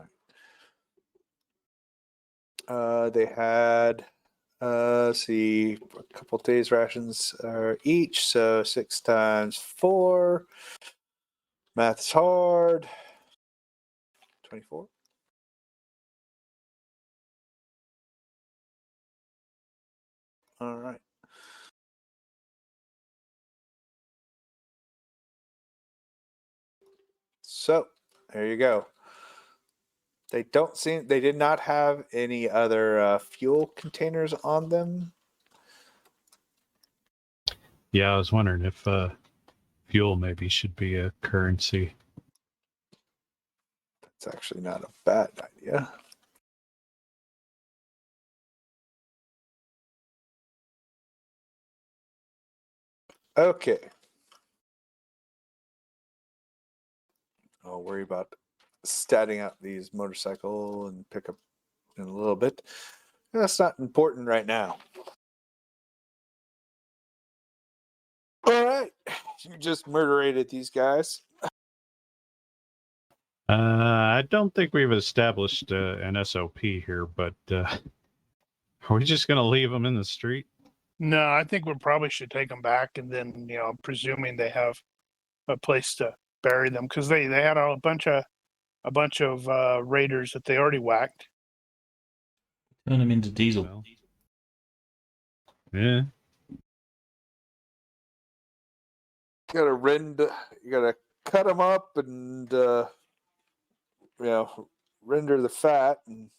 right. They had see a couple days rations each, so 6 times 4. Math's hard. 24. All right. So there you go. They did not have any other fuel containers on them. Yeah, I was wondering if fuel maybe should be a currency. That's actually not a bad idea. Okay. I'll worry about statting out these motorcycle and pickup in a little bit. That's not important right now. All right. You just murderated these guys. I don't think we've established an SOP here, but are we just going to leave them in the street? No, I think we probably should take them back, and then presuming they have a place to bury them, because they had a bunch of raiders that they already whacked. Turn them into diesel. Well, yeah. You gotta cut them up and render the fat and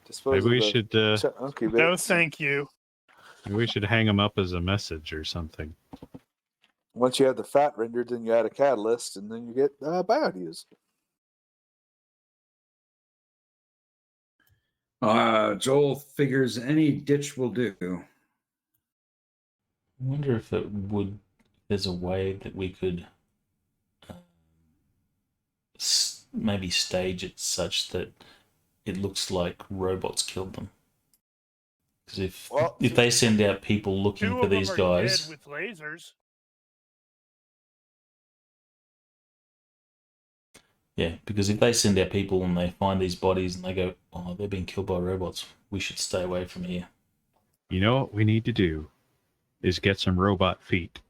dispose Maybe we of should. chunky bits. No, thank you. Maybe we should hang them up as a message or something. Once you have the fat rendered, then you add a catalyst, and then you get biodiesel. Joel figures any ditch will do. I wonder if there's a way that we could maybe stage it such that it looks like robots killed them. Because if they send out people looking Two for of them these are guys, dead with lasers. yeah, because if they send out people and they find these bodies and they go, oh, they're being killed by robots, we should stay away from here. You know what we need to do is get some robot feet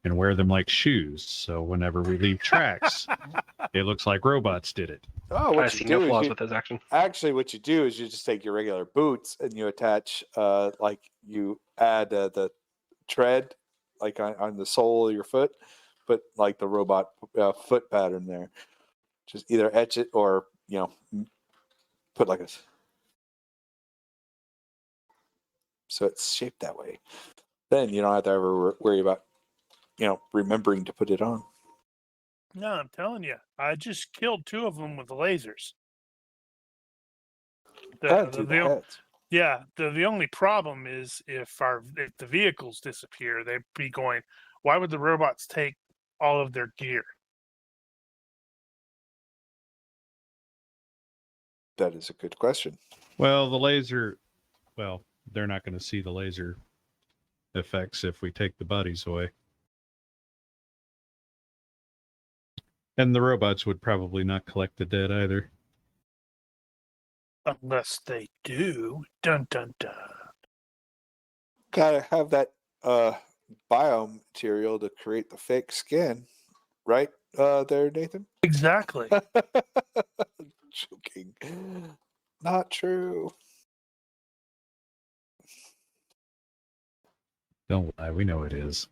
and wear them like shoes, so whenever we leave tracks, it looks like robots did it. Oh, I see no flaws with his action. Actually, what you do is you just take your regular boots and you attach, you add the tread, like on the sole of your foot, put like the robot foot pattern there. Just either etch it or put like a, so it's shaped that way. Then you don't have to ever worry about remembering to put it on. No, I'm telling you, I just killed 2 of them with lasers. The only problem is if the vehicles disappear, they'd be going, why would the robots take all of their gear? That is a good question. Well, they're not going to see the laser effects if we take the bodies away. And the robots would probably not collect the dead either. Unless they do. Dun dun dun. Gotta have that biomaterial to create the fake skin, right? There, Nathan. Exactly. Joking. Not true. Don't lie, we know it is.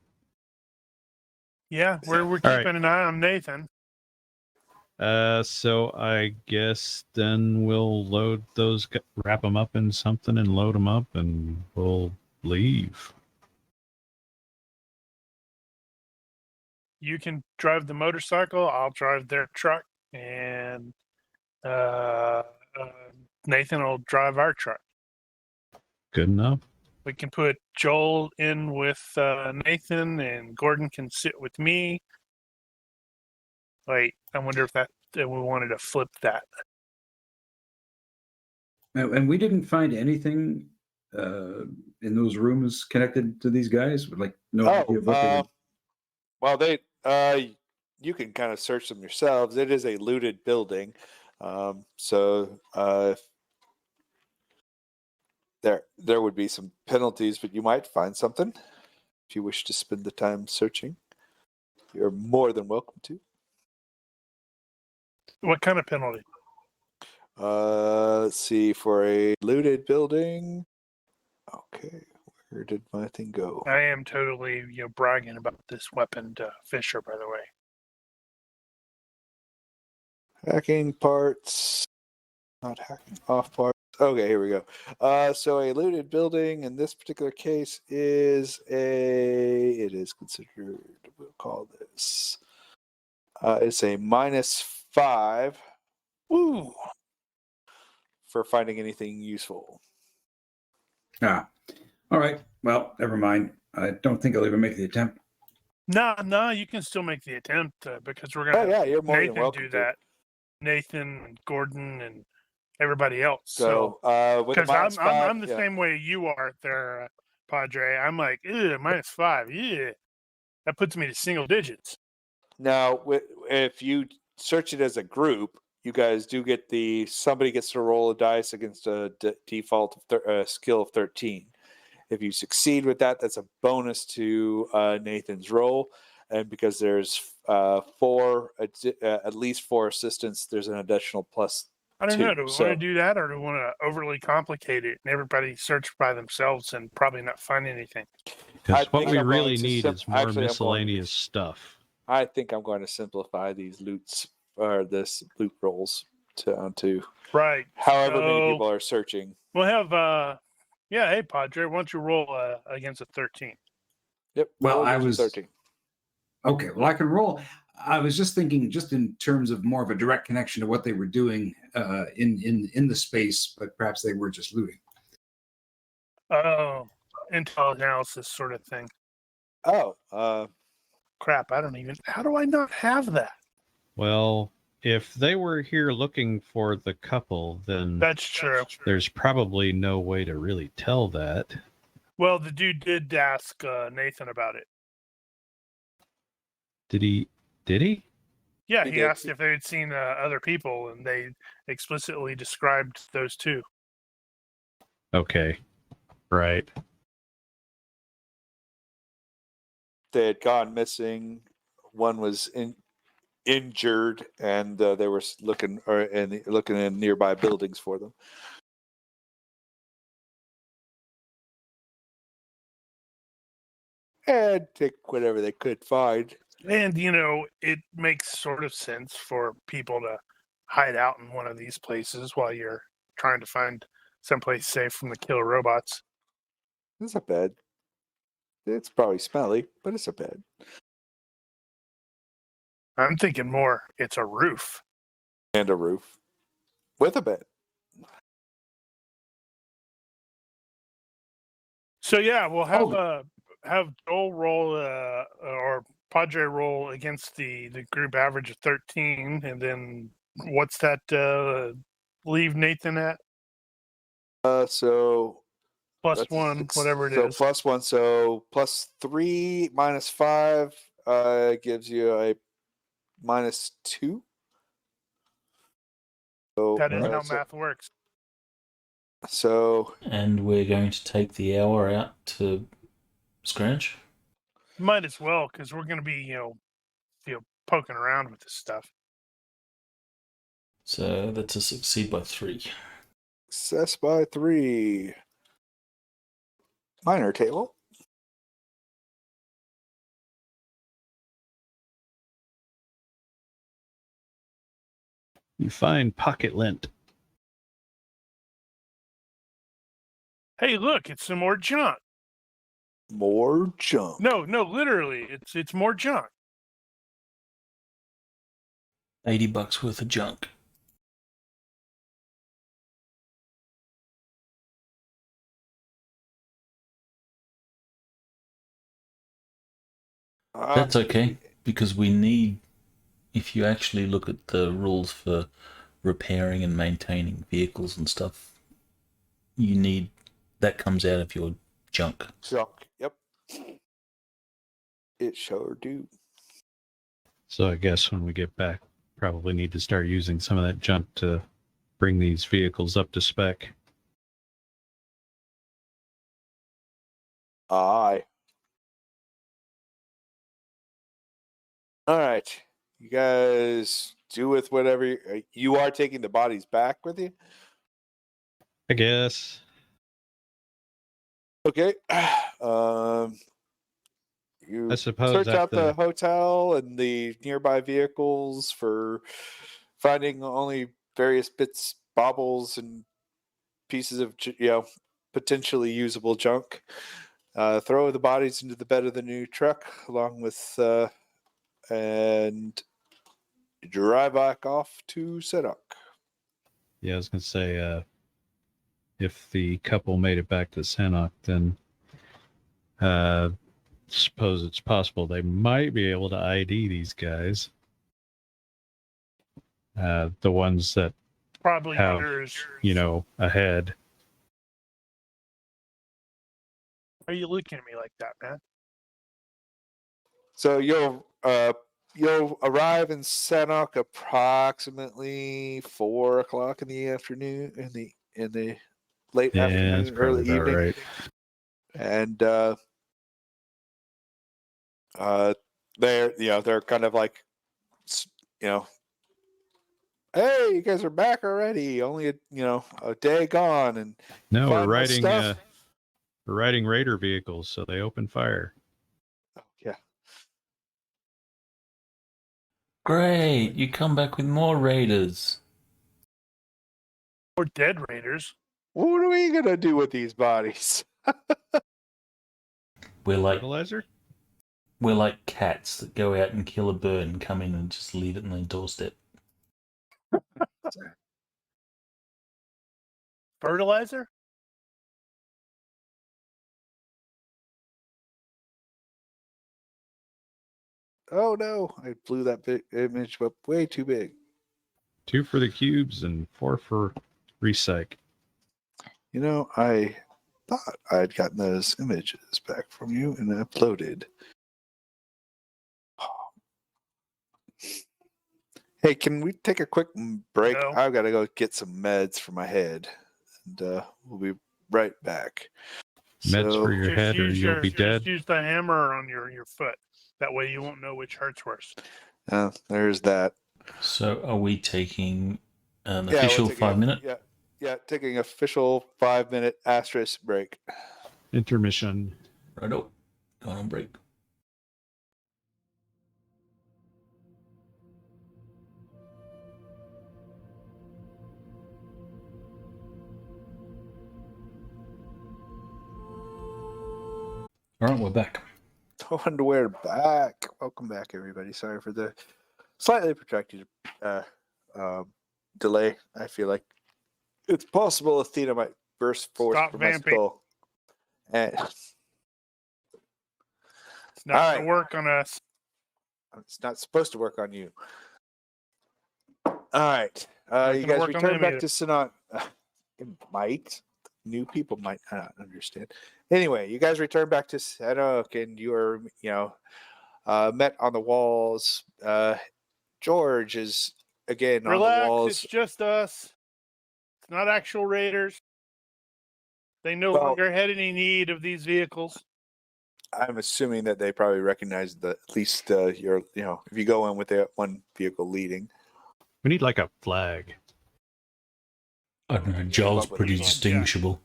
Yeah, we're All keeping right. an eye on Nathan. So I guess then we'll load those, wrap them up in something and load them up, and we'll leave. You can drive the motorcycle. I'll drive their truck, and Nathan will drive our truck. Good enough. We can put Joel in with Nathan, and Gordon can sit with me. Wait, I wonder if we wanted to flip that. And we didn't find anything in those rooms connected to these guys. Like no idea what they were. Well, you can kind of search them yourselves. It is a looted building, so there would be some penalties, but you might find something if you wish to spend the time searching. You're more than welcome to. What kind of penalty? Let's see, for a looted building. Okay, where did my thing go? I am totally bragging about this weapon to Fisher, by the way. Hacking parts, not hacking off parts. Okay, here we go. So a looted building in this particular case it is considered, we'll call this, it's a -5. Ooh. For finding anything useful. All right. Well, never mind. I don't think I'll even make the attempt. No, you can still make the attempt because we're gonna Yeah, you're more Nathan than welcome do to. that. Nathan, and Gordon, and everybody else. So, with the because I'm the -5, same way you are there, Padre. I'm like, -5. Yeah, that puts me to single digits. Now, if you search it as a group, you guys do get somebody gets to roll a dice against a default skill of 13. If you succeed with that, that's a bonus to Nathan's roll. And because there's at least 4 assistants, there's an additional +2. I don't know. Do we want to do that, or do we want to overly complicate it and everybody search by themselves and probably not find anything? Because what we really need is more miscellaneous stuff. I think I'm going to simplify these this loot rolls to right. However many people are searching. We'll have hey Padre, why don't you roll against a 13? Yep. Well, I was 13. Okay. Well, I can roll. I was just thinking, just in terms of more of a direct connection to what they were doing in the space, but perhaps they were just looting. Oh, intel analysis sort of thing. Oh, crap! How do I not have that? Well, if they were here looking for the couple, then that's true. There's probably no way to really tell that. Well, the dude did ask Nathan about it. Did he? Yeah, he asked if they had seen other people, and they explicitly described those two. Okay, right. They had gone missing. One was injured, and they were looking in nearby buildings for them. And take whatever they could find. And, it makes sort of sense for people to hide out in one of these places while you're trying to find someplace safe from the killer robots. It's a bed. It's probably smelly, but it's a bed. I'm thinking more, it's a roof. And a roof. With a bed. So, yeah, we'll have Joel roll or Padre roll against the group average of 13, and then what's that leave Nathan at? So +1, whatever it is. So +1, so +3 -5 gives you a -2. So that is how math works. So, and we're going to take the hour out to scratch. Might as well, because we're going to be, poking around with this stuff. So that's a succeed by 3. Success by 3. Minor table. You find pocket lint. Hey, look, it's some more junk. More junk. No, literally, it's more junk. $80 worth of junk. That's okay, because we need, if you actually look at the rules for repairing and maintaining vehicles and stuff, you need, that comes out of your junk. Junk. Yep. It sure do. So I guess when we get back, probably need to start using some of that junk to bring these vehicles up to spec. Aye. All right. You guys do with whatever you are taking the bodies back with you. I guess. Okay. You I suppose search at out the the- hotel and the nearby vehicles for finding only various bits, baubles, and pieces of potentially usable junk. Throw the bodies into the bed of the new truck along with and drive back off to Sanok. Yeah, I was gonna say, if the couple made it back to Sanok, then suppose it's possible they might be able to ID these guys. The ones that Probably have, yours. ahead. Why are you looking at me like that, man? So you'll arrive in Sanok approximately 4:00 in the afternoon, in the late Yeah, afternoon, that's probably early about evening, right. and they're kind of like, hey, you guys are back already. Only a day gone, and No, find my stuff. we're riding raider vehicles, so they open fire. Yeah. Great, you come back with more raiders. Or dead raiders. What are we gonna do with these bodies? We're like Fertilizer? cats that go out and kill a bird and come in and just leave it on their doorstep. Fertilizer? Oh no, I blew that big image up way too big. 2 for the cubes and 4 for recyc. I thought I'd gotten those images back from you and uploaded. Hey, can we take a quick break? No. I've got to go get some meds for my head, and we'll be right back. Meds for your Just head or use you'll be just dead. use the hammer on your foot. That way you won't know which hurts worse. There's that. So are we taking an Yeah, official we'll take 5 minute? Yeah, taking official 5-minute asterisk break. Intermission. Righto. Going on break. All right, we're back. Underwear back. Welcome back, everybody. Sorry for the slightly protracted delay. I feel like it's possible Athena might burst forth Stop from my vamping. skull. And It's not All going right. to work on us. it's not supposed to work on you. All right. Not You gonna guys work on return them back either. to Sanok. It might. New people might not understand. Anyway, you guys return back to Sanok, and you are, met on the walls. George is again on the Relax, walls. it's just us. It's not actual raiders. They no Well- longer had any need of these vehicles. I'm assuming that they probably recognize that at least your, if you go in with that one vehicle leading. We need like a flag. I don't know. Joel's pretty distinguishable.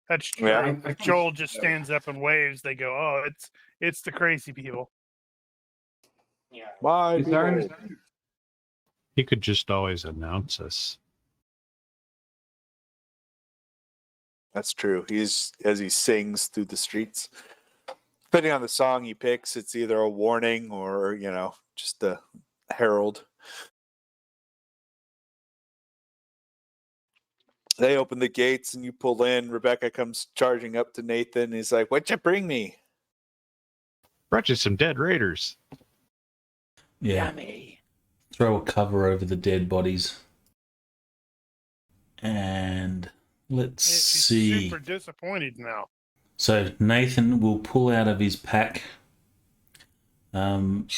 That's true. Yeah. If Joel just stands up and waves, they go, "Oh, it's the crazy people." My Is our, people. He could just always announce us. That's true. As he sings through the streets. Depending on the song he picks, it's either a warning or, just a herald. They open the gates and you pull in. Rebecca comes charging up to Nathan. He's like, "What'd you bring me?" Brought you some dead raiders. Yeah. Yummy. Throw a cover over the dead bodies. And let's She's see. super disappointed now. So Nathan will pull out of his pack, I don't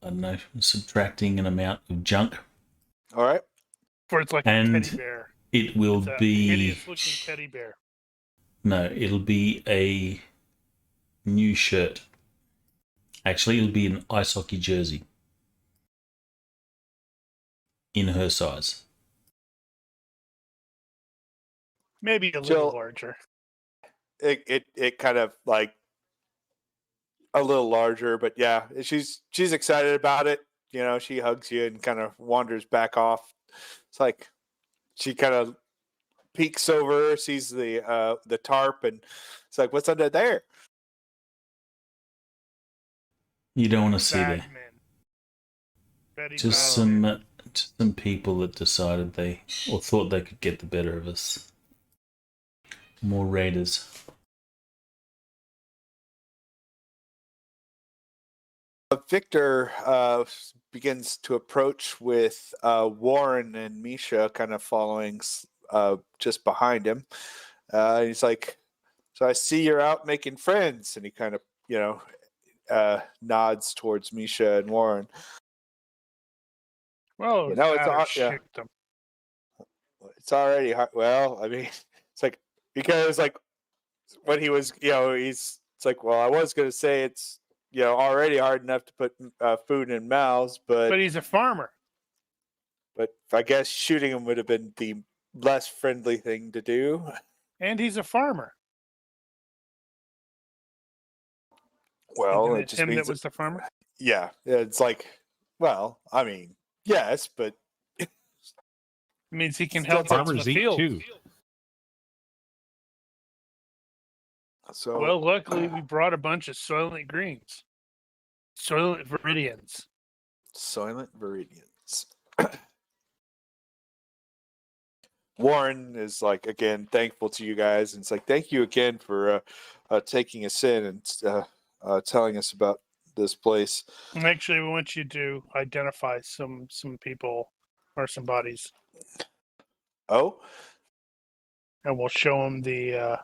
know, subtracting an amount of junk. All right. Where it's like And a teddy bear. It will It's a be... hideous-looking teddy bear. No, it'll be a new shirt. Actually, it'll be an ice hockey jersey. In her size. Maybe a Jill, little larger. It kind of like a little larger, but yeah, she's excited about it. She hugs you and kind of wanders back off. It's like she kind of peeks over, sees the tarp, and it's like, "What's under there?" You don't want to see that. Betty Just Bagman. some people that decided or thought they could get the better of us. More raiders. Victor begins to approach with Warren and Misha kind of following just behind him. He's like, "So I see you're out making friends," and he kind of nods towards Misha and Warren. Well, it's already hard. Well, I mean, it's like, because like when he was, it's like, well, I was going to say it's, already hard enough to put food in mouths, but he's a farmer. But I guess shooting him would have been the less friendly thing to do. And he's a farmer. Well, Isn't it it just him means that was the farmer? Yeah, it's like, well, I mean, yes, but it means he can help farmers the eat field. too. So well, luckily we brought a bunch of Soylent Greens, Soylent Viridians. Soylent Viridians. Warren is like, again, thankful to you guys, and it's like, thank you again for taking us in and telling us about this place. Actually, we want you to identify some people or some bodies. Oh, and we'll show them the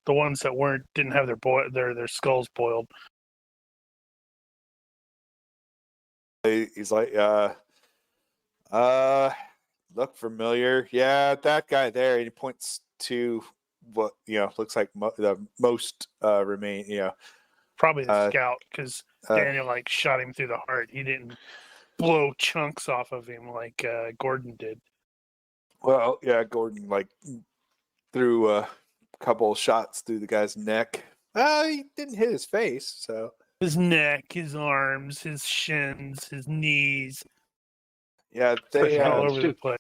ones that didn't have their skulls boiled. He's like, look familiar. Yeah, that guy there. And he points to what looks like the most remain. Probably the scout, because Daniel shot him through the heart. He didn't blow chunks off of him like Gordon did. Well, yeah, Gordon threw a couple of shots through the guy's neck. He didn't hit his face, so his neck, his arms, his shins, his knees. Yeah, they all over the place.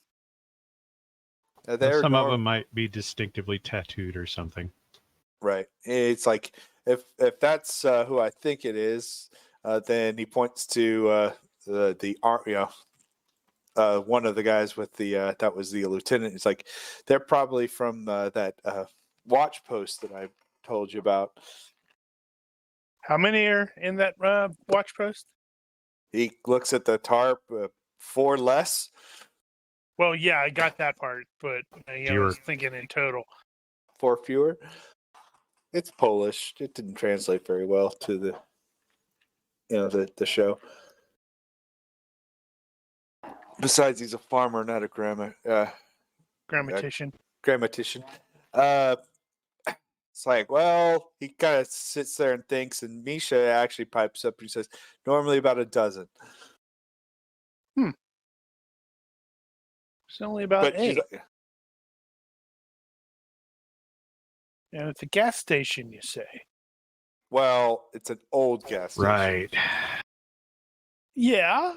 Some of them might be distinctively tattooed or something. Right. It's like if that's who I think it is, then he points to the one of the guys with the that was the lieutenant. It's like they're probably from that watch post that I told you about. How many are in that watch post? He looks at the tarp. 4 less. Well, yeah, I got that part, but I was thinking in total. 4 fewer. It's Polish. It didn't translate very well to the show. Besides, he's a farmer, not a grammatician. Grammatician. It's like, well, he kind of sits there and thinks, and Misha actually pipes up and says, normally about a dozen. It's only about 8. And it's a gas station, you say? Well, it's an old gas station. Right. Yeah.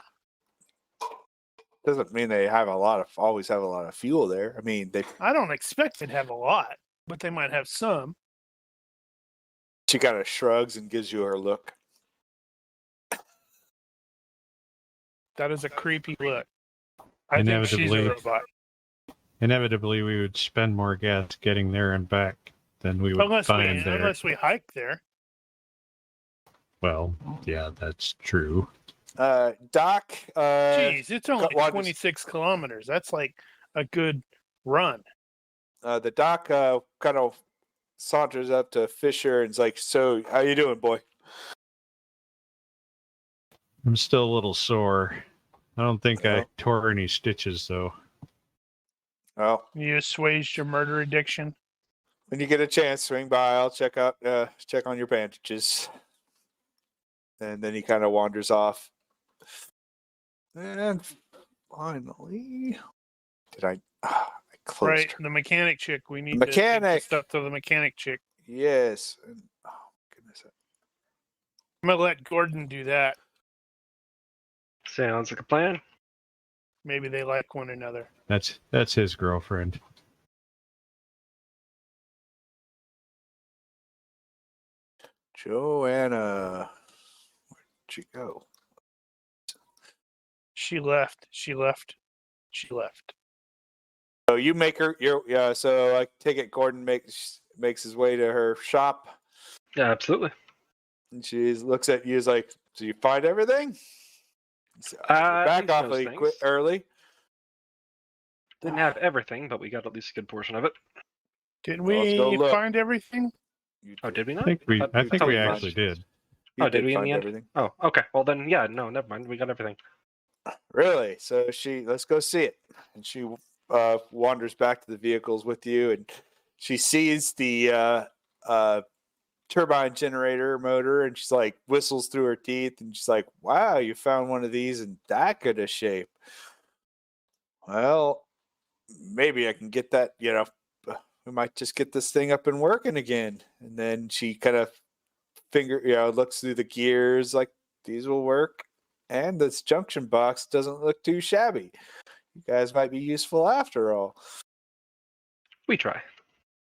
Doesn't mean they have always have a lot of fuel there. I mean, I don't expect they'd have a lot, but they might have some. she kind of shrugs and gives you her look. That is a creepy look. I think she's a Inevitably. robot. Inevitably, we would spend more gas getting there and back than we would find there. Unless we hike there. Well, yeah, that's true. Doc. Jeez, it's only wanders- 26 kilometers. That's like a good run. The doc kind of saunters up to Fisher and is like, "So, how you doing, boy?" I'm still a little sore. I don't think I Well. tore any stitches, though. Well, You assuaged your murder addiction. when you get a chance, swing by. I'll check on your bandages. And then he kind of wanders off. And finally, I closed Right, her. the mechanic chick. We need to take Mechanic. the stuff to the mechanic chick. Yes. And, oh goodness. I'm gonna let Gordon do that. Sounds like a plan. Maybe they like one another. That's his girlfriend. Joanna, where'd she go? She left. So you make her. So I take it. Gordon makes his way to her shop, Yeah, absolutely. and she looks at you. Is like, "Do you find everything?" So, At back least awfully those quick things. early. Didn't have everything, but we got at least a good portion of it. Did Well, let's go we look. find everything? You Oh, did we I not? think we totally missed. actually did. You Oh, did we in find the end? everything? Oh, okay. Well then, yeah. No, never mind. We got everything. Really? So let's go see it. And she wanders back to the vehicles with you, and she sees the turbine generator motor, and she's like whistles through her teeth, and she's like, "Wow, you found one of these in that good a shape. Well, maybe I can get that. We might just get this thing up and working again." And then she kind of looks through the gears, like these will work. And this junction box doesn't look too shabby. You guys might be useful after all. We try.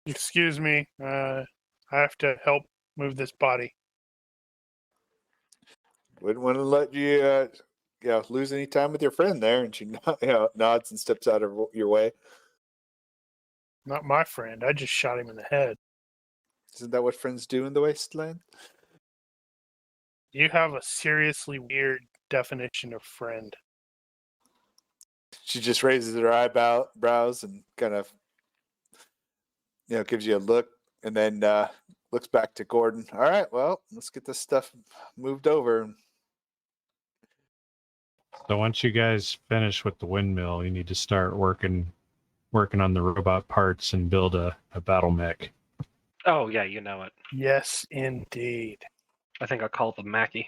Excuse me. I have to help move this body. Wouldn't want to let you, lose any time with your friend there. And she, nods and steps out of your way. Not my friend. I just shot him in the head. Isn't that what friends do in the wasteland? You have a seriously weird definition of friend. She just raises her eyebrows and kind of, gives you a look, and then looks back to Gordon. All right, well, let's get this stuff moved over. So once you guys finish with the windmill, you need to start working on the robot parts and build a battle mech. Oh yeah, you know it. Yes, indeed. I think I'll call it the Mackie.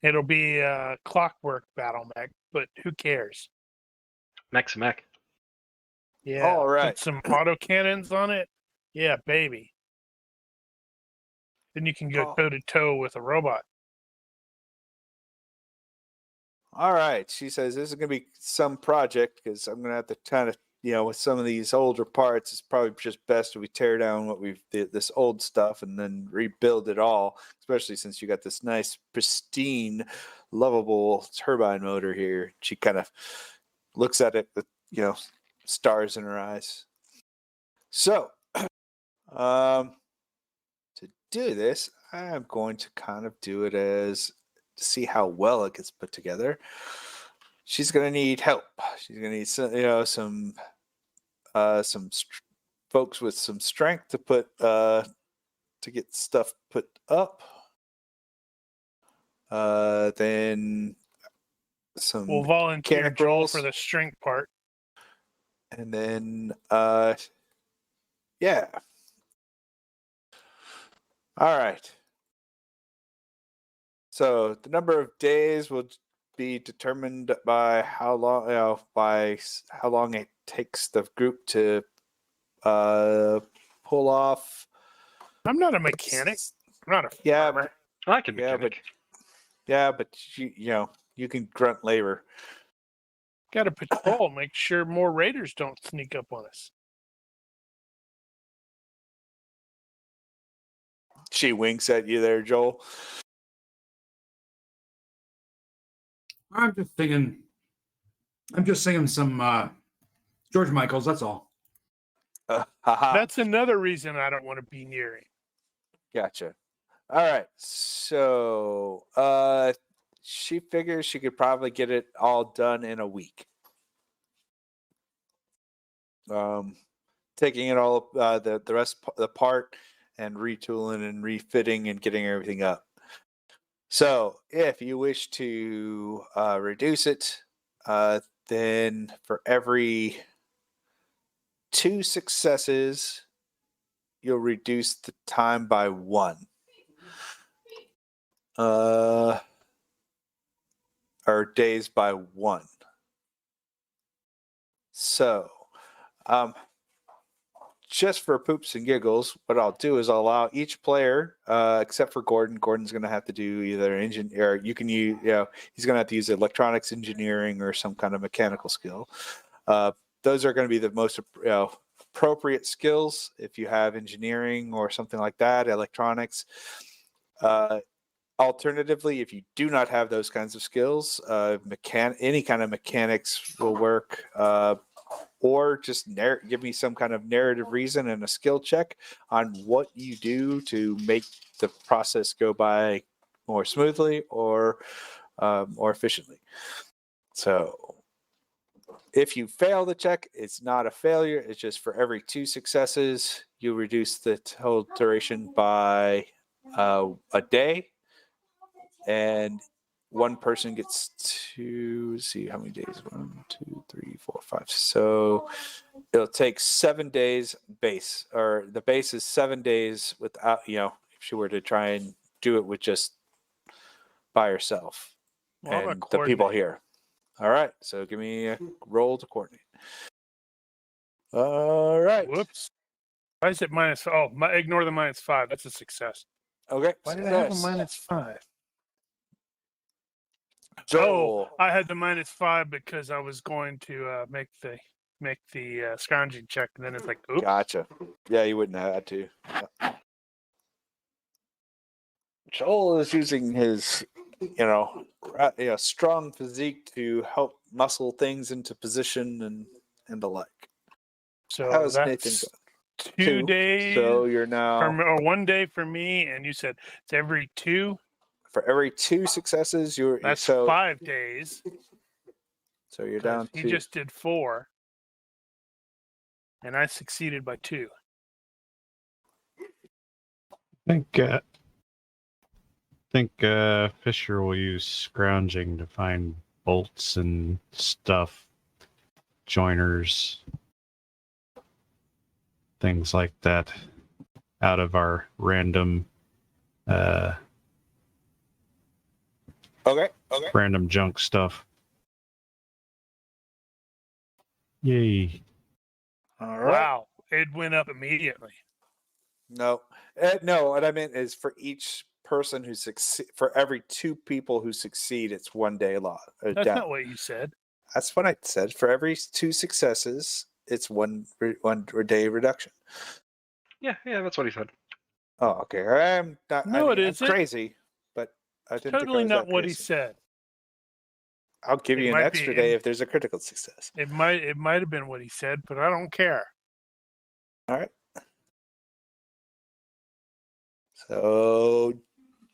It'll be a clockwork battle mech, but who cares? Mech's a mech. Yeah. All right. Put some autocannons on it. Yeah, baby. Then you can go Oh. toe to toe with a robot. All right, she says this is going to be some project because I'm going to have to kind of, with some of these older parts, it's probably just best if we tear down what we've this old stuff and then rebuild it all. Especially since you got this nice, pristine, lovable turbine motor here. She kind of looks at it with stars in her eyes. So, to do this, I'm going to kind of do it as to see how well it gets put together. She's going to need help. She's going to need some folks with some strength to put to get stuff put up. Then some We'll volunteer mechanic Joel rolls. for the strength part. And then yeah. All right. So the number of days will be determined by how long it takes the group to pull off. I'm not a mechanic. I'm not a Yeah, farmer. I can Yeah, mechanic. but you can grunt labor. Got to patrol, make sure more raiders don't sneak up on us. She winks at you there, Joel. I'm just singing some George Michael's. That's all. Haha. That's another reason I don't want to be near him. Gotcha. All right. So she figures she could probably get it all done in a week. Taking it all the rest apart and retooling and refitting and getting everything up. So if you wish to reduce it, then for every 2 successes, you'll reduce the time by 1. Or days by 1. So, just for poops and giggles, what I'll do is I'll allow each player, except for Gordon. Gordon's going to have to do either or you can use, he's going to have to use electronics engineering or some kind of mechanical skill. Those are going to be the most appropriate skills if you have engineering or something like that, electronics. Alternatively, if you do not have those kinds of skills, any kind of mechanics will work, or just give me some kind of narrative reason and a skill check on what you do to make the process go by more smoothly or more efficiently. So if you fail the check, it's not a failure. It's just for every 2 successes, you reduce the total duration by a day. And one person gets to, let's see how many days. 1, 2, 3, 4, 5. So it'll take 7 days base, or the base is 7 days without, if she were to try and do it with just by herself and the people here. All right. So give me a roll to coordinate. All right. Whoops. Why is it minus? Oh, ignore the -5. That's a success. Okay. Why did I have a -5? Joel. Oh, I had the -5 because I was going to make the scrounging check, and then it's like, oops. Gotcha. Yeah, you wouldn't have had to. Yeah. Joel is using his, strong physique to help muscle things into position and the like. So How's that's Nathan going? 2 days. So you're now or 1 day for me, and you said it's every 2. for every 2 successes. That's 5 days. So you're down He to. just did 4, and I succeeded by 2. I think Fisher will use scrounging to find bolts and stuff, joiners, things like that, out of our random Okay. random junk stuff. Yay. All right. Wow, it went up immediately. No. No, what I meant is for each person who succeed, for every 2 people who succeed, it's 1 day down. That's not what you said. That's what I said. For every 2 successes, it's one day reduction. Yeah, that's what he said. Oh, okay. I'm not. No, it I'm isn't. crazy, but I didn't. Totally think I was not that what he crazy. said. I'll give It you an might extra be- day if there's a critical success. It might have been what he said, but I don't care. All right. So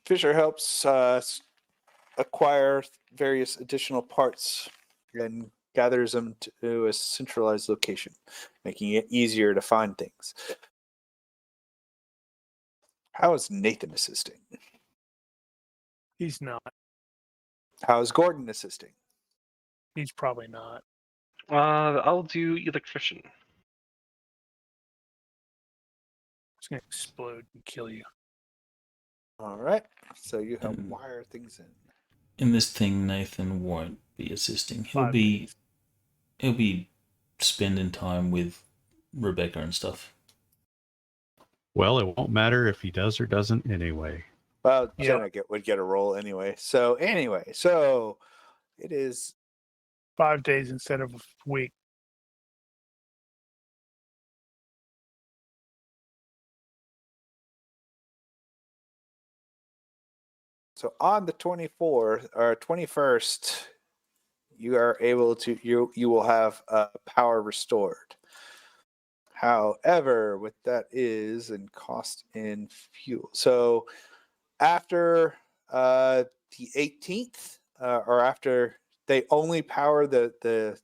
Fisher helps acquire various additional parts and gathers them to a centralized location, making it easier to find things. How is Nathan assisting? He's not. How is Gordon assisting? He's probably not. I'll do electrician. It's gonna explode and kill you. All right. So you help wire things in. In this thing, Nathan won't be assisting. 5 days. He'll be spending time with Rebecca and stuff. Well, it won't matter if he does or doesn't anyway. Well, Yeah. Jenna would get a roll anyway. So it is 5 days instead of a week. So on the 24th or 21st, you are able to you will have power restored. However, what that is and cost in fuel. So after the 18th, or after they only power the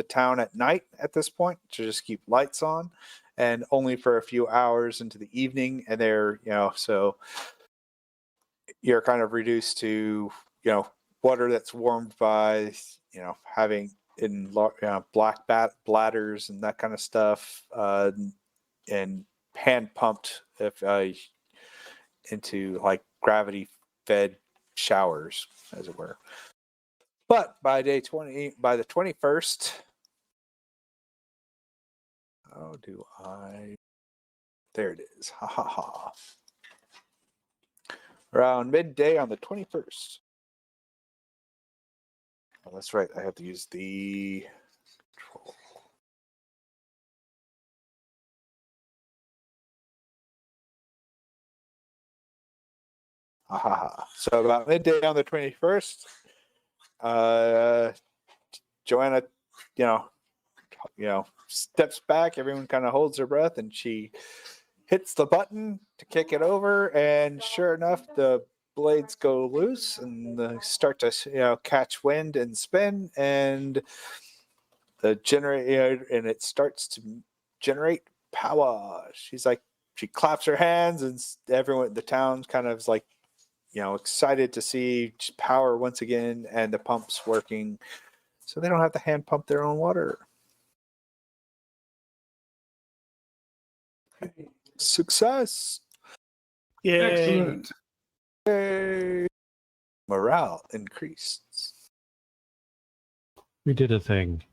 town at night at this point to just keep lights on, and only for a few hours into the evening, and they're so you're kind of reduced to water that's warmed by having in black bladders and that kind of stuff, and hand pumped if into like gravity fed showers, as it were. But by the 21st, how do I? There it is. Ha ha ha. Around midday on the 21st. Oh, that's right. I have to use the control. Ha ha ha. So about midday on the 21st, Joanna, steps back. Everyone kind of holds their breath, and she hits the button to kick it over. And sure enough, the blades go loose and they start to catch wind and spin, and the generator, and it starts to generate power. She claps her hands, and everyone, the town, kind of is like, excited to see power once again, and the pumps working, so they don't have to hand pump their own water. Success! Yay. Excellent. Yay! Morale increased. We did a thing.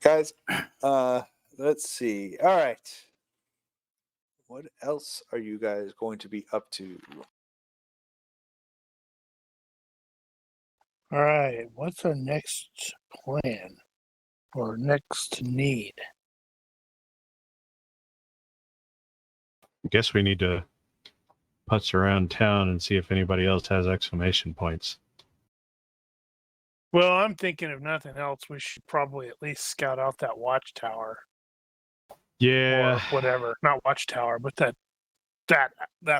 Guys, let's see. All right. What else are you guys going to be up to? All right. What's our next plan or next need? I guess we need to putz around town and see if anybody else has exclamation points. Well, I'm thinking if nothing else, we should probably at least scout out that watchtower Yeah. or whatever. Not watchtower, but that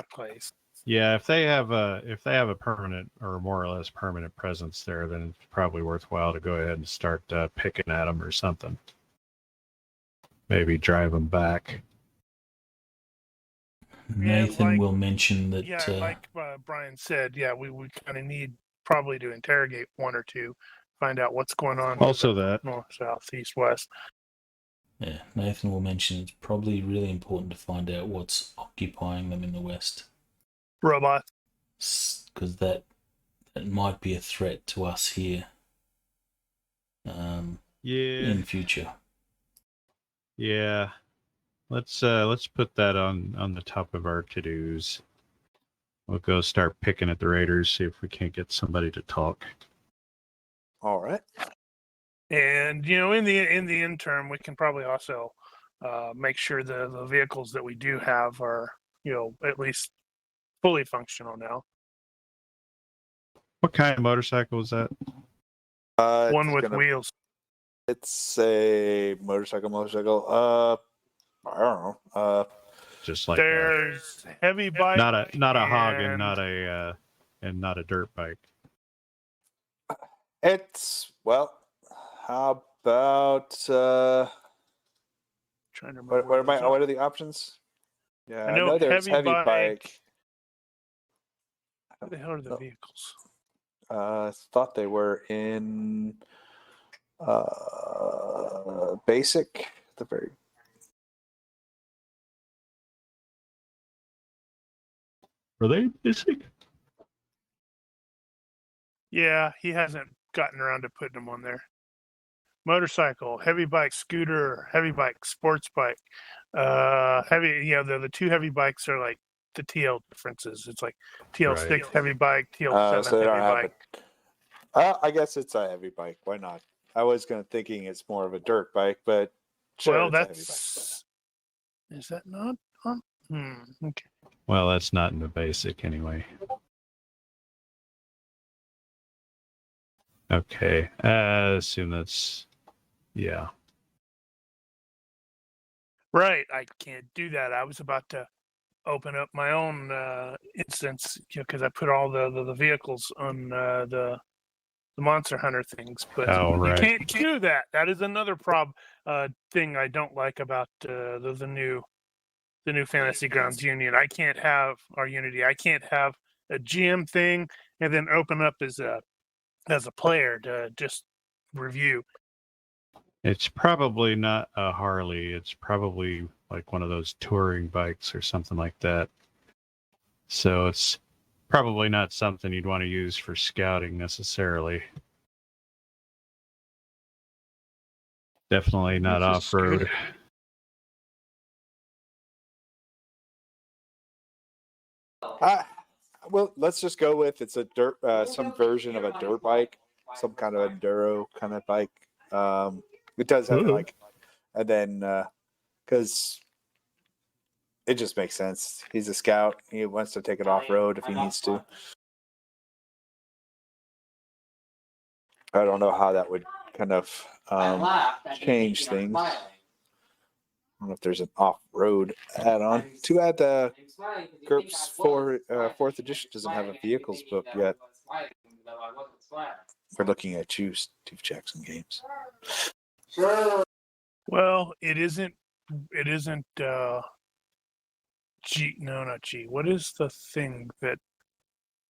place. Yeah, if they have a permanent or more or less permanent presence there, then it's probably worthwhile to go ahead and start picking at them or something. Maybe drive them back. Nathan like- will mention that. Yeah, like Brian said, we kind of need probably to interrogate one or two, find out what's going on. Also that. North, south, east, west. Yeah, Nathan will mention it's probably really important to find out what's occupying them in the west. Robots. Because that might be a threat to us here. In future. Yeah. Let's put that on the top of our to-dos. We'll go start picking at the raiders, see if we can't get somebody to talk. All right. And in the interim, we can probably also make sure the vehicles that we do have are at least fully functional now. What kind of motorcycle is that? One with wheels. It's a motorcycle. I don't know. Just like There's heavy bike. not a hog and and not a dirt bike. It's how about Trying to remember what are the options? Yeah, I know there's heavy bike. What the hell are the vehicles? I thought they were in basic, the very. Are they basic? Yeah, he hasn't gotten around to putting them on there. Motorcycle, heavy bike, scooter, heavy bike, sports bike. Heavy, the two heavy bikes are like the TL differences. It's like TL6 Right. heavy bike, TL7 so they don't heavy have bike. I guess it's a heavy bike. Why not? I was thinking it's more of a dirt bike, but sure, Well, it's a heavy bike. that's is that not on? Okay. Well, that's not in the basic anyway. Okay. I assume that's yeah. Right, I can't do that. I was about to open up my own instance because I put all the vehicles on the Monster Hunter things, but Oh, you right. can't do that. That is another thing I don't like about the new Fantasy Grounds Union. I can't have our Unity. I can't have a GM thing and then open up as a player to just review. It's probably not a Harley. It's probably like one of those touring bikes or something like that. So it's probably not something you'd want to use for scouting necessarily. Definitely not This is off-road. good. Well, let's just go with it's a dirt, some version of a dirt bike, some kind of enduro kind of bike. It does have Ooh. and then because it just makes sense. He's a scout. He wants to take it off road if he needs to. I don't know how that would kind of change things. I don't know if there's an off-road add-on. Too bad the GURPS 4th edition doesn't have a vehicles book yet. We're looking at you, Steve Jackson Games. Well, it isn't. G. No, not G. What is the thing that?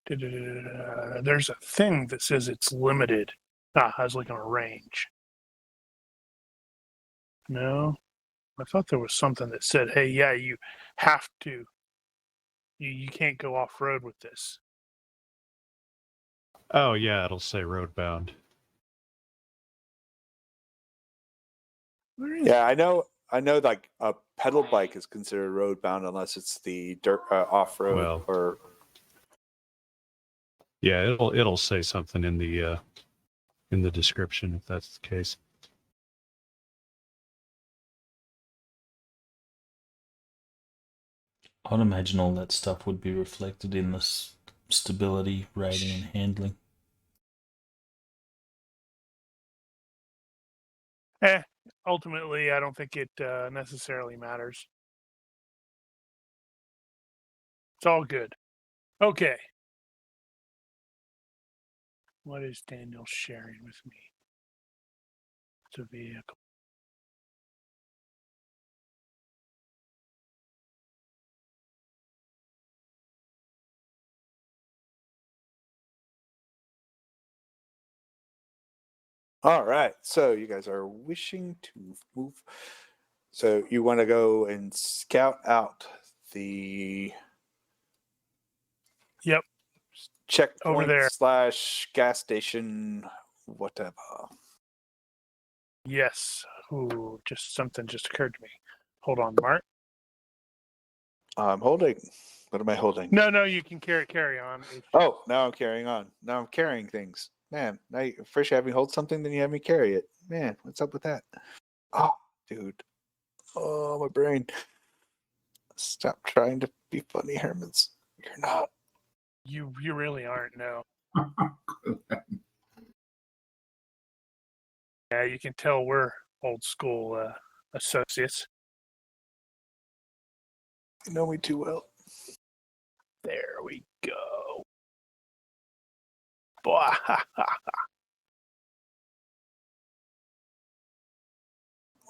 There's a thing that says it's limited. I was looking at range. No, I thought there was something that said, "Hey, yeah, you have to. You can't go off road with this." Oh yeah, it'll say road bound. Where is Yeah, I know. Like a pedal bike is considered road bound unless it's the dirt off road Well. or. Yeah, it'll say something in the description if that's the case. I'd imagine all that stuff would be reflected in the stability rating and handling. Ultimately, I don't think it necessarily matters. It's all good. Okay. What is Daniel sharing with me? It's a vehicle. All right, so you guys are wishing to move. So you want to go and scout out the Yep. checkpoint Over there. / gas station, whatever. Yes. Ooh, something just occurred to me. Hold on, Mark. I'm holding. What am I holding? No, you can carry on. Oh, now I'm carrying on. Now I'm carrying things. Man, first you have me hold something, then you have me carry it. Man, what's up with that? Oh, dude. Oh, my brain. Stop trying to be funny, Hermans. You're not. You really aren't, no. Yeah, you can tell we're old school associates. You know me too well. There we go. What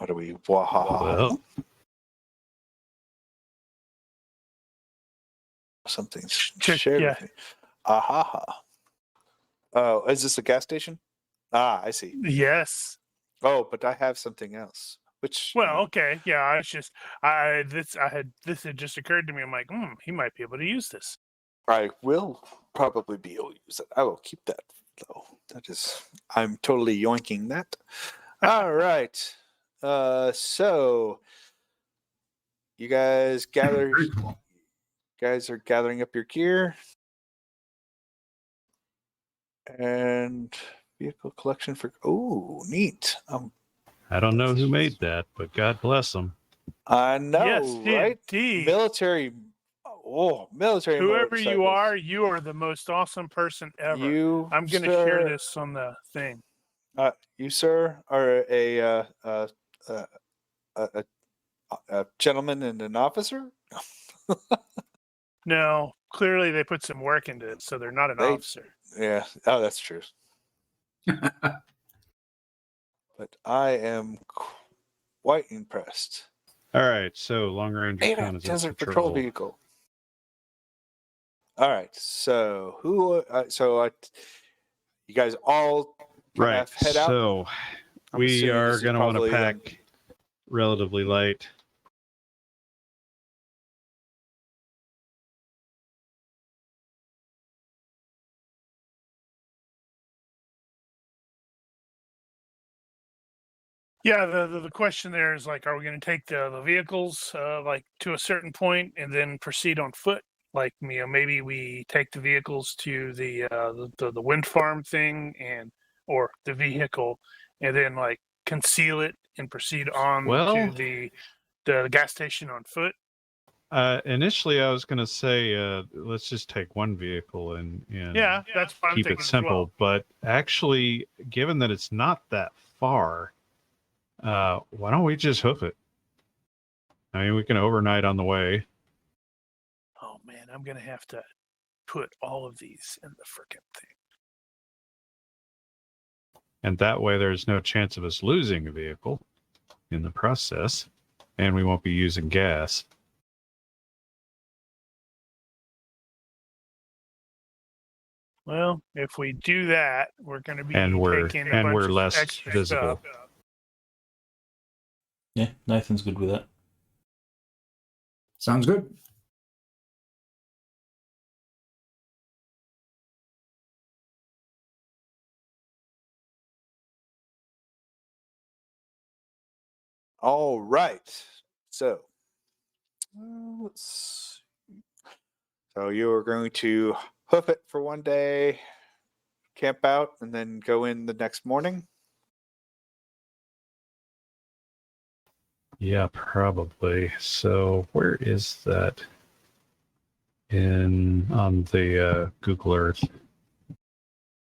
are we? Wahaha. Well, Something's Check, shared yeah. with me. Ahaha. Oh, is this a gas station? Ah, I see. Yes. Oh, but I have something else. Which Well, okay, yeah. This had just occurred to me. I'm like, he might be able to use this. I will probably be able to use it. I will keep that though. I'm totally yoinking that. All right. So you guys gather guys are gathering up your gear. And vehicle collection for neat. I don't know who made that, but God bless them. I know, Yes, right? indeed. Military Whoever you motorcycles. are, you are the most awesome person ever. You, I'm going to sir, share this on the thing. You, sir, are a gentleman and an officer. No, clearly they put some work into it, so they're not an officer. Yeah. Oh, that's true. But I am quite impressed. All right, so long range reconnaissance Desert patrol. patrol vehicle. All right, so who? You guys all Right. head out. So I'm we assuming are this is going to want to probably, pack relatively light. Yeah, the question there is like, are we going to take the vehicles like to a certain point and then proceed on foot? Like, maybe we take the vehicles to the wind farm thing or the vehicle, and then like conceal it and proceed on Well, to the gas station on foot. Initially, I was going to say let's just take one vehicle and Yeah, that's what I'm keep thinking it as simple. well. But actually, given that it's not that far, why don't we just hoof it? I mean, we can overnight on the way. Oh man, I'm gonna have to put all of these in the frickin' thing. And that way, there's no chance of us losing a vehicle in the process, and we won't be using gas. Well, if we do that, we're going to be And we're less extra visible. stuff. Yeah, Nathan's good with that. Sounds good. All right. So let's. So you are going to hoof it for one day, camp out, and then go in the next morning. Yeah, probably. So where is that on the Google Earth?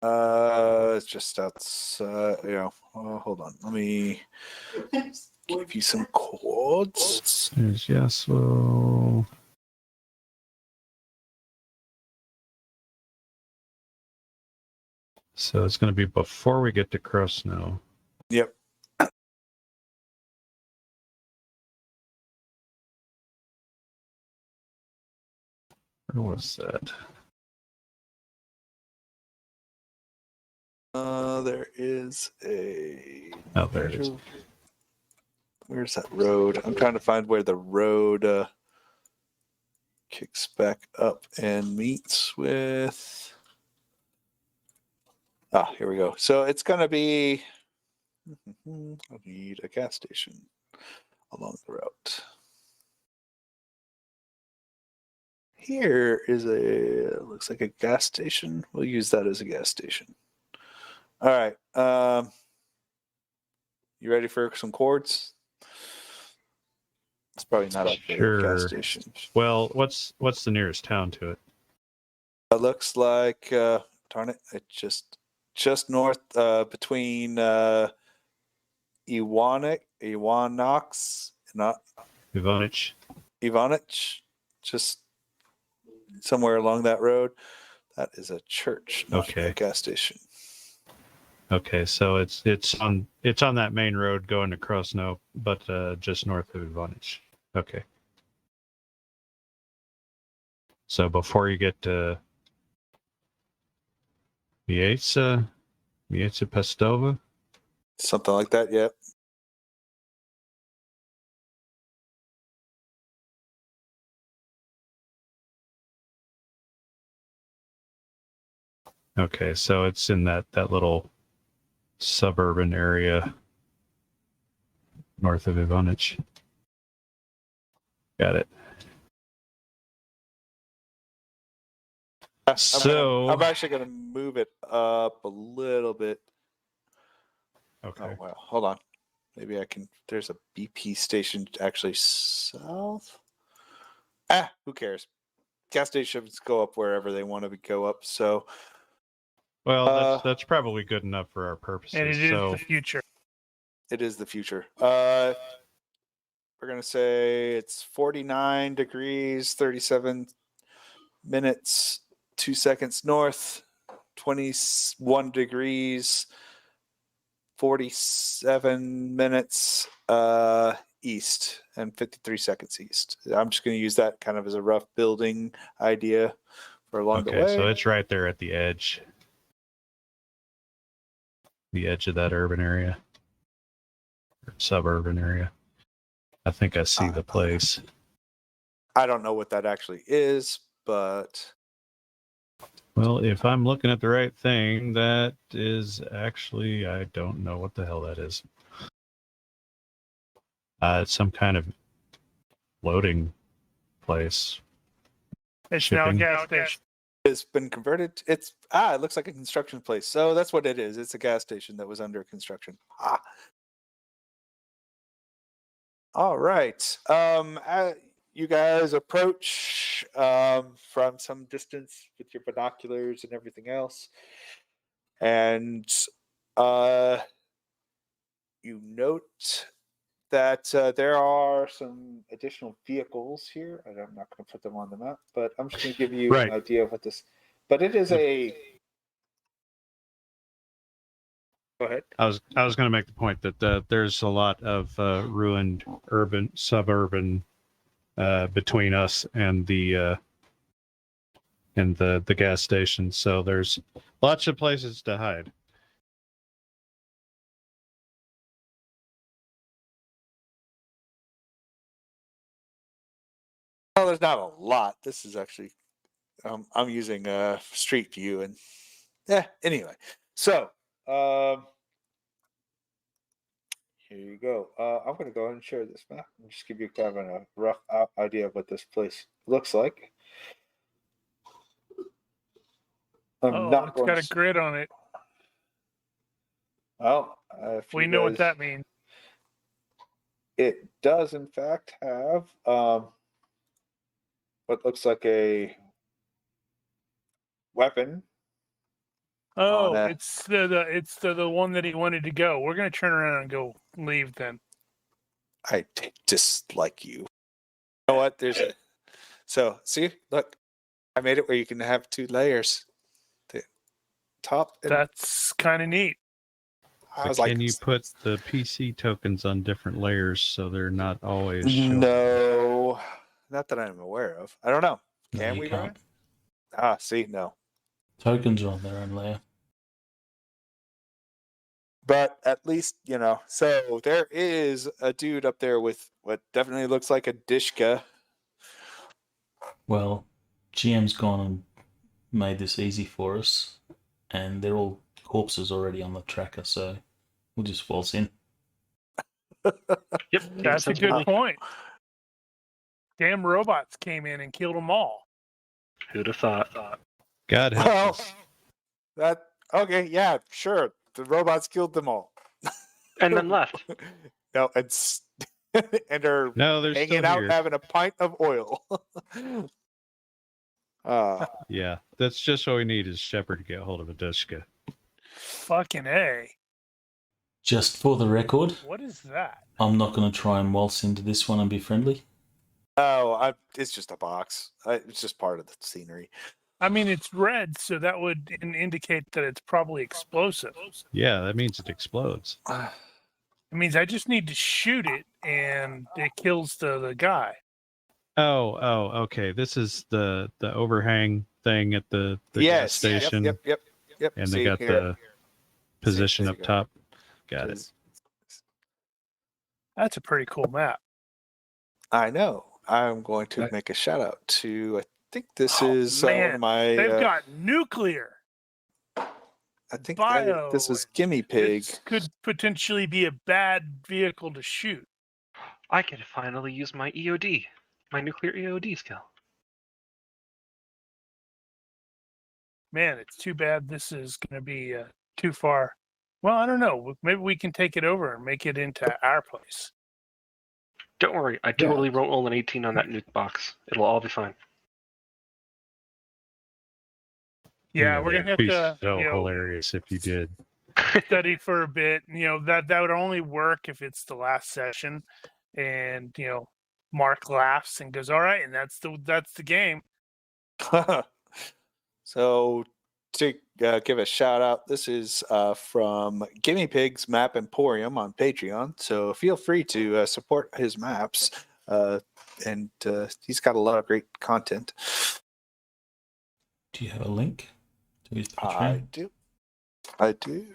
It's just outside. Hold on. Let me give you some codes. There's Yasuo. So it's going to be before we get to Crow Snow. Yep. Where was that? There is a. Oh, there it is. Where's that road? I'm trying to find where the road kicks back up and meets with. Here we go. So it's going to be. I need a gas station along the route. Here is looks like a gas station. We'll use that as a gas station. All right. You ready for some chords? It's probably not up there. Gas station. Well, what's the nearest town to it? It looks like darn it, it's just north between Iwanox, not Ivonich, just somewhere along that road. That is a church, not a gas station. Okay, so it's on that main road going to Crow Snow, but just north of Ivonich. Okay. So before you get to Mieja Pestova? Something like that, yep. Okay, so it's in that little suburban area north of Ivonich. Got it. So I'm actually going to move it up a little bit. okay. Oh, well, hold on. Maybe I can. There's a BP station actually south. Who cares? Gas stations go up wherever they want to go up. So, Well, that's probably good enough for our purposes. And it is so the future. it is the future. We're going to say it's 49 degrees, 37 minutes, 2 seconds north, 21 degrees, 47 minutes east, and 53 seconds east. I'm just going to use that kind of as a rough building idea for along the okay, way. so it's right there at the edge of that urban area, or suburban area. I think I see the place. I don't know what that actually is, but Well, if I'm looking at the right thing, that is actually, I don't know what the hell that is. It's some kind of loading place. It's now a Shipping. gas station. it's been converted. It looks like a construction place. So that's what it is. It's a gas station that was under construction. All right. You guys approach from some distance with your binoculars and everything else. And you note that there are some additional vehicles here. I'm not going to put them on the map, but I'm just going to give you Right. an idea of what this. But it is a. Go ahead. I was going to make the point that there's a lot of ruined suburban between us and the gas station. So there's lots of places to hide. Well, there's not a lot. This is actually. I'm using Street View, and anyway. So here you go. I'm going to go ahead and share this map and just give you kind of a rough idea of what this place looks like. It's got a grid on it. Well, We know what that means. It does, in fact, have what looks like a weapon. Oh, it's the one that he wanted to go. We're gonna turn around and go leave then. I dislike you. You know what? So see, look, I made it where you can have 2 layers. The top. That's kind of neat. Can you put the PC tokens on different layers so they're not always showing? No, not that I'm aware of. I don't know. No, Can you we, can't. Brian? See, no. Tokens are on their own layer. But at least, so there is a dude up there with what definitely looks like a Dishka. Well, GM's gone and made this easy for us, and they're all corpses already on the tracker, so we'll just waltz in. Yep, That's a good point. Damn robots came in and killed them all. Who'd have thought? God help us. Okay, yeah, sure. The robots killed them all. And then left. No, it's and are No, they're hanging still out here. having a pint of oil. Yeah, that's just what we need is Shepard to get hold of a Dushka. Fucking A. Just for the record, What is that? I'm not going to try and waltz into this one and be friendly. Oh, it's just a box. It's just part of the scenery. I mean, it's red, so that would indicate that it's probably explosive. Yeah, that means it explodes. It means I just need to shoot it, and it kills the guy. Oh, okay. This is the overhang thing at the gas station. Yep. And See, they got here. the position There up you go. top. Got it. That's a pretty cool map. I know. I'm going to make a shout out to. I think this Oh, is man. my. They've got nuclear. I think bio. this is Gimme Pig. This could potentially be a bad vehicle to shoot. I can finally use my EOD, my nuclear EOD skill. man, it's too bad this is going to be too far. Well, I don't know. Maybe we can take it over and make it into our place. Don't worry, I totally won't roll an 18 on that nuke box. It'll all be fine. Yeah, we're going to have be to so hilarious if you did. study for a bit. That would only work if it's the last session, and Mark laughs and goes, "All right," and that's the game. So to give a shout out, this is from Gimme Pigs Map Emporium on Patreon. So feel free to support his maps, and he's got a lot of great content. Do you have a link to his Patreon? I do.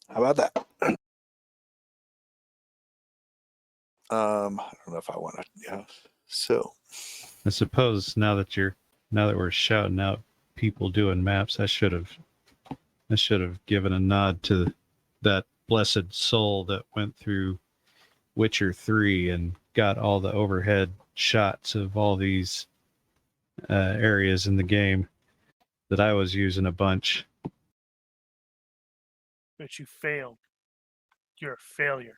How about that? I don't know if I want to. Yeah. So I suppose now that we're shouting out people doing maps, I should have given a nod to that blessed soul that went through Witcher 3 and got all the overhead shots of all these areas in the game that I was using a bunch. But you failed. You're a failure.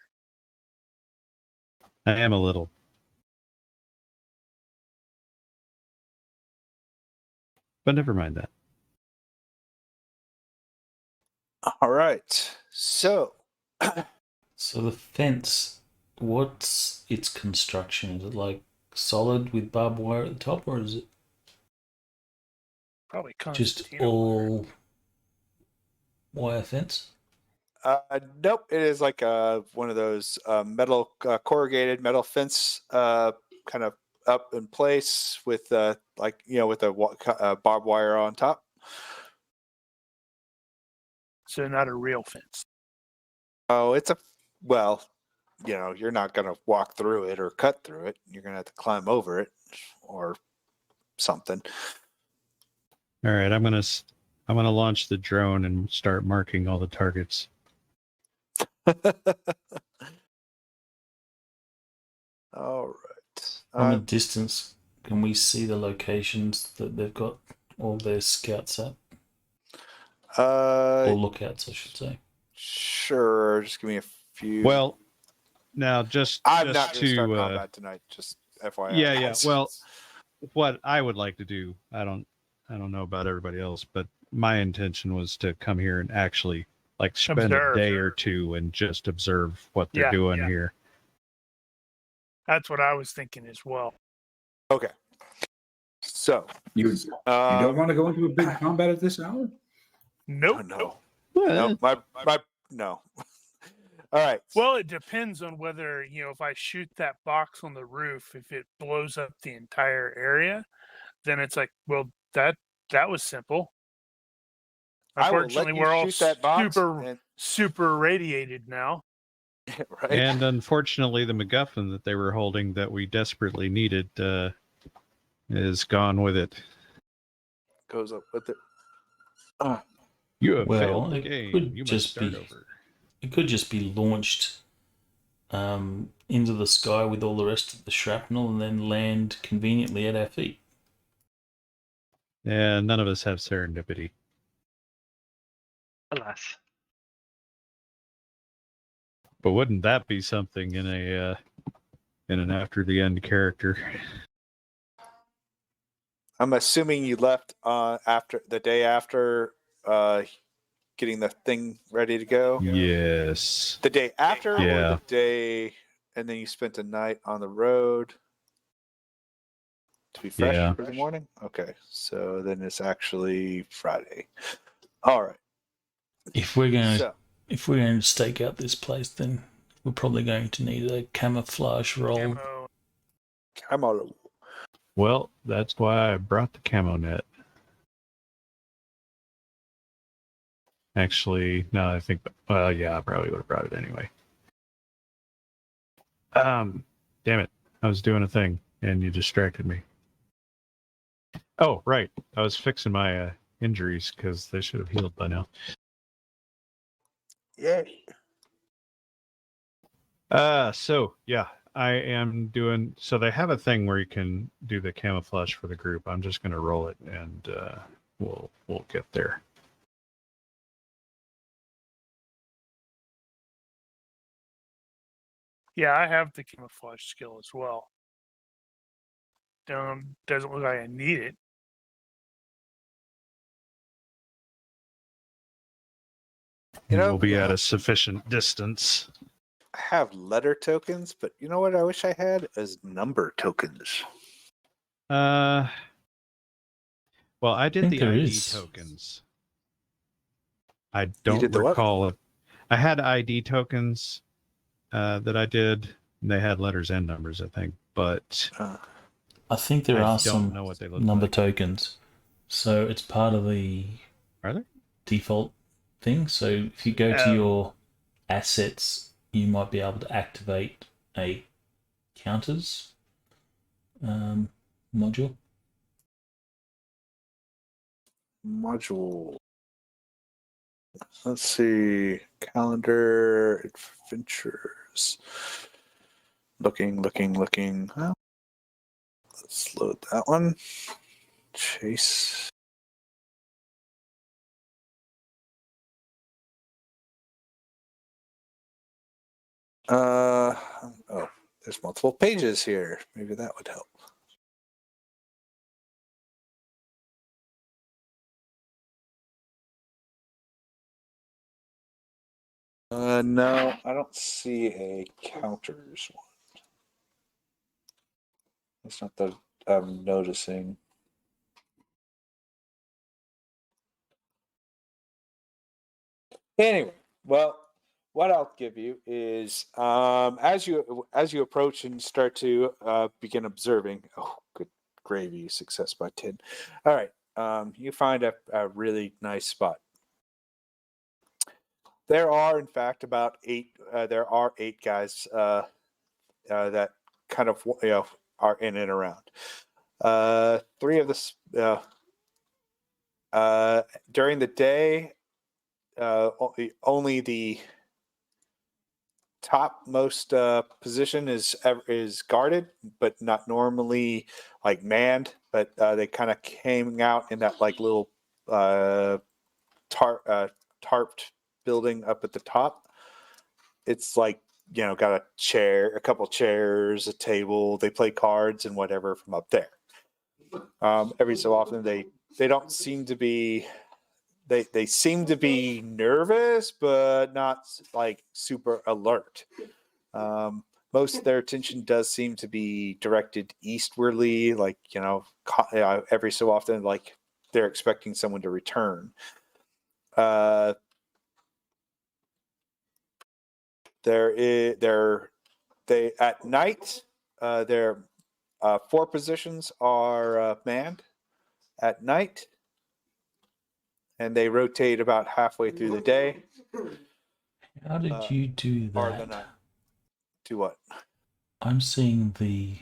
I am a little. But never mind that. all right. So So the fence, what's its construction? Is it like solid with barbed wire at the top, or is it Probably just Constantino. all wire fence? nope, it is like one of those metal corrugated metal fence, kind of up in place with with a barbed wire on top. So not a real fence. Oh, you're not going to walk through it or cut through it. You're going to have to climb over it or something. All right, I'm gonna launch the drone and start marking all the targets. All right. From a distance, can we see the locations that they've got all their scouts at? Or lookouts, I should say. Sure. Just give me a few. Well, now I'm not going to start combat tonight. Just FYI. Yeah. Well, what I would like to do, I don't know about everybody else, but my intention was to come here and actually spend a day or two and just observe what they're doing here. That's what I was thinking as well. Okay. So You don't want to go into a big combat at this hour? Nope. No. Well, No. All right. Well, it depends on whether, if I shoot that box on the roof, if it blows up the entire area, then it's like, well, that was simple. Unfortunately, we're all super radiated now. Right. And unfortunately, the MacGuffin that they were holding that we desperately needed is gone with it. Goes up with it. You have Well, failed the it game. could You must just start be- over. It could just be launched into the sky with all the rest of the shrapnel and then land conveniently at our feet. Yeah, none of us have serendipity. Alas. But wouldn't that be something in an After the End character? I'm assuming you left after the day after getting the thing ready to go. Yes. The day after, Yeah. or the day, and then you spent the night on the road to be fresh for the morning. Okay, so then it's actually Friday. All right. If we're going to stake out this place, then we're probably going to need a camouflage roll. Camo. Well, that's why I brought the camo net. Actually, no, I think. Well, yeah, I probably would have brought it anyway. Damn it! I was doing a thing, and you distracted me. Oh, right. I was fixing my injuries because they should have healed by now. Yay. So yeah, I am doing. So they have a thing where you can do the camouflage for the group. I'm just going to roll it, and we'll get there. Yeah, I have the camouflage skill as well. Doesn't look like I need it. You know, We'll be at a sufficient distance. I have letter tokens, but you know what I wish I had is number tokens. Well, I did think the there ID is. tokens. I You don't did the what? recall it. I had ID tokens that I did. They had letters and numbers, I think, but I think there I are don't some know what they look number like. tokens. So it's part of the Are there? default thing. So if you go to your assets, you might be able to activate a counters module. Module. Let's see. Calendar, adventures. Looking. Well, let's load that one. Chase. Oh, there's multiple pages here. Maybe that would help. No, I don't see a counters one. That's not that I'm noticing. Anyway, well, what I'll give you is as you approach and start to begin observing. Oh, good gravy! Success by 10. All right, you find a really nice spot. There are, in fact, about 8. There are 8 guys that kind of are in and around. 3 of this during the day. Only the topmost position is guarded, but not normally like manned. But they kind of came out in that like little tarped building up at the top. It's like, got a chair, a couple chairs, a table. They play cards and whatever from up there. Every so often they don't seem to be. They seem to be nervous, but not like super alert. Most of their attention does seem to be directed eastwardly, like, every so often, like they're expecting someone to return. They at night, their 4 positions are manned at night. And they rotate about halfway through the day. How did you do Or the that? night. Do what? I'm seeing the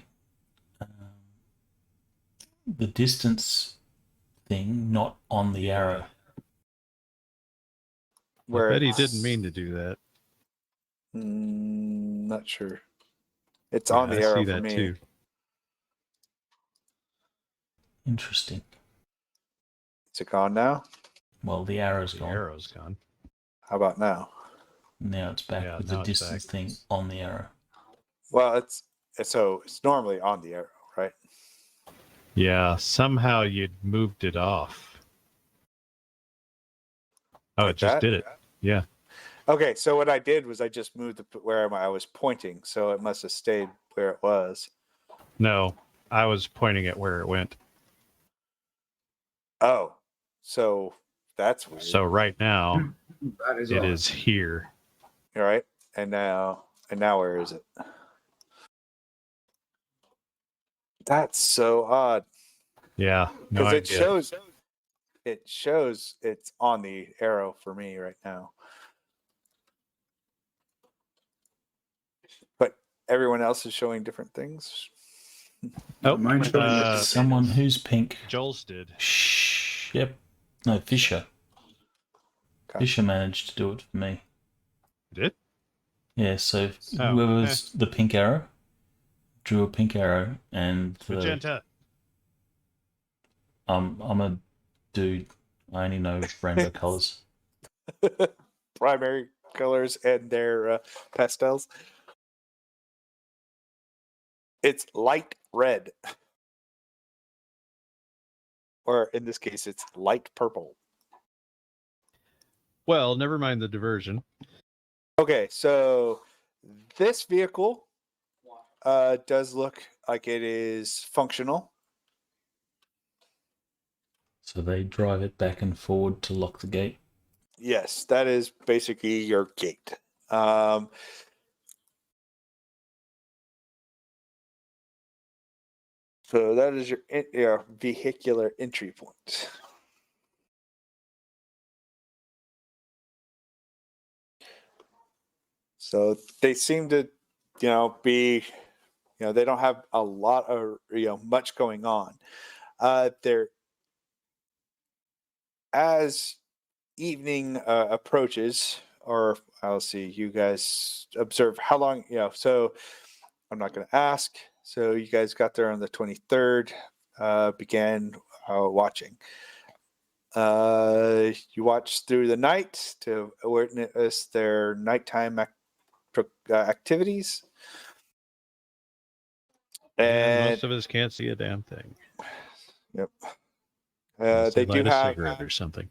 distance thing not on the arrow. I bet he didn't mean to do that. Not sure. It's Yeah, on the I arrow see for that me. too. Interesting. Is it gone now? Well, the arrow's The gone. arrow's gone. How about now? Now it's back Yeah, with now the it's distance back. thing on the arrow. Well, it's normally on the arrow, right? Yeah, somehow you'd moved it off. Oh, Like it just that? did it. Yeah. Okay, so what I did was I just moved where I was pointing, so it must have stayed where it was. No, I was pointing at where it went. Oh, so that's weird. So right now, That is it odd. is here. All right, and now where is it? That's so odd. Yeah, no Because idea. it shows it's on the arrow for me right now. But everyone else is showing different things. Oh, Mine showing Someone who's pink. Joel's did. Shh. Yep. No, Fisher. Okay. Fisher managed to do it for me. Did? Yeah, so Oh, whoever's the pink arrow drew a pink arrow, and Magenta. I'm a dude. I only know rainbow colors. Primary colors and their pastels. It's light red. Or in this case, it's light purple. Well, never mind the diversion. Okay, so this vehicle does look like it is functional. So they drive it back and forward to lock the gate. Yes, that is basically your gate. So that is your vehicular entry point. So they seem to, be, they don't have a lot of, much going on. They're as evening approaches, or I'll see, you guys observe how long, so I'm not going to ask. So you guys got there on the 23rd, began watching. You watch through the night to witness their nighttime activities. And most of us can't see a damn thing. Yep. Unless They light do a have cigarette or something.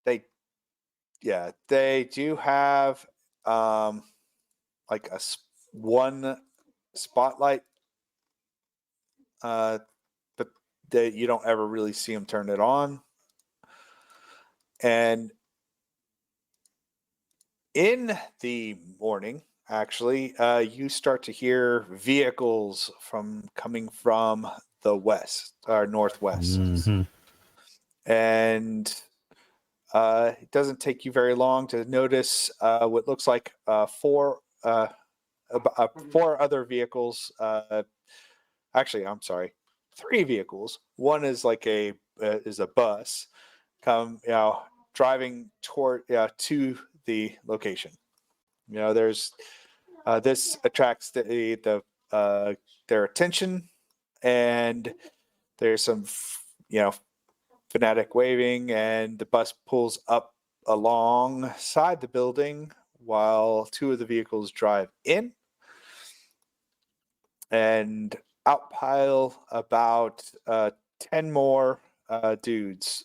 they do have like one spotlight, but you don't ever really see them turn it on. And in the morning, actually, you start to hear vehicles coming from the west or northwest. Mhm. And it doesn't take you very long to notice what looks like four other vehicles. Actually, I'm sorry, 3 vehicles. One is like a bus, driving toward to the location. There's this attracts their attention, and there's some fanatic waving, and the bus pulls up alongside the building while 2 of the vehicles drive in and outpile about 10 more dudes.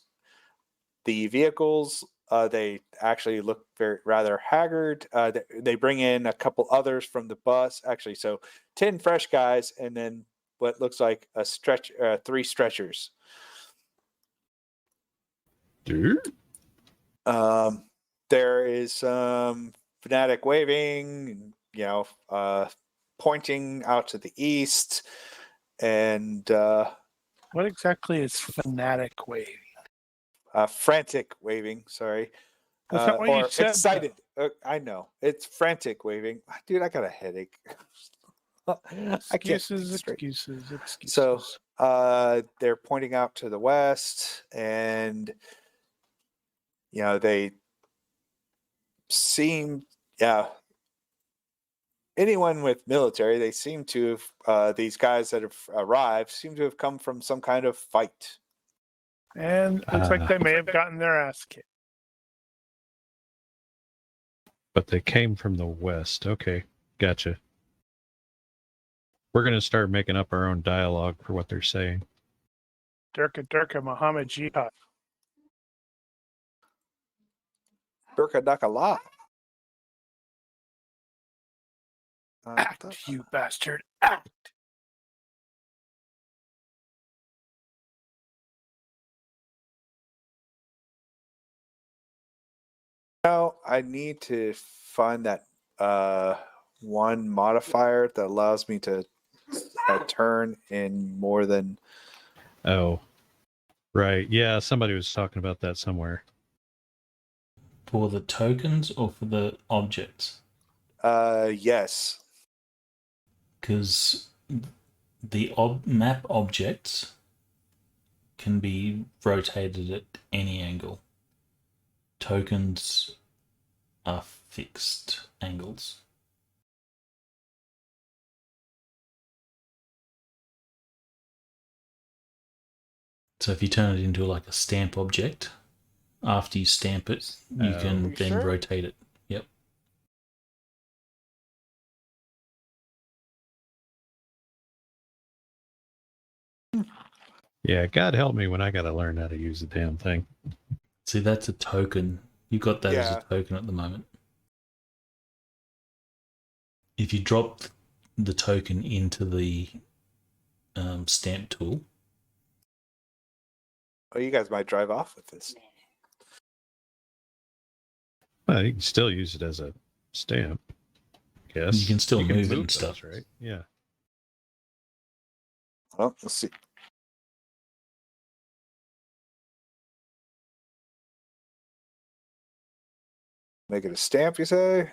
The vehicles, they actually look rather haggard. They bring in a couple others from the bus, actually. So 10 fresh guys, and then what looks like 3 stretchers. Dude. There is some fanatic waving, pointing out to the east, and What exactly is fanatic waving? frantic waving. Sorry, That's not what you or said, excited. I know it's frantic waving, dude. I got a headache. I can't think straight. Excuses. So they're pointing out to the west, and they seem, anyone with military, they seem to have, these guys that have arrived seem to have come from some kind of fight. And looks like they may have gotten their ass kicked. But they came from the west. Okay, gotcha. We're going to start making up our own dialogue for what they're saying. Durka Muhammad Jihad. Burka Nakala. Act, you bastard, act! Now I need to find that one modifier that allows me to turn in more than. Oh, right. Yeah, somebody was talking about that somewhere. For the tokens or for the objects? Yes. Because the map objects can be rotated at any angle. Tokens are fixed angles. So if you turn it into like a stamp object, after you stamp it, you Oh. can You then sure? rotate it. Yep. Yeah, God help me when I got to learn how to use the damn thing. See, that's a token. You got that as Yeah. a token at the moment. If you drop the token into the stamp tool, Oh, you guys might drive off with this. Well, you can still use it as a stamp. I guess You can still move it and those, stuff. right? Yeah. Well, let's see. Make it a stamp, you say?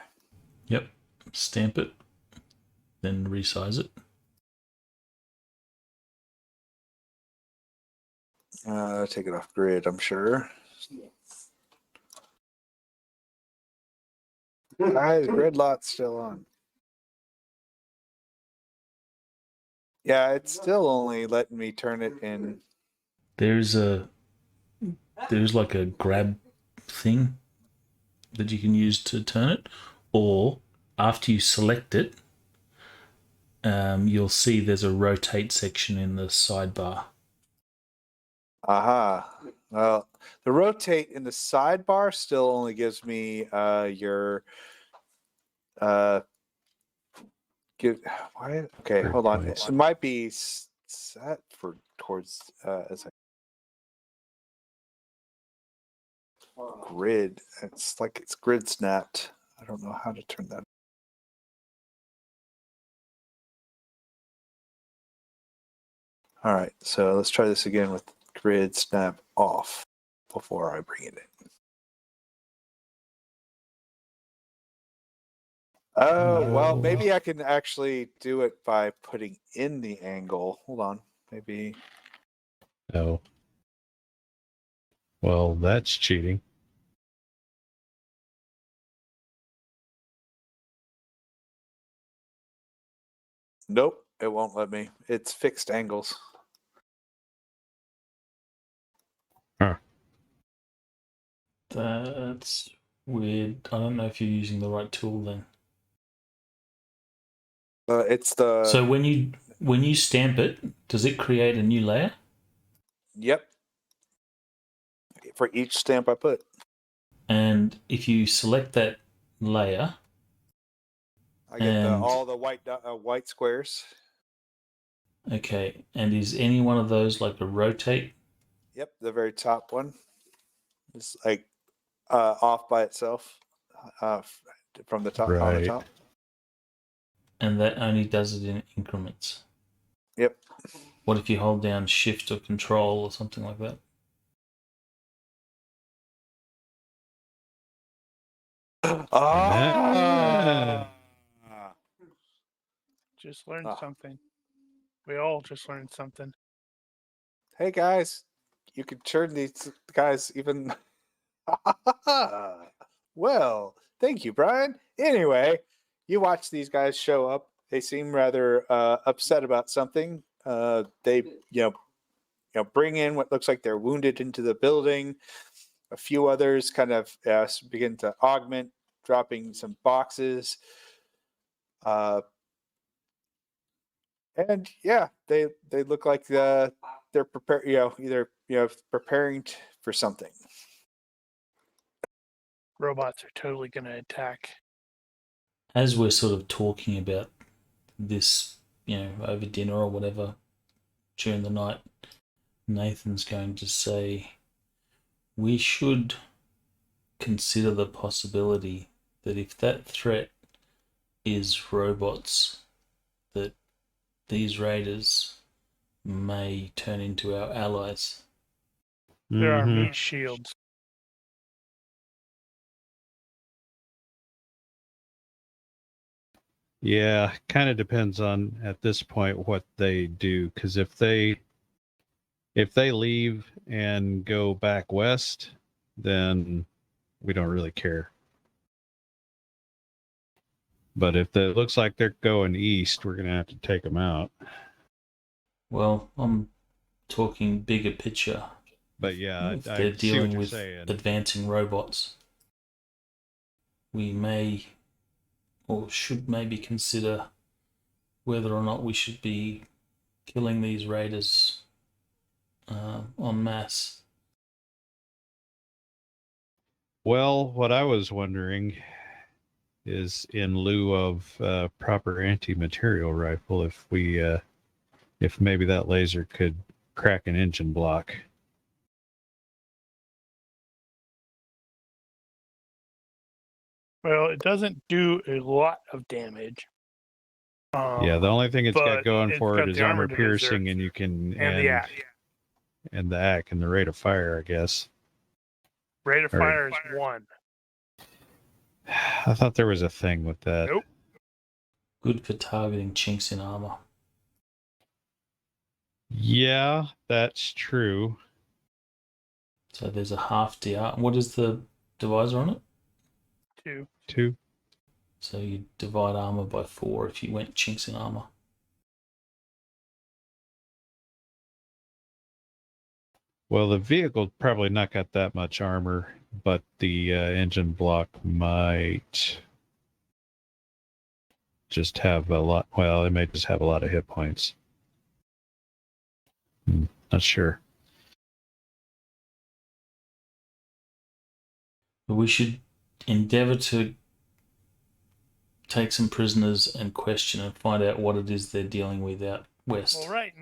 Yep. Stamp it, then resize it. Take it off grid, I'm sure. The grid lot's still on. Yeah, it's still only letting me turn it in. There's like a grab thing that you can use to turn it, or after you select it, you'll see there's a rotate section in the sidebar. Aha. Well, the rotate in the sidebar still only gives me your give why okay, Grid hold on. points. It might be set for towards as a grid. It's like it's grid snapped. I don't know how to turn that. All right, so let's try this again with grid snap off before I bring it in. Oh, well, maybe I can actually do it by putting in the angle. Hold on, maybe. No. Well, that's cheating. Nope, it won't let me. It's fixed angles. Huh. That's weird. I don't know if you're using the right tool then. It's the So when you stamp it, does it create a new layer? yep. For each stamp I put. And if you select that layer, I get And- all the white squares. okay, and is any one of those like a rotate? Yep, the very top one is like off by itself from the top on the Right. top. And that only does it in increments. Yep. What if you hold down Shift or Control or something like that? Ah! Just learned Ah. something. We all just learned something. Hey guys, you can turn these guys even. Well, thank you, Brian. Anyway, you watch these guys show up. They seem rather upset about something. They, bring in what looks like they're wounded into the building. A few others kind of begin to augment, dropping some boxes. And yeah, they look like they're prepared. Either preparing for something. Robots are totally going to attack. As we're sort of talking about this, over dinner or whatever during the night, Nathan's going to say, we should consider the possibility that if that threat is robots, that these raiders may turn into our allies. There are Mhm. meat shields. Yeah, kind of depends on at this point what they do, because if they leave and go back west, then we don't really care. But if it looks like they're going east, we're gonna have to take them out. Well, I'm talking bigger picture. But yeah, If I they're see what dealing you're with saying. advancing robots, we may or should maybe consider whether or not we should be killing these raiders en masse. Well, what I was wondering is, in lieu of proper anti-material rifle, if maybe that laser could crack an engine block. Well, it doesn't do a lot of damage. Yeah, the only thing it's got but going it's for got it is the armor divisor piercing, and you can and the act. and the act and the rate of fire, I guess. Rate of Or- fire is 1. I thought there was a thing with that. Nope. Good for targeting chinks in armor. Yeah, that's true. So there's a half DR. What is the divisor on it? 2. 2. So you divide armor by 4 if you went chinks in armor. Well, the vehicle probably not got that much armor, but the engine block might just have a lot. Well, it may just have a lot of hit points. Not sure. But we should endeavor to take some prisoners and question and find out what it is they're dealing with out west. Well, right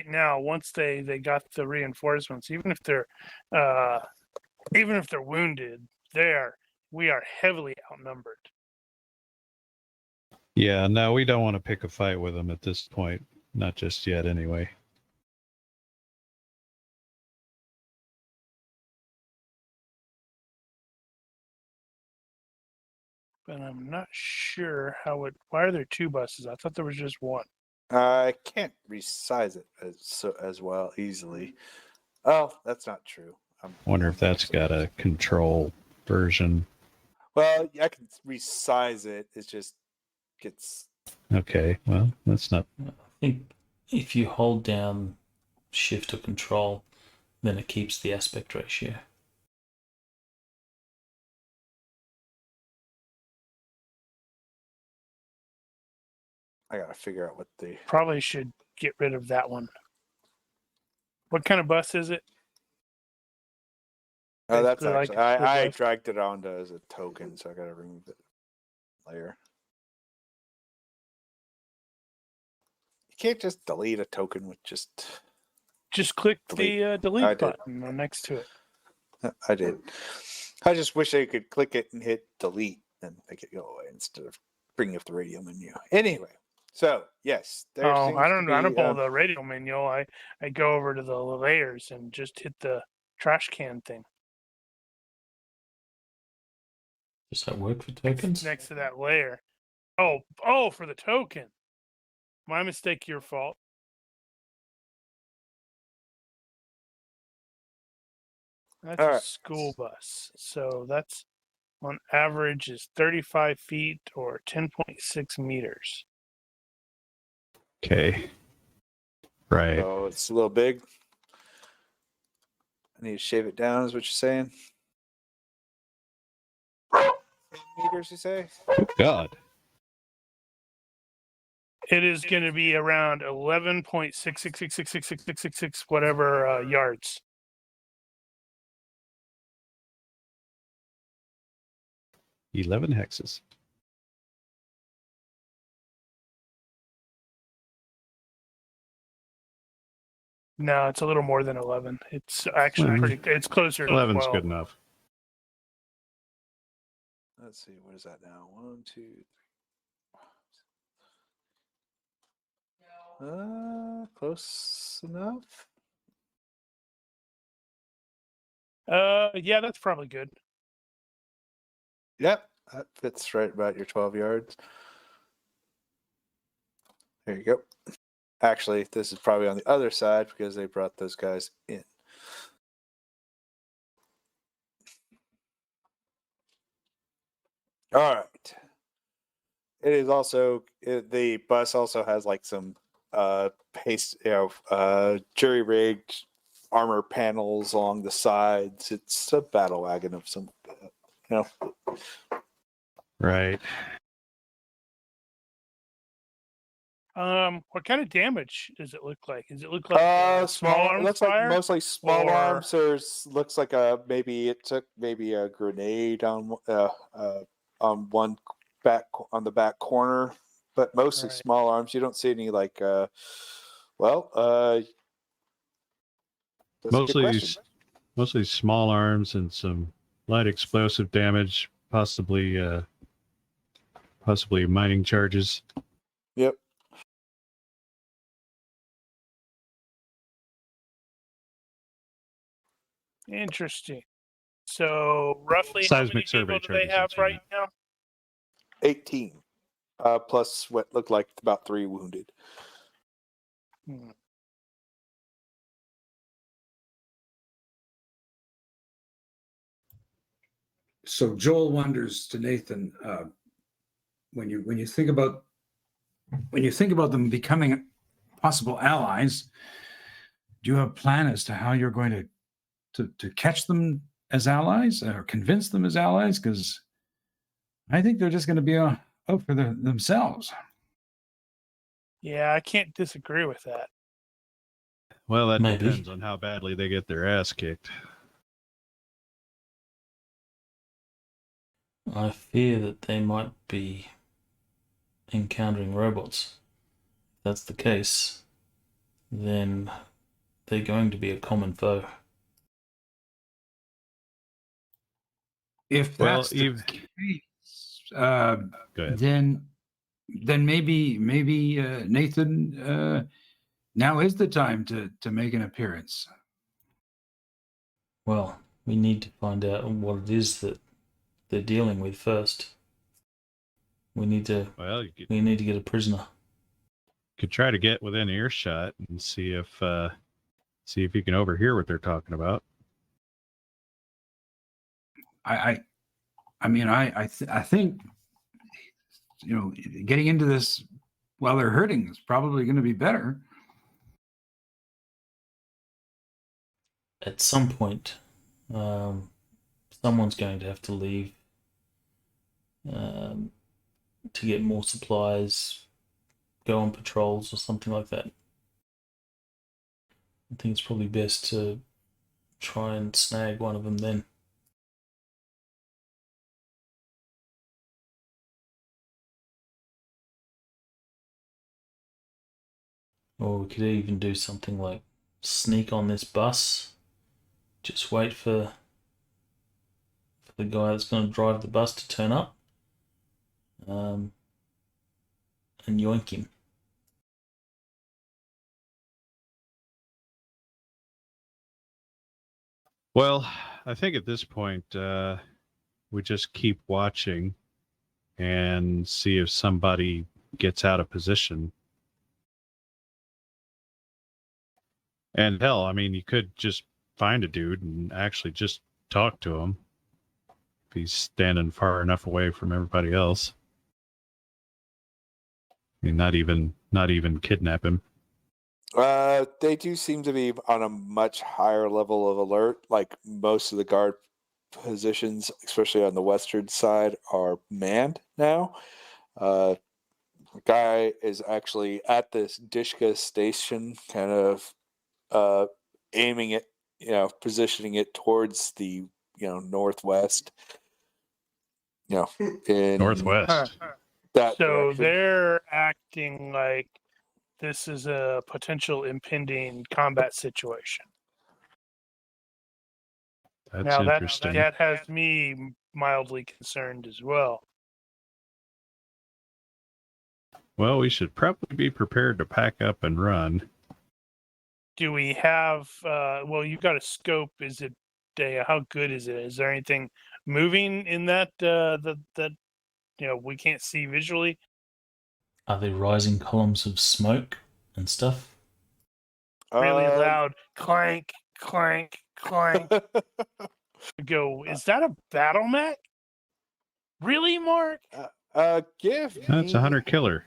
now, once they got the reinforcements, even if they're wounded, we are heavily outnumbered. Yeah, no, we don't want to pick a fight with them at this point. Not just yet, anyway. But I'm not sure why are there 2 buses? I thought there was just 1. I can't resize it as well easily. Oh, that's not true. Wonder if that's got a control version. Well, I can resize it. It just gets. Okay, well, that's not. I think if you hold down shift or control, then it keeps the aspect ratio. I gotta figure out what the. Probably should get rid of that one. What kind of bus is it? Oh, that's Basically actually. like I the bus. dragged it onto as a token, so I gotta remove it layer. You can't just delete a token with just. Just click Delete. the I delete did. button next to it. I did. I just wish I could click it and hit delete and make it go away instead of bringing up the radio menu. Anyway, so yes, there seems I don't to be, pull the radio manual. I go over to the layers and just hit the trash can thing Does that work for tokens? next to that layer. Oh, for the token. My mistake, your fault. That's All a right. school bus. So that's on average is 35 feet or 10.6 meters. Okay. Right. So it's a little big. I need to shave it down, is what you're saying? 10 meters, you say? Oh, God. It is going to be around 11.6666666 whatever yards. $11 hexes. No, it's a little more than 11. It's actually Well, it's closer to 11's 12. good enough. Let's see, what is that now? 1, 2, 3. Close enough. Yeah, that's probably good. Yep, that fits right about your 12 yards. There you go. Actually, this is probably on the other side because they brought those guys in. All right. It is also the bus also has like some jury rigged armor panels along the sides. It's a battle wagon of some, Right. What kind of damage does it look like? Does it look like small It arms looks fire? like mostly small or- arms. Looks like maybe it took maybe a grenade on one on the back corner, but mostly Right. small arms. You don't see any that's a good Mostly, question. mostly small arms and some light explosive damage, possibly mining charges. Yep. Interesting. So roughly how many Seismic survey people do they charges, have right now? 18. Plus what looked like about 3 wounded. Hmm. So Joel wonders to Nathan, when you think about them becoming possible allies, do you have a plan as to how you're going to catch them as allies or convince them as allies? Because I think they're just going to be out for themselves. Yeah, I can't disagree with that. Well, that Maybe. depends on how badly they get their ass kicked. I fear that they might be encountering robots. If that's the case, then they're going to be a common foe. If Well, that's the Eve- case, Go ahead. then maybe Nathan, now is the time to make an appearance. Well, we need to find out what it is that they're dealing with first. We need to Well, you get a prisoner. could try to get within earshot and see if you can overhear what they're talking about. I think getting into this while they're hurting is probably going to be better. At some point, someone's going to have to leave to get more supplies, go on patrols or something like that. I think it's probably best to try and snag one of them then. Or we could even do something like sneak on this bus, just wait for the guy that's going to drive the bus to turn up, and yoink him. Well, I think at this point we just keep watching and see if somebody gets out of position. And hell, I mean, you could just find a dude and actually just talk to him if he's standing far enough away from everybody else. I mean, not even kidnap him. They do seem to be on a much higher level of alert. Like most of the guard positions, especially on the western side, are manned now. The guy is actually at this Dishka station, kind of aiming it, positioning it towards the northwest. In Northwest. that So direction. they're acting like this is a potential impending combat situation. That's Now interesting. that has me mildly concerned as well. Well, we should probably be prepared to pack up and run. Do we have? Well, you've got a scope. Is it? How good is it? Is there anything moving in that that we can't see visually? Are there rising columns of smoke and stuff? Really loud clank, clank, clank. Go. Is that a battle mech? Really, Mark? Give That's me a hunter killer.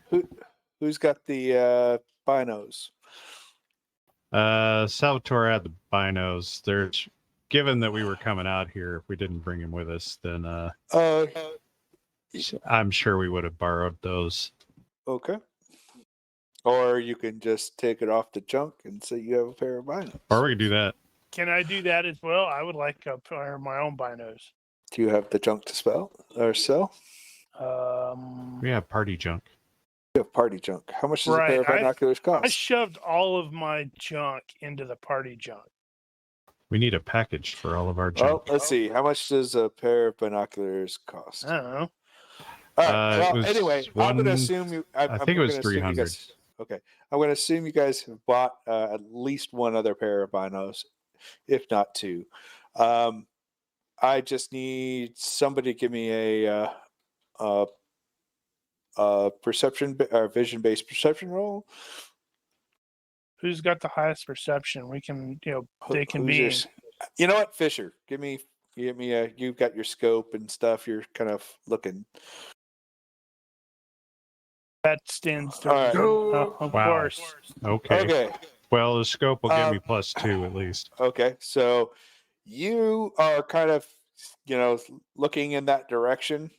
Who's got the binos? Salvatore had the binos. There's, given that we were coming out here, if we didn't bring him with us, then I'm sure we would have borrowed those. Okay. Or you can just take it off the junk and say you have a pair of binos. Or we could do that. Can I do that as well? I would like a pair of my own binos. Do you have the junk to spell or sell? We have party junk. You have party junk. How much does a pair of Right, binoculars I cost? shoved all of my junk into the party junk. We need a package for all of our Well, junk. let's see. How much does a pair of binoculars cost? I don't know. All right. It Well, was anyway, I'm going to one- assume you. I think it was 300. Okay. I'm going to assume you guys have bought at least one other pair of binos, if not two. I just need somebody to give me a perception or vision-based perception roll. Who's got the highest perception? We can, they can Who's be. your you know what, Fisher? Give me you've got your scope and stuff. You're kind of looking. That stands to All right. of Wow. course. Okay. Okay. Well, the scope will give me +2 at least. Okay. So you are kind of, looking in that direction,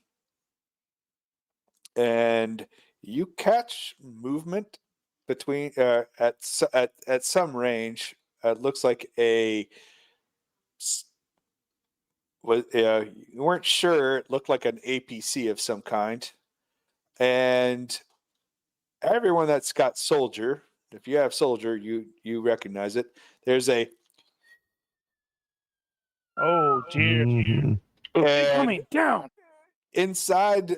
and you catch movement between at some range. It looks like you weren't sure. It looked like an APC of some kind, and everyone that's got soldier, if you have soldier, you recognize it. There's a Oh dear. Mhm. They're coming down. inside,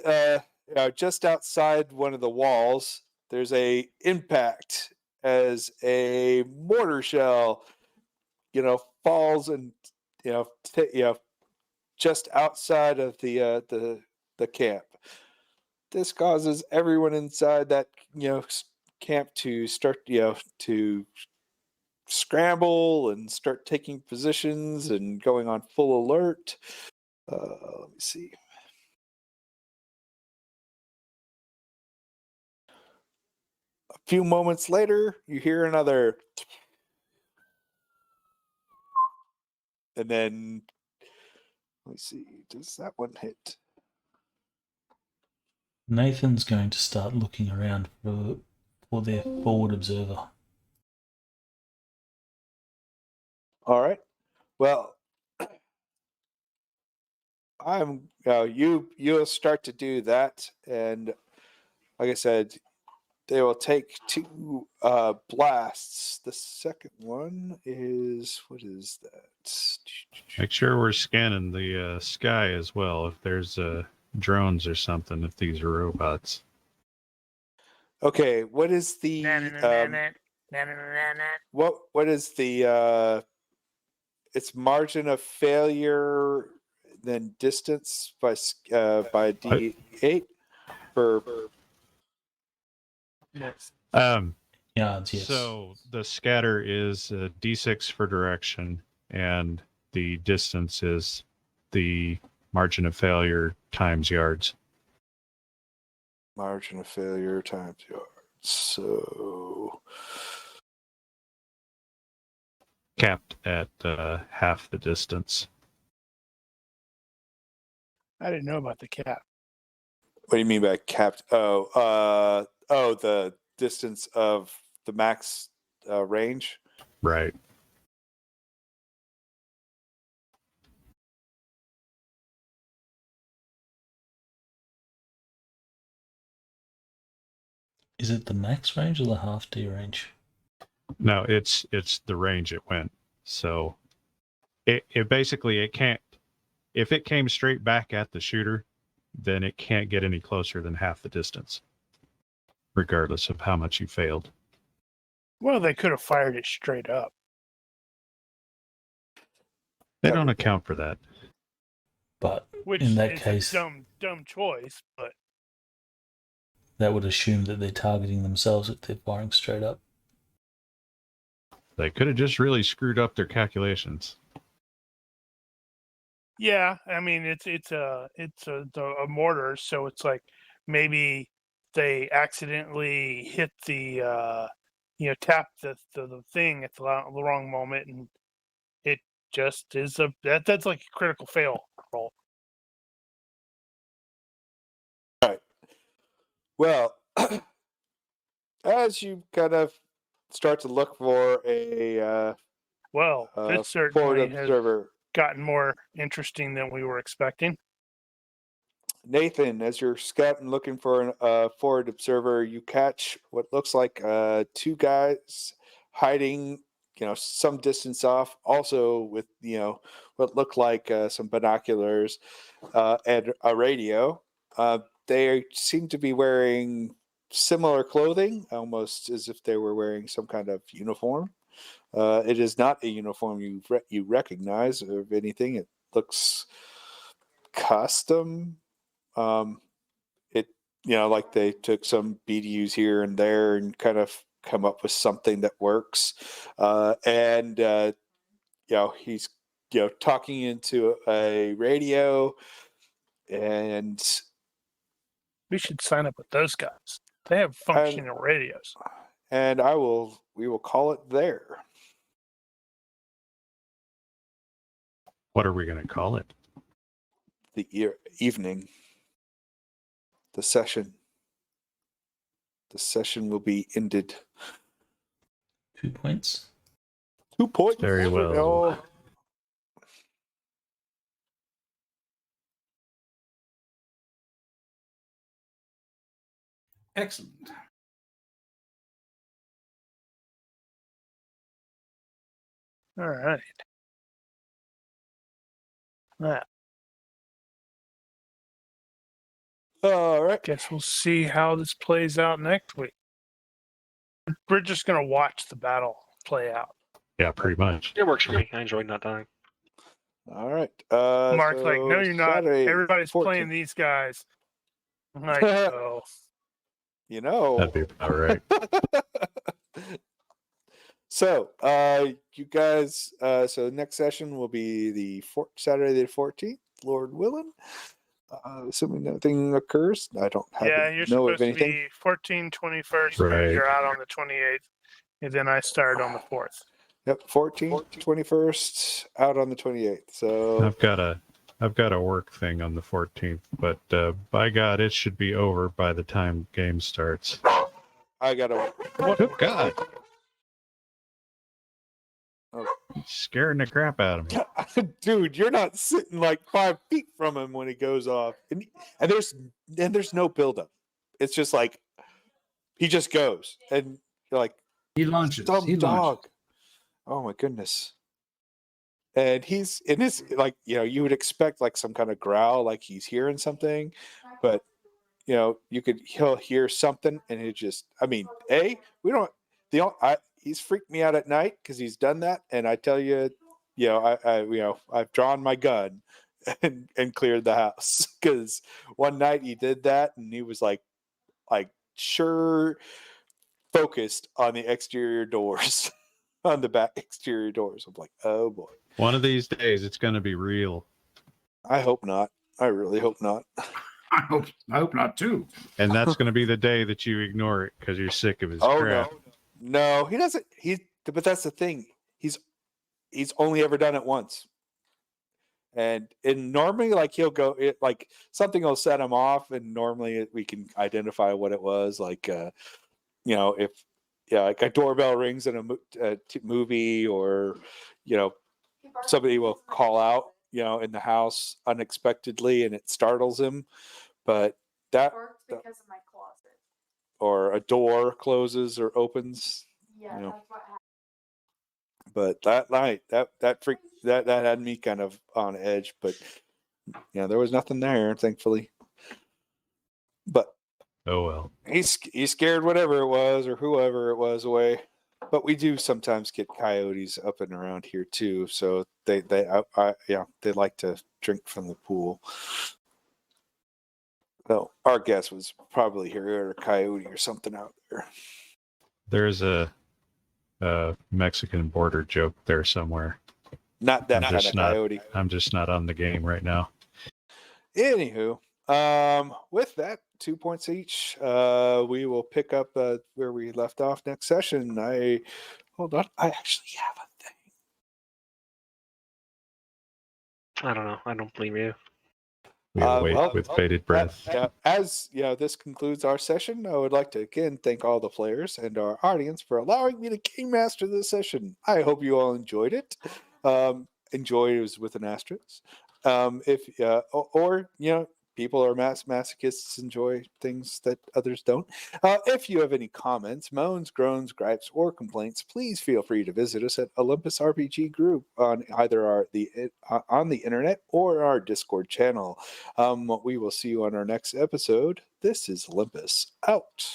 just outside one of the walls. There's a impact as a mortar shell, falls and just outside of the camp. This causes everyone inside that camp to start to scramble and start taking positions and going on full alert. Let me see. A few moments later, you hear another, and then let me see. Does that one hit? Nathan's going to start looking around for their forward observer. All right. Well, you'll start to do that, and like I said, they will take 2 blasts. The second one is, what is that? Make sure we're scanning the sky as well. If there's drones or something, if these are robots. Okay, what is the what is the its margin of failure, then distance by D8 for Yards, yes. So the scatter is D6 for direction, and the distance is the margin of failure times yards. margin of failure times yards. So Capped at half the distance. I didn't know about the cap. what do you mean by capped? The distance of the max range. Right. Is it the max range or the half D range? No, it's the range it went. So it basically, it can't, if it came straight back at the shooter, then it can't get any closer than half the distance, regardless of how much you failed. Well, they could have fired it straight up. They don't account for that. But Which in that is case, a dumb choice, but that would assume that they're targeting themselves if they're firing straight up. They could have just really screwed up their calculations. yeah, I mean it's a mortar, so it's like maybe they accidentally hit the tap the thing at the wrong moment, and it just is that's like a critical fail roll. Well, as you kind of start to look for a Well, this forward certainly has observer, gotten more interesting than we were expecting. Nathan, as you're scouting looking for a forward observer, you catch what looks like two guys hiding, some distance off, also with what look like some binoculars and a radio. They seem to be wearing similar clothing, almost as if they were wearing some kind of uniform. It is not a uniform you recognize, or if anything, it looks custom. It like they took some BDUs here and there and kind of come up with something that works. He's talking into a radio, and We should sign up with those guys. They have functioning radios. And we will call it there. What are we going to call it? The evening. The session. The session will be ended. 2 points. 2 points. Very well. Excellent. All right. All right. Guess we'll see how this plays out next week. We're just going to watch the battle play out. Yeah, pretty much. It works for me. I enjoyed not dying. All right. Mark's like, no, you're not. Saturday, Everybody's 14th. playing these guys. I'm like, oh. That'd be about right. So, you guys, so next session will be the Saturday the 14th, Lord willing. Assuming nothing occurs, I don't have You're know supposed of anything. to be 14, 21st, Right. and you're out on the 28th, and then I start on the 4th. Yep, 14th, 21st, out on the 28th. So I've got a work thing on the 14th, but by God, it should be over by the time game starts. I gotta. Oh God! Oh. He's scaring the crap out of me. Dude, you're not sitting like 5 feet from him when he goes off, and there's no buildup. It's just like he just goes, and you're like, He launches. dumb He dog. launches. Oh my goodness. And he's in his, like, you would expect like some kind of growl, like he's hearing something, but he'll hear something, and it just, he's freaked me out at night because he's done that, and I tell you, I've drawn my gun and cleared the house, because one night he did that, and he was like sure focused on the exterior doors. On the back exterior doors. I'm like, oh boy. One of these days, it's going to be real. I hope not. I really hope not. I hope not too. And that's going to be the day that you ignore it because you're sick of his crap. No, he doesn't. But that's the thing. He's only ever done it once. And normally, like, he'll go, like, something will set him off, and normally we can identify what it was. Like, if like a doorbell rings in a movie, or somebody will call out in the house unexpectedly, and it startles him. But that, Or it's because of my closet. or a door closes or opens. Yeah, You know. that's what happened. But that night, that freak that had me kind of on edge. But there was nothing there, thankfully. But Oh well. he scared whatever it was or whoever it was away. But we do sometimes get coyotes up and around here too. So they like to drink from the pool. So our guess was probably here a coyote or something out there. There's a Mexican border joke there somewhere. Not that I'm kind just of coyote. I'm just not on the game right now. Anywho, with that, 2 points each. We will pick up where we left off next session. Hold on. I actually have a thing. I don't know. I don't blame you. We await well, with bated breath. As this concludes our session, I would like to again thank all the players and our audience for allowing me to game master this session. I hope you all enjoyed it. Enjoy is with an asterisk. People are masochists, enjoy things that others don't. If you have any comments, moans, groans, gripes, or complaints, please feel free to visit us at Olympus RPG Group on either on the internet or our Discord channel. We will see you on our next episode. This is Olympus out.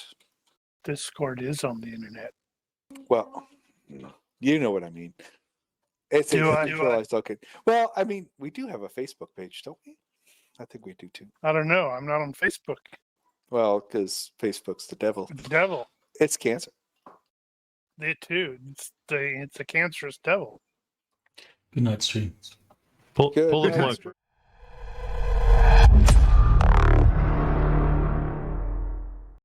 Discord is on the internet. Well, you know what I mean. It's a decentralized. Okay. Well, I mean, we do have a Facebook page, don't we? I think we do too. I don't know. I'm not on Facebook. Well, because Facebook's the devil. The devil. It's cancer. It too. It's a cancerous devil. Good night, stream. Pull Good the night. plug.